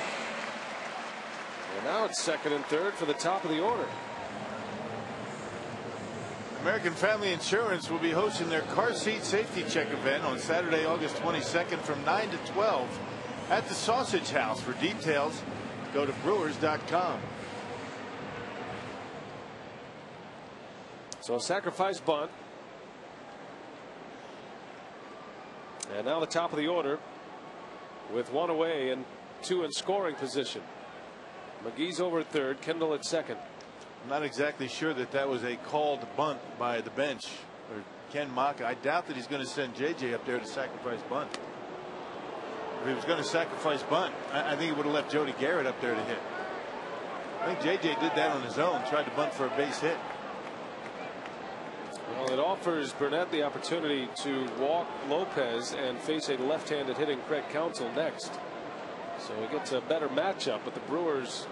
Speaker 1: And now it's second and third for the top of the order.
Speaker 5: American Family Insurance will be hosting their car seat safety check event on Saturday, August 22nd from 9 to 12 at the Sausage House. For details, go to Brewers.com.
Speaker 1: So a sacrifice bunt. And now the top of the order with 1 away and 2 in scoring position. McGee's over at third, Kendall at second.
Speaker 5: I'm not exactly sure that that was a called bunt by the bench or Ken Maka. I doubt that he's going to send JJ up there to sacrifice bunt. If he was going to sacrifice bunt, I think he would have left Jody Garrett up there to hit. I think JJ did that on his own, tried to bunt for a base hit.
Speaker 1: Well, it offers Burnett the opportunity to walk Lopez and face a left-handed hitting Craig Counsell next. So he gets a better matchup, but the Brewers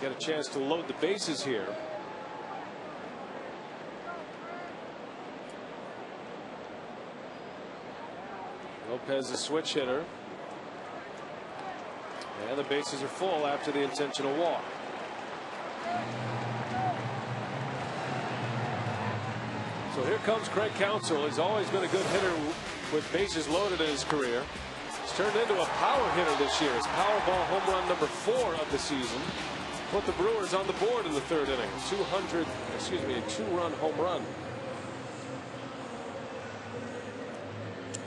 Speaker 1: get a chance to load the bases here. Lopez a switch hitter. And the bases are full after the intentional walk. So here comes Craig Counsell. He's always been a good hitter with bases loaded in his career. He's turned into a power hitter this year. His Powerball home run number 4 of the season put the Brewers on the board in the 3rd inning. A 2-run home run.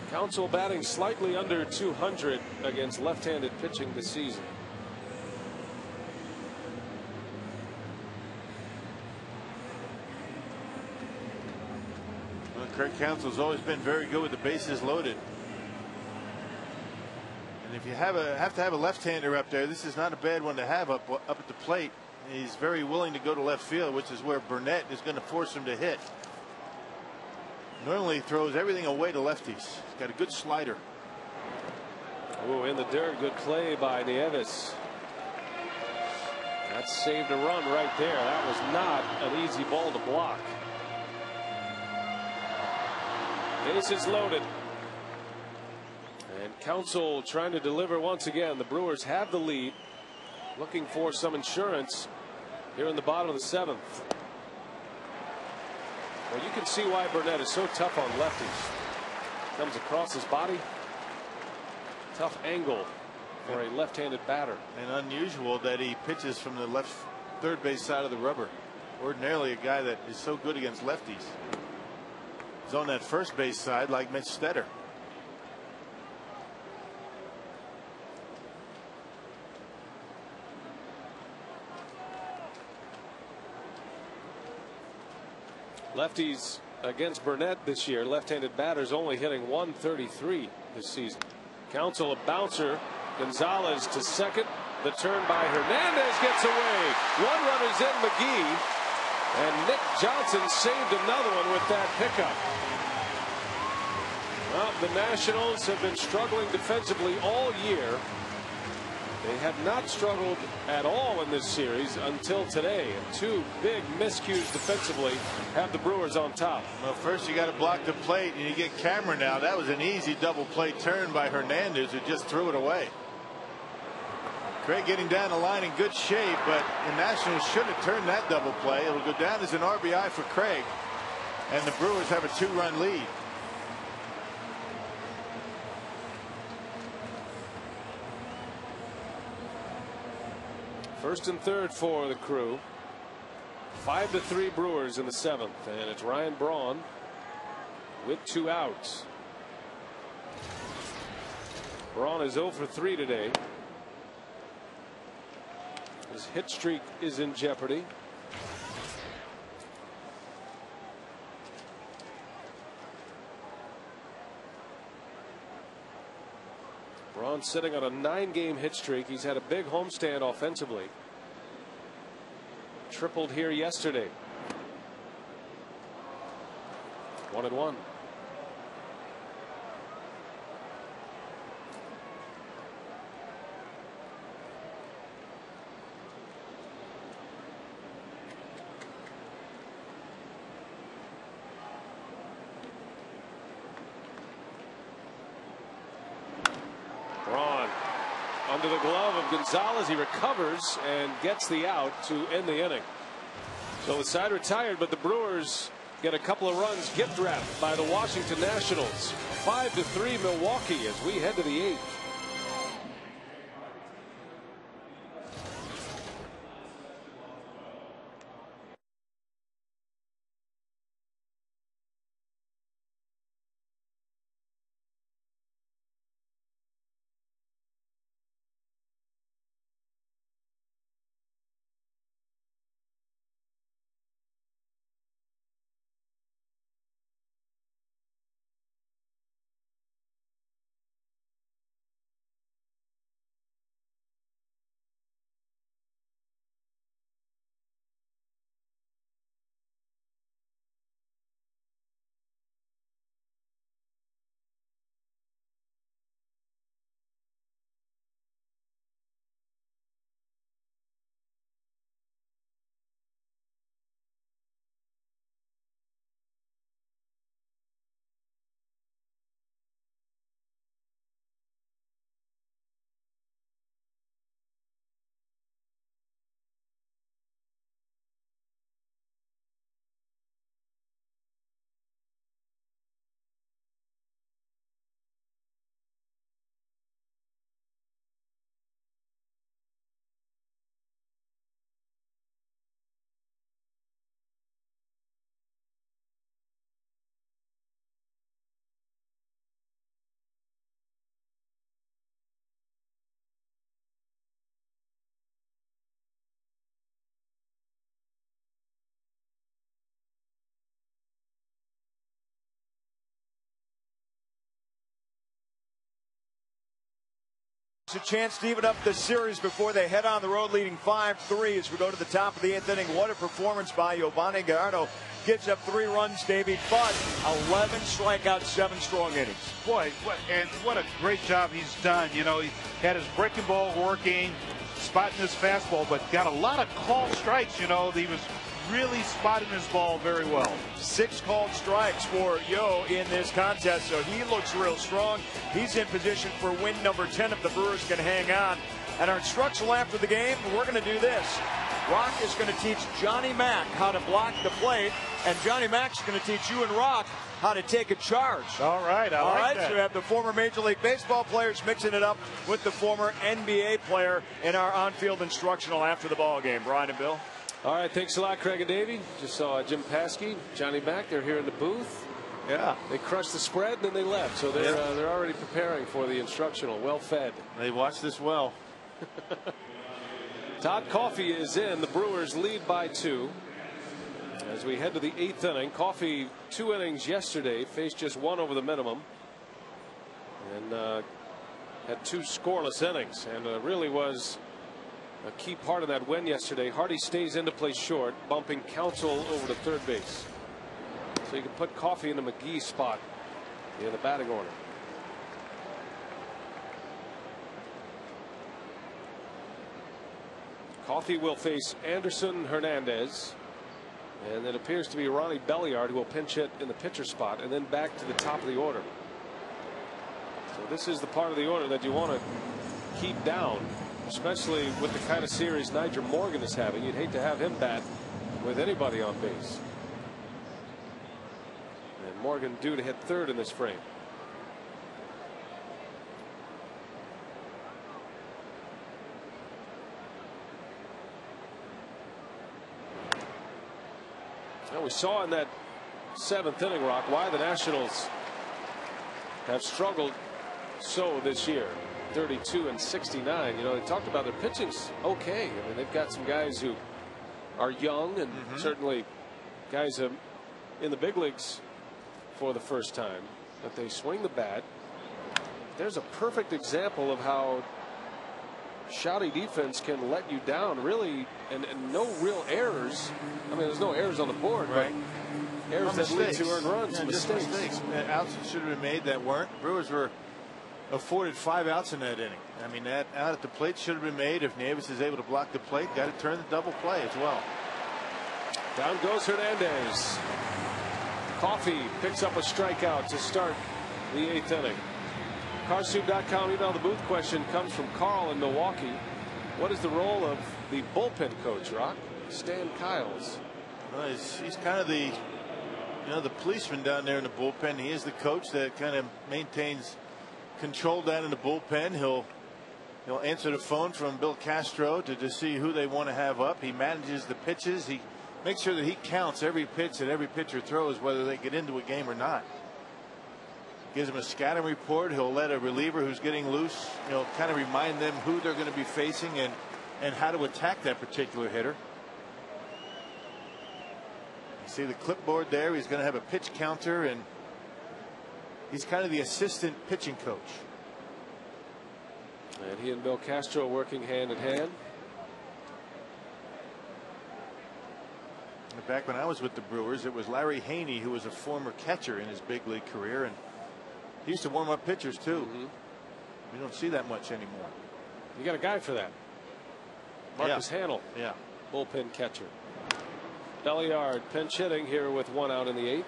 Speaker 1: Counsell batting slightly under 200 against left-handed pitching this season.
Speaker 5: Craig Counsell's always been very good with the bases loaded. And if you have to have a left-hander up there, this is not a bad one to have up at the plate. He's very willing to go to left field, which is where Burnett is going to force him to hit. Normally he throws everything away to lefties. He's got a good slider.
Speaker 1: Oh, in the dirt, good play by Nieves. That saved a run right there. That was not an easy ball to block. Bases loaded. And Counsell trying to deliver once again. The Brewers have the lead. Looking for some insurance here in the bottom of the 7th. Well, you can see why Burnett is so tough on lefties. Comes across his body. Tough angle for a left-handed batter.
Speaker 5: And unusual that he pitches from the left third base side of the rubber. Ordinarily a guy that is so good against lefties. He's on that first base side like Mitch Stetter.
Speaker 1: Lefties against Burnett this year. Left-handed batters only hitting 133 this season. Counsell a bouncer. Gonzalez to second. The turn by Hernandez gets away. 1 runner's in, McGee. And Nick Johnson saved another one with that pickup. Well, the Nationals have been struggling defensively all year. They have not struggled at all in this series until today. And 2 big miscues defensively have the Brewers on top.
Speaker 5: Well, first you got to block the plate, and you get Cameron now. That was an easy double play turn by Hernandez, who just threw it away. Craig getting down the line in good shape, but the Nationals should have turned that double play. It'll go down as an RBI for Craig, and the Brewers have a 2-run lead.
Speaker 1: First and third for the Crew. 5-3 Brewers in the 7th, and it's Ryan Braun with 2 outs. Braun is 0 for 3 today. His hit streak is in jeopardy. down, sitting on a 9-game hit streak. He's had a big homestand offensively. Tripled here yesterday. 1-1. Braun under the glove of Gonzalez. He recovers and gets the out to end the inning. So the side retired, but the Brewers get a couple of runs gift wrapped by the Washington Nationals. 5-3 Milwaukee as we head to the 8th.
Speaker 6: A chance to even up the series before they head on the road, leading 5-3 as we go to the top of the 8th inning. What a performance by Yovani Gallardo. Gives up 3 runs, Davey, but 11 strikeouts, 7 strong innings.
Speaker 7: Boy, what a great job he's done. You know, he had his breaking ball working, spotting his fastball, but got a lot of called strikes. You know, he was really spotting his ball very well.
Speaker 6: 6 called strikes for Yo in this contest, so he looks real strong. He's in position for win number 10 if the Brewers can hang on. And our instructional after the game, we're going to do this. Rock is going to teach Johnny Mack how to block the plate, and Johnny Mack's going to teach you and Rock how to take a charge.
Speaker 7: All right, I like that.
Speaker 6: So we have the former Major League Baseball players mixing it up with the former NBA player in our on-field instructional after the ball game. Brian and Bill.
Speaker 1: All right, thanks a lot, Craig and Davey. Just saw Jim Paskey, Johnny Mack. They're here in the booth.
Speaker 5: Yeah.
Speaker 1: They crushed the spread and then they left. So they're already preparing for the instructional. Well fed.
Speaker 5: They watched this well.
Speaker 1: Todd Coffey is in. The Brewers lead by 2. As we head to the 8th inning, Coffey 2 innings yesterday, faced just 1 over the minimum, and had 2 scoreless innings, and really was a key part of that win yesterday. Hardy stays in to play short, bumping Counsell over to third base. So you can put Coffey in the McGee spot in the batting order. Coffey will face Anderson Hernandez. And it appears to be Ronnie Belliard who will pinch hit in the pitcher spot and then back to the top of the order. So this is the part of the order that you want to keep down, especially with the kind of series Nyjer Morgan is having. You'd hate to have him bat with anybody on base. And Morgan due to hit third in this frame. Now we saw in that 7th inning, Rock, why the Nationals have struggled so this year. 32 and 69. You know, they talked about their pitching's okay. I mean, they've got some guys who are young and certainly guys in the big leagues for the first time. But they swing the bat. there's a perfect example of how shoddy defense can let you down, really, and no real errors. I mean, there's no errors on the board,
Speaker 5: right?
Speaker 1: But errors that lead to earned runs,
Speaker 5: yeah, mistakes. Outs that should have been made that weren't. Brewers were afforded 5 outs in that inning. I mean, that out at the plate should have been made. If Nieves is able to block the plate, got to turn the double play as well.
Speaker 1: Down goes Hernandez. Coffee picks up a strikeout to start the 8th inning. Carsoup.com email the booth question comes from Carl in Milwaukee. What is the role of the bullpen coach, Rock? Stan Kiles.
Speaker 5: Well, he's kind of the policeman down there in the bullpen. He is the coach that kind of maintains control down in the bullpen. He'll answer the phone from Bill Castro to see who they want to have up. He manages the pitches. He makes sure that he counts every pitch that every pitcher throws, whether they get into a game or not. Gives them a scouting report. He'll let a reliever who's getting loose, kind of remind them who they're going to be facing and how to attack that particular hitter. You see the clipboard there. He's going to have a pitch counter, and he's kind of the assistant pitching coach.
Speaker 1: And he and Bill Castro working hand in hand.
Speaker 5: Back when I was with the Brewers, it was Larry Haney who was a former catcher in his big league career, and he used to warm up pitchers too. We don't see that much anymore.
Speaker 1: You got a guy for that. Marcus Hanel.
Speaker 5: Yeah.
Speaker 1: Bullpen catcher. Belliard pinch hitting here with 1 out in the 8th.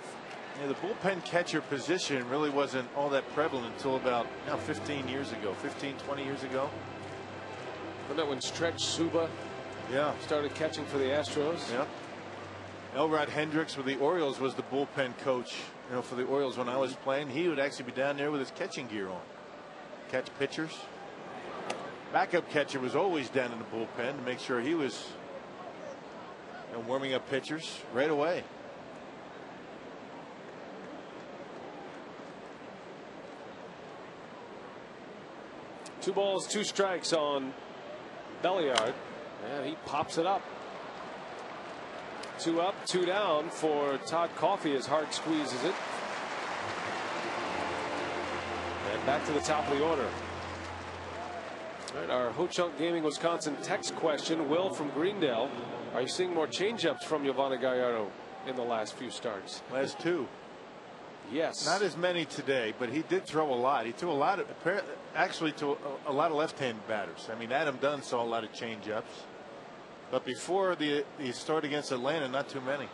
Speaker 5: Yeah, the bullpen catcher position really wasn't all that prevalent until about 15 years ago, 15, 20 years ago.
Speaker 1: Wasn't that when Stretch Suba started catching for the Astros?
Speaker 5: Yeah. Elrod Hendricks with the Orioles was the bullpen coach, for the Orioles when I was playing. He would actually be down there with his catching gear on, catch pitchers. Backup catcher was always down in the bullpen to make sure he was warming up pitchers right away.
Speaker 1: Two balls, 2 strikes on Belliard, and he pops it up. 2 up, 2 down for Todd Coffey as Hart squeezes it. And back to the top of the order. All right, our Ho-Chunk Gaming Wisconsin text question. Will from Greendale. Are you seeing more changeups from Yovani Gallardo in the last few starts?
Speaker 5: Last 2.
Speaker 1: Yes.
Speaker 5: Not as many today, but he did throw a lot. He threw a lot of, actually, to a lot of left-handed batters. I mean, Adam Dunn saw a lot of changeups. But before the start against Atlanta, not too many.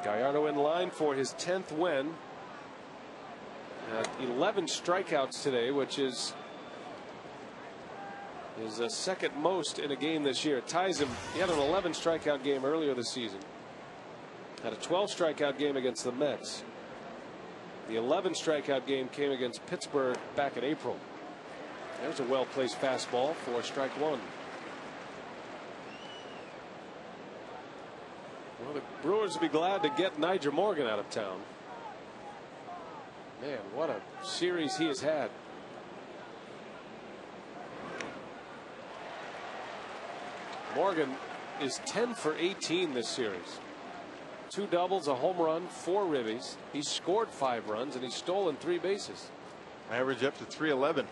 Speaker 1: Gallardo in line for his 10th win. 11 strikeouts today, which is his second most in a game this year. It ties him. He had an 11 strikeout game earlier this season. Had a 12 strikeout game against the Mets. The 11 strikeout game came against Pittsburgh back in April. There's a well-placed fastball for strike 1. Well, the Brewers will be glad to get Nyjer Morgan out of town. Man, what a series he has had. Morgan is 10 for 18 this series. 2 doubles, a home run, 4 ribbies. He's scored 5 runs and he's stolen 3 bases.
Speaker 5: Average up to 311.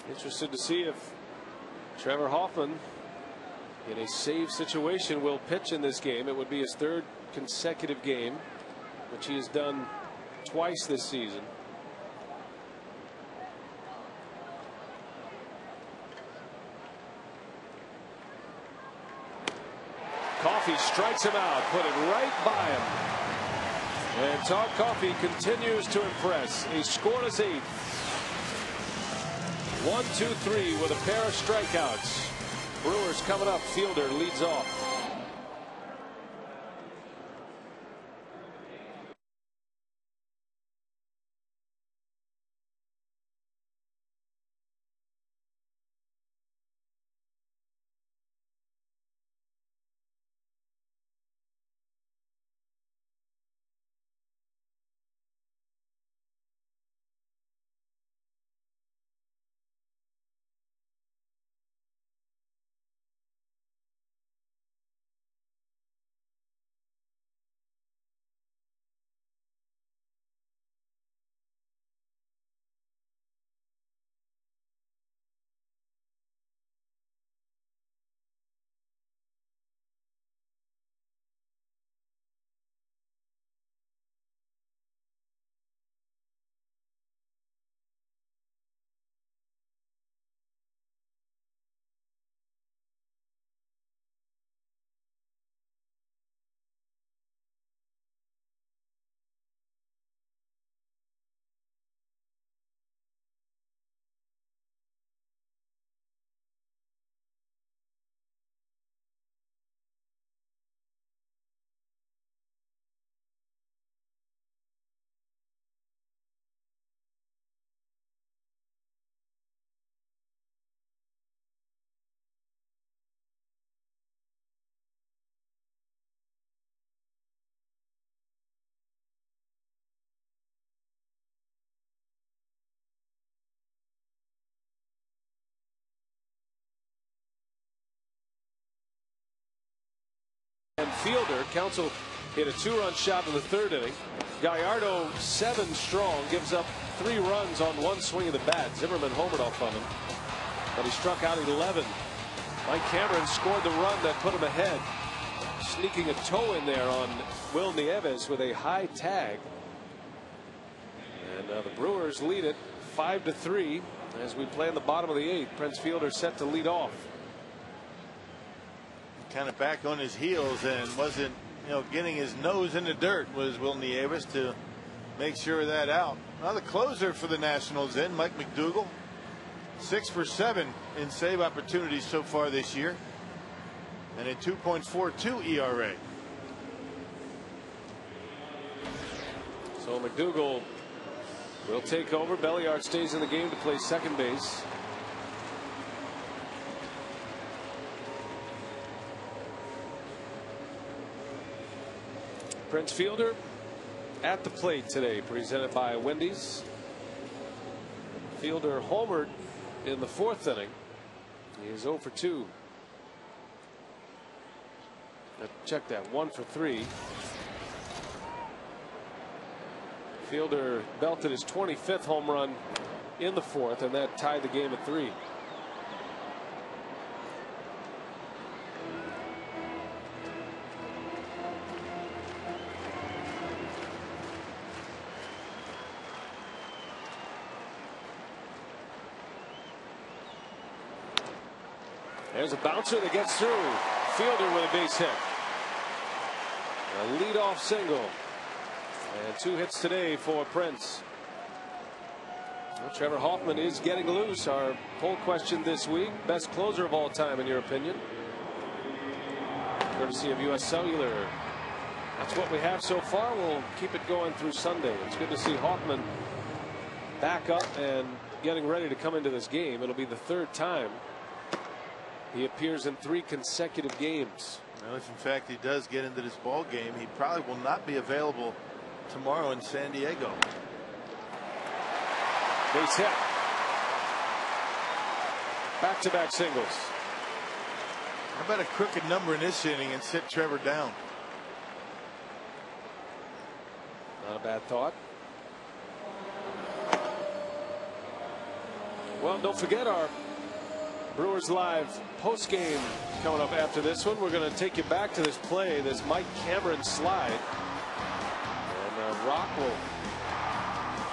Speaker 1: Interested to see if Trevor Hoffman, in a save situation, will pitch in this game. It would be his 3rd consecutive game, which he has done twice this season. Coffey strikes him out, put it right by him. And Todd Coffey continues to impress. A scoreless 8th. 1-2-3 with a pair of strikeouts. Brewers coming up. Fielder leads off. Fielder. Council hit a 2-run shot in the 3rd inning. Gallardo 7 strong, gives up 3 runs on 1 swing of the bat. Zimmerman homered off of him, but he struck out 11. Mike Cameron scored the run that put him ahead, sneaking a toe in there on Will Nieves with a high tag. And the Brewers lead it 5-3 as we play in the bottom of the 8th. Prince Fielder set to lead off.
Speaker 5: Kind of back on his heels and wasn't, getting his nose in the dirt was Will Nieves to make sure of that out. Now the closer for the Nationals in, Mike McDougall, 6 for 7 in save opportunities so far this year, and a 2.42 ERA.
Speaker 1: So McDougall will take over. Belliard stays in the game to play second base. Prince Fielder at the plate today, presented by Wendy's. Fielder homered in the 4th inning. He is 0 for 2. Check that, 1 for 3. Fielder belted his 25th home run in the 4th, and that tied the game at 3. There's a bouncer that gets through. Fielder with a base hit. A leadoff single. And 2 hits today for Prince. Well, Trevor Hoffman is getting loose. Our poll question this week: best closer of all time, in your opinion? Courtesy of U.S. Cellular. That's what we have so far. We'll keep it going through Sunday. It's good to see Hoffman back up and getting ready to come into this game. It'll be the 3rd time he appears in 3 consecutive games.
Speaker 5: Well, if in fact he does get into this ball game, he probably will not be available tomorrow in San Diego.
Speaker 1: Base hit. Back-to-back singles.
Speaker 5: How about a crooked number in this inning and sit Trevor down?
Speaker 1: Not a bad thought. Well, don't forget our Brewers Live post game coming up after this one. We're going to take you back to this play, this Mike Cameron slide. And Rock will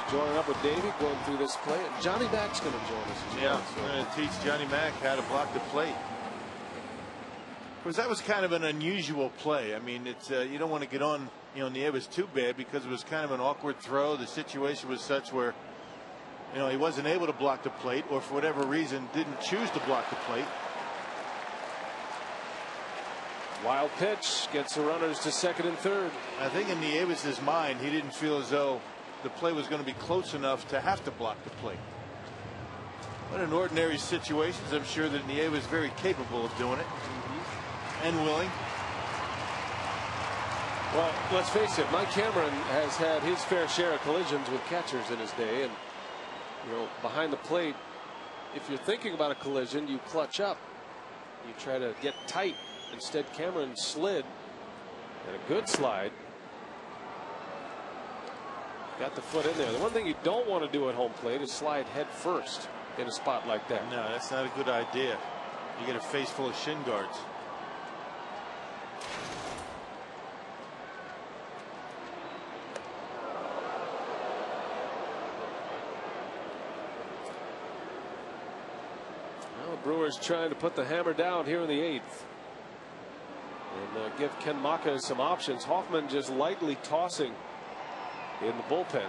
Speaker 1: join up with Davey going through this play. And Johnny Mack's going to join us as well.
Speaker 5: Yeah, we're going to teach Johnny Mack how to block the plate. Because that was kind of an unusual play. I mean, it's you don't want to get on Nieves too bad, because it was kind of an awkward throw. The situation was such where he wasn't able to block the plate, or for whatever reason didn't choose to block the plate.
Speaker 1: Wild pitch gets the runners to 2nd and 3rd.
Speaker 5: I think in Nieves' mind, he didn't feel as though the play was going to be close enough to have to block the plate. But in ordinary situations, I'm sure that Nieves is very capable of doing it, and willing.
Speaker 1: Well, let's face it, Mike Cameron has had his fair share of collisions with catchers in his day, and behind the plate, if you're thinking about a collision, you clutch up, you try to get tight. Instead, Cameron slid, and a good slide. Got the foot in there. The one thing you don't want to do at home plate is slide head first in a spot like that.
Speaker 5: No, that's not a good idea. You get a face full of shin guards.
Speaker 1: Well, the Brewers trying to put the hammer down here in the 8th. And give Ken Macha some options. Hoffman just lightly tossing in the bullpen.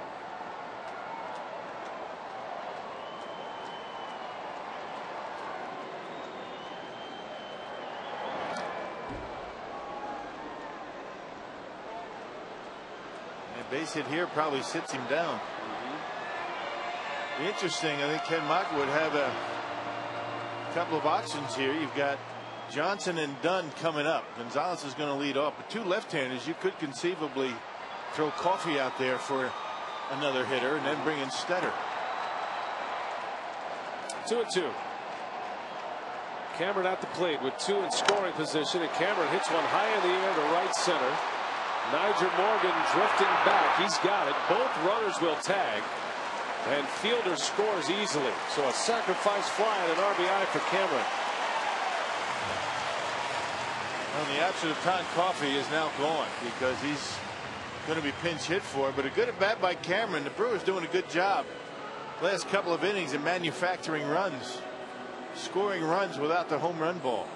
Speaker 5: And base hit here probably sits him down. Interesting. I think Ken Macha would have a couple of options here. You've got Johnson and Dunn coming up. Gonzalez is going to lead off, but 2 left-handers. You could conceivably throw Coffey out there for another hitter and then bring in Stetter.
Speaker 1: 2-2. Cameron at the plate with 2 in scoring position, and Cameron hits one high in the air to right center. Nyjer Morgan drifting back. He's got it. Both runners will tag. And Fielder scores easily. So a sacrifice fly and an RBI for Cameron.
Speaker 5: Well, the absence of Tom Coffey is now gone because he's going to be pinch hit for. But a good at bat by Cameron. The Brewers doing a good job last couple of innings in manufacturing runs, scoring runs without the home run ball.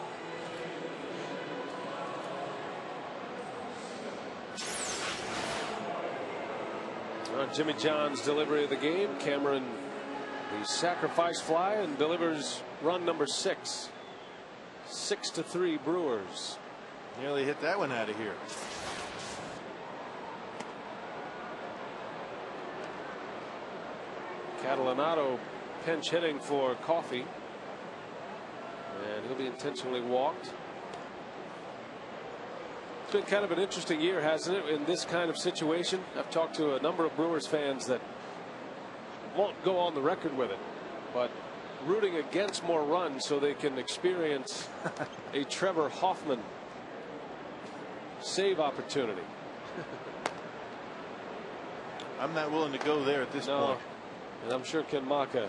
Speaker 1: On Jimmy John's delivery of the game, Cameron, the sacrifice fly, and delivers run number 6. 6-3 Brewers.
Speaker 5: Nearly hit that one out of here.
Speaker 1: Catalanotto pinch hitting for Coffey, and he'll be intentionally walked. It's been kind of an interesting year, hasn't it, in this kind of situation? I've talked to a number of Brewers fans that won't go on the record with it, but rooting against more runs so they can experience a Trevor Hoffman save opportunity.
Speaker 5: I'm not willing to go there at this point.
Speaker 1: And I'm sure Ken Maka,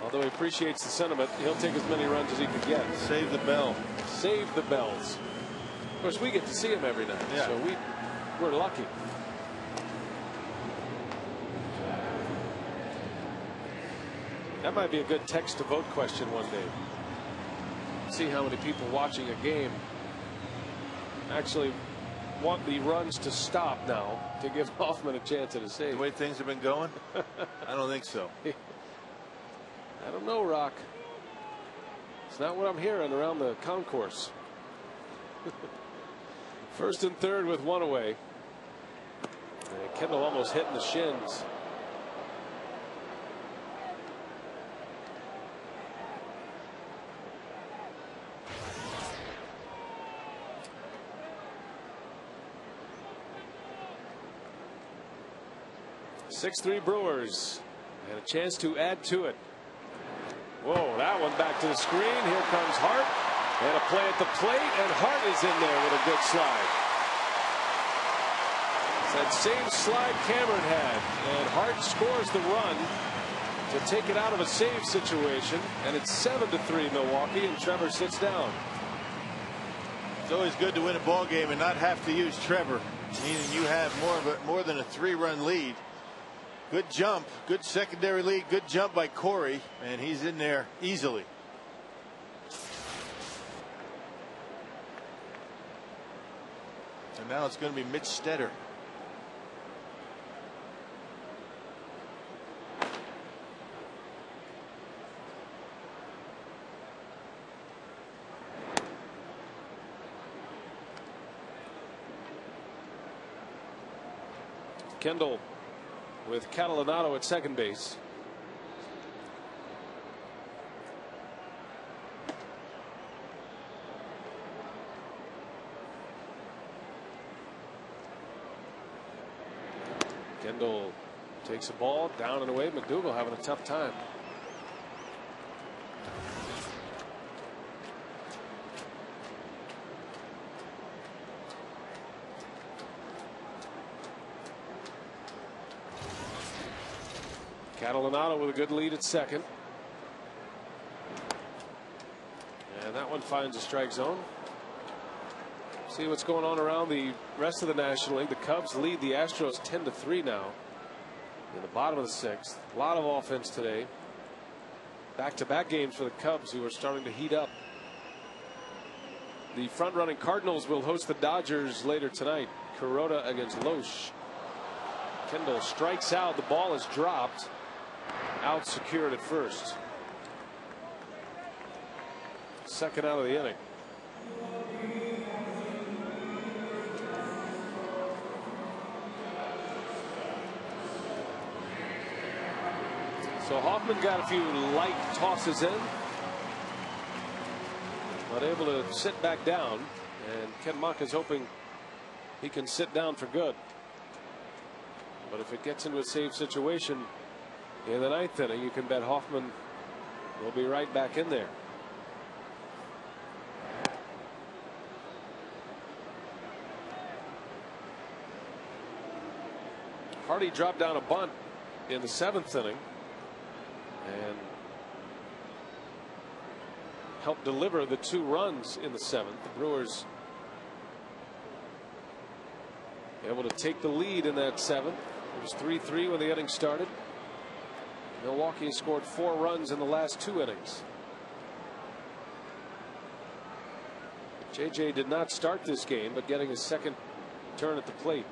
Speaker 1: although he appreciates the sentiment, he'll take as many runs as he can get.
Speaker 5: Save the bell.
Speaker 1: Save the bells. Of course, we get to see him every night, so we're lucky. That might be a good text to vote question one day. See how many people watching a game actually want the runs to stop now to give Hoffman a chance at a save.
Speaker 5: The way things have been going, I don't think so.
Speaker 1: I don't know, Rock. It's not what I'm hearing around the concourse. First and third with one away. And Kendall almost hitting the shins. Six-3 Brewers, and a chance to add to it. Whoa, that one back to the screen. Here comes Hart, and a play at the plate, and Hart is in there with a good slide. It's that same slide Cameron had, and Hart scores the run to take it out of a save situation, and it's 7-3 Milwaukee, and Trevor sits down.
Speaker 5: It's always good to win a ball game and not have to use Trevor, meaning you have more than a 3-run lead. Good jump, good secondary lead, good jump by Corey, and he's in there easily. And now it's going to be Mitch Stetter.
Speaker 1: Kendall with Catalanotto at second base. Kendall takes a ball down and away. McDougal having a tough time. Catalanotto with a good lead at second. And that one finds a strike zone. See what's going on around the rest of the National League. The Cubs lead the Astros 10-3 now in the bottom of the 6th. A lot of offense today. Back-to-back games for the Cubs, who are starting to heat up. The front-running Cardinals will host the Dodgers later tonight. Kuroda against Loesch. Kendall strikes out. The ball is dropped. Out secured at first. Second out of the inning. So Hoffman got a few light tosses in, but able to sit back down, and Ken Muck is hoping he can sit down for good. But if it gets into a save situation in the 9th inning, you can bet Hoffman will be right back in there. Hardy dropped down a bunt in the 7th inning and helped deliver the 2 runs in the 7th. The Brewers able to take the lead in that 7th. It was 3-3 when the inning started. Milwaukee scored 4 runs in the last 2 innings. JJ did not start this game, but getting his 2nd turn at the plate.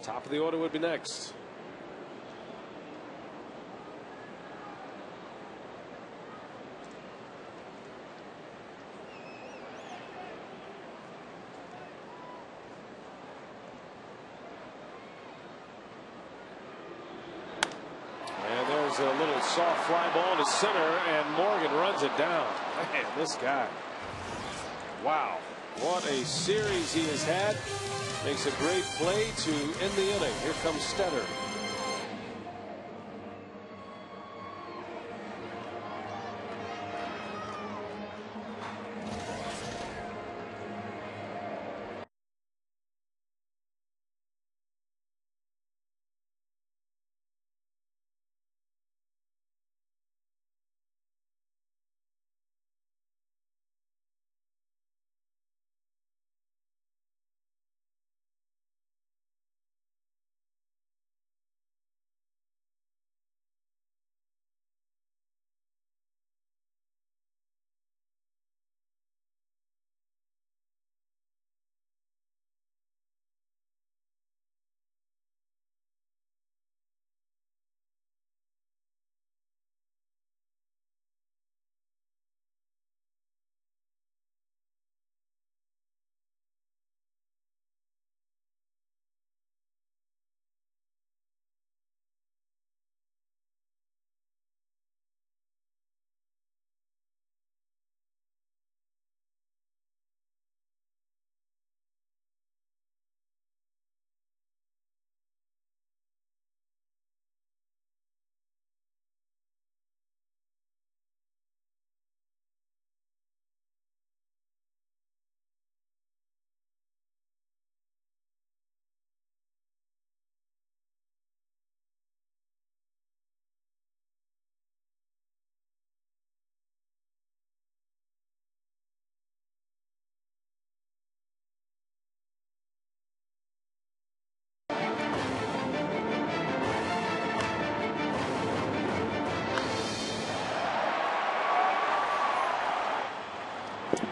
Speaker 1: Top of the order would be next. And there's a little soft fly ball to center, and Morgan runs it down. Man, this guy. Wow. What a series he has had. Makes a great play to end the inning. Here comes Stetter.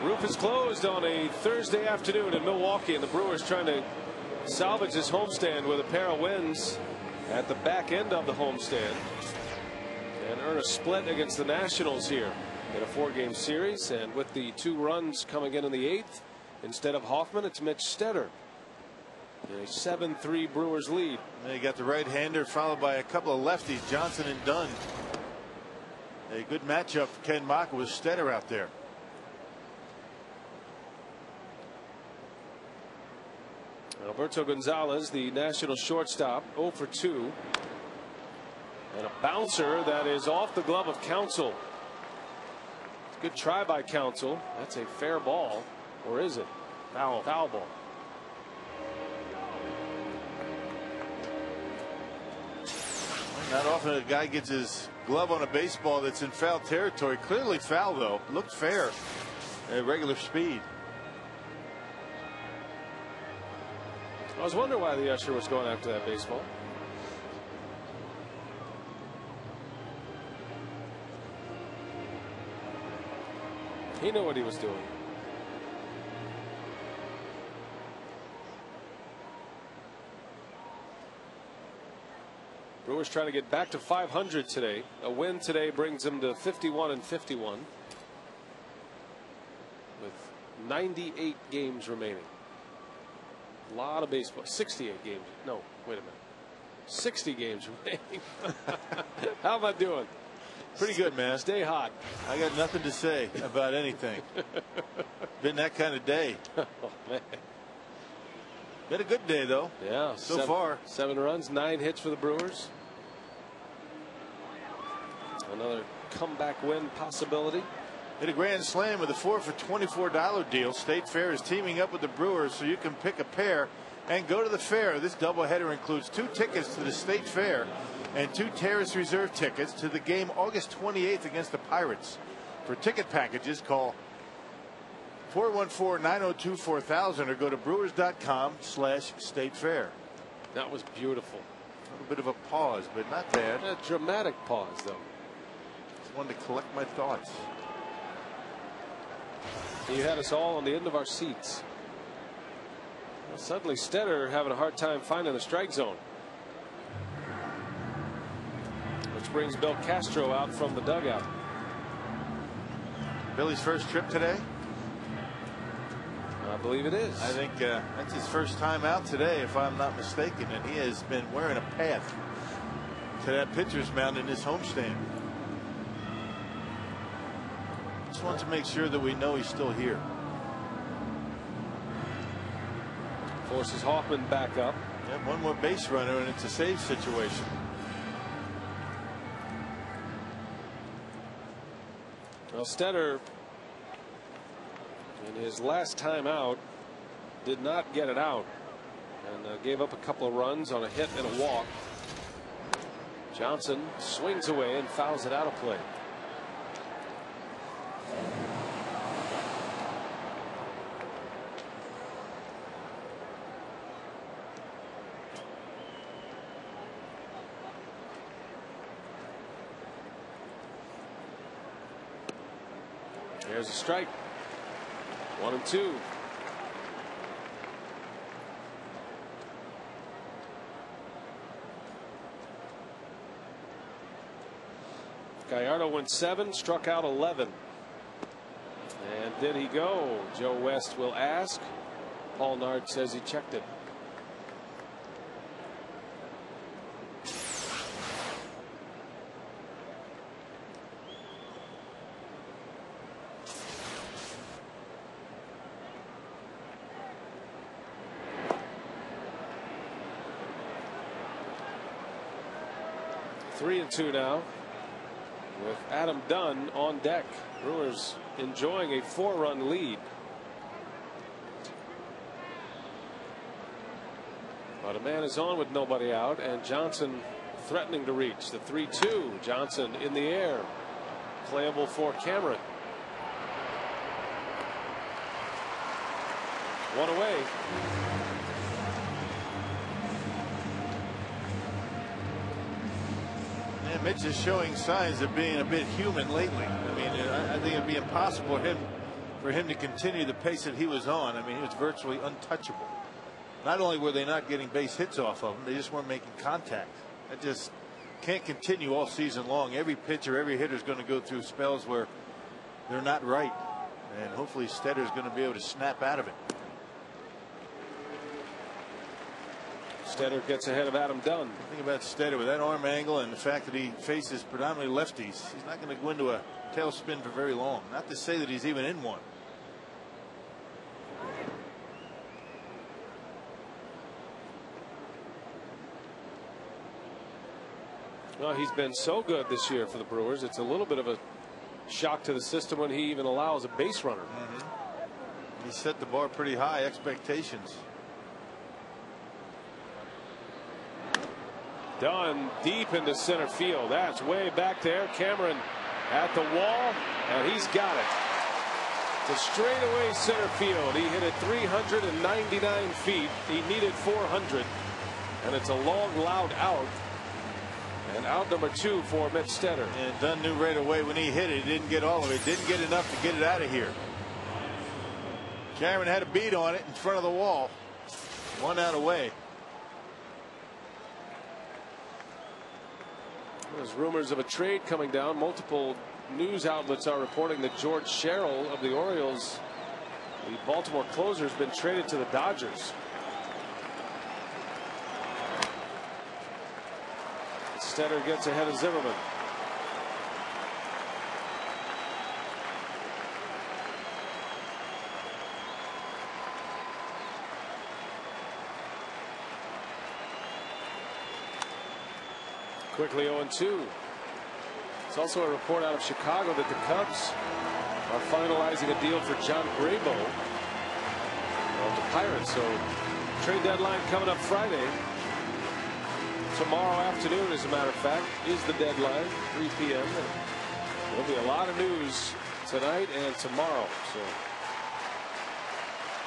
Speaker 1: Roof is closed on a Thursday afternoon in Milwaukee, and the Brewers trying to salvage this homestand with a pair of wins at the back end of the homestand and earn a split against the Nationals here in a 4-game series. And with the 2 runs coming in the 8th, instead of Hoffman, it's Mitch Stetter. A 7-3 Brewers lead.
Speaker 5: And they got the right-hander followed by a couple of lefties, Johnson and Dunn. A good matchup for Ken Macha with Stetter out there.
Speaker 1: Alberto Gonzalez, the National shortstop, 0 for 2. And a bouncer that is off the glove of Counsell. Good try by Counsell. That's a fair ball. Or is it? Foul. Foul ball.
Speaker 5: Not often a guy gets his glove on a baseball that's in foul territory. Clearly foul, though. Looked fair at regular speed.
Speaker 1: I was wondering why the usher was going after that baseball. He knew what he was doing. Brewers trying to get back to 500 today. A win today brings them to 51-51 with 98 games remaining. A lot of baseball. 68 games. No, wait a minute. 60 games remaining. How am I doing?
Speaker 5: Pretty good, man.
Speaker 1: Stay hot.
Speaker 5: I got nothing to say about anything. Been that kind of day.
Speaker 1: Oh, man.
Speaker 5: Been a good day, though.
Speaker 1: Yeah,
Speaker 5: so far.
Speaker 1: 7 runs, 9 hits for the Brewers. Another comeback win possibility.
Speaker 5: Hit a grand slam with a 4 for $24 deal. State Fair is teaming up with the Brewers so you can pick a pair and go to the fair. This doubleheader includes 2 tickets to the State Fair and 2 Terrace Reserve tickets to the game August 28th against the Pirates. For ticket packages, call 414-902-4000 or go to brewers.com/State Fair.
Speaker 1: That was beautiful.
Speaker 5: A little bit of a pause, but not bad.
Speaker 1: A dramatic pause, though.
Speaker 5: Just wanted to collect my thoughts.
Speaker 1: You had us all on the end of our seats. Well, suddenly Stetter having a hard time finding the strike zone. Which brings Bill Castro out from the dugout.
Speaker 5: Billy's first trip today?
Speaker 1: I believe it is.
Speaker 5: I think that's his first time out today, if I'm not mistaken, and he has been wearing a path to that pitcher's mound in his homestand. Just want to make sure that we know he's still here.
Speaker 1: Forces Hoffman back up.
Speaker 5: Yeah, one more base runner, and it's a save situation.
Speaker 1: Well, Stetter, in his last time out, did not get it out and gave up a couple of runs on a hit and a walk. Johnson swings away and fouls it out of play. There's a strike. 1-2. Gallardo went 7, struck out 11. And did he go? Joe West will ask. Paul Nard says he checked it. Three and 2 now, with Adam Dunn on deck. Brewers enjoying a 4-run lead. But a man is on with nobody out, and Johnson threatening to reach the 3-2. Johnson in the air, playable for Cameron. One away.
Speaker 5: Mitch is showing signs of being a bit human lately. I mean, I think it'd be impossible for him to continue the pace that he was on. I mean, he was virtually untouchable. Not only were they not getting base hits off of him, they just weren't making contact. That just can't continue all season long. Every pitcher, every hitter is going to go through spells where they're not right. And hopefully Stetter is going to be able to snap out of it.
Speaker 1: Stetter gets ahead of Adam Dunn.
Speaker 5: Think about Stetter with that arm angle and the fact that he faces predominantly lefties. He's not going to go into a tailspin for very long. Not to say that he's even in one.
Speaker 1: Well, he's been so good this year for the Brewers. It's a little bit of a shock to the system when he even allows a base runner.
Speaker 5: He set the bar pretty high, expectations.
Speaker 1: Dunn deep into center field. That's way back there. Cameron at the wall, and he's got it. To straightaway center field. He hit it 399 feet. He needed 400, and it's a long, loud out. And out number 2 for Mitch Stetter.
Speaker 5: And Dunn knew right away when he hit it, he didn't get all of it. Didn't get enough to get it out of here. Cameron had a beat on it in front of the wall. 1 out away.
Speaker 1: There's rumors of a trade coming down. Multiple news outlets are reporting that George Sherrill of the Orioles, the Baltimore closer, has been traded to the Dodgers. Stetter gets ahead of Zimmerman. Quickly 0-2. There's also a report out of Chicago that the Cubs are finalizing a deal for John Grabo of the Pirates. So trade deadline coming up Friday. Tomorrow afternoon, as a matter of fact, is the deadline, 3 p.m. There'll be a lot of news tonight and tomorrow. So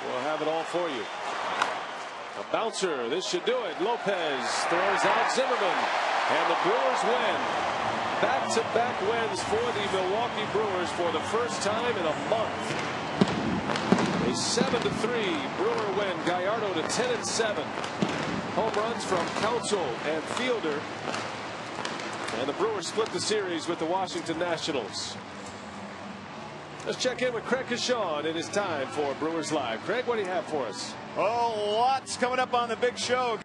Speaker 1: we'll have it all for you. A bouncer. This should do it. Lopez throws out Zimmerman. And the Brewers win. Back-to-back wins for the Milwaukee Brewers for the first time in a month. A 7-3 Brewer win. Gallardo to 10-7. Home runs from Counsell and Fielder. And the Brewers split the series with the Washington Nationals. Let's check in with Craig Kashawn. It is time for Brewers Live. Craig, what do you have for us?
Speaker 6: Oh, lots coming up on the big show.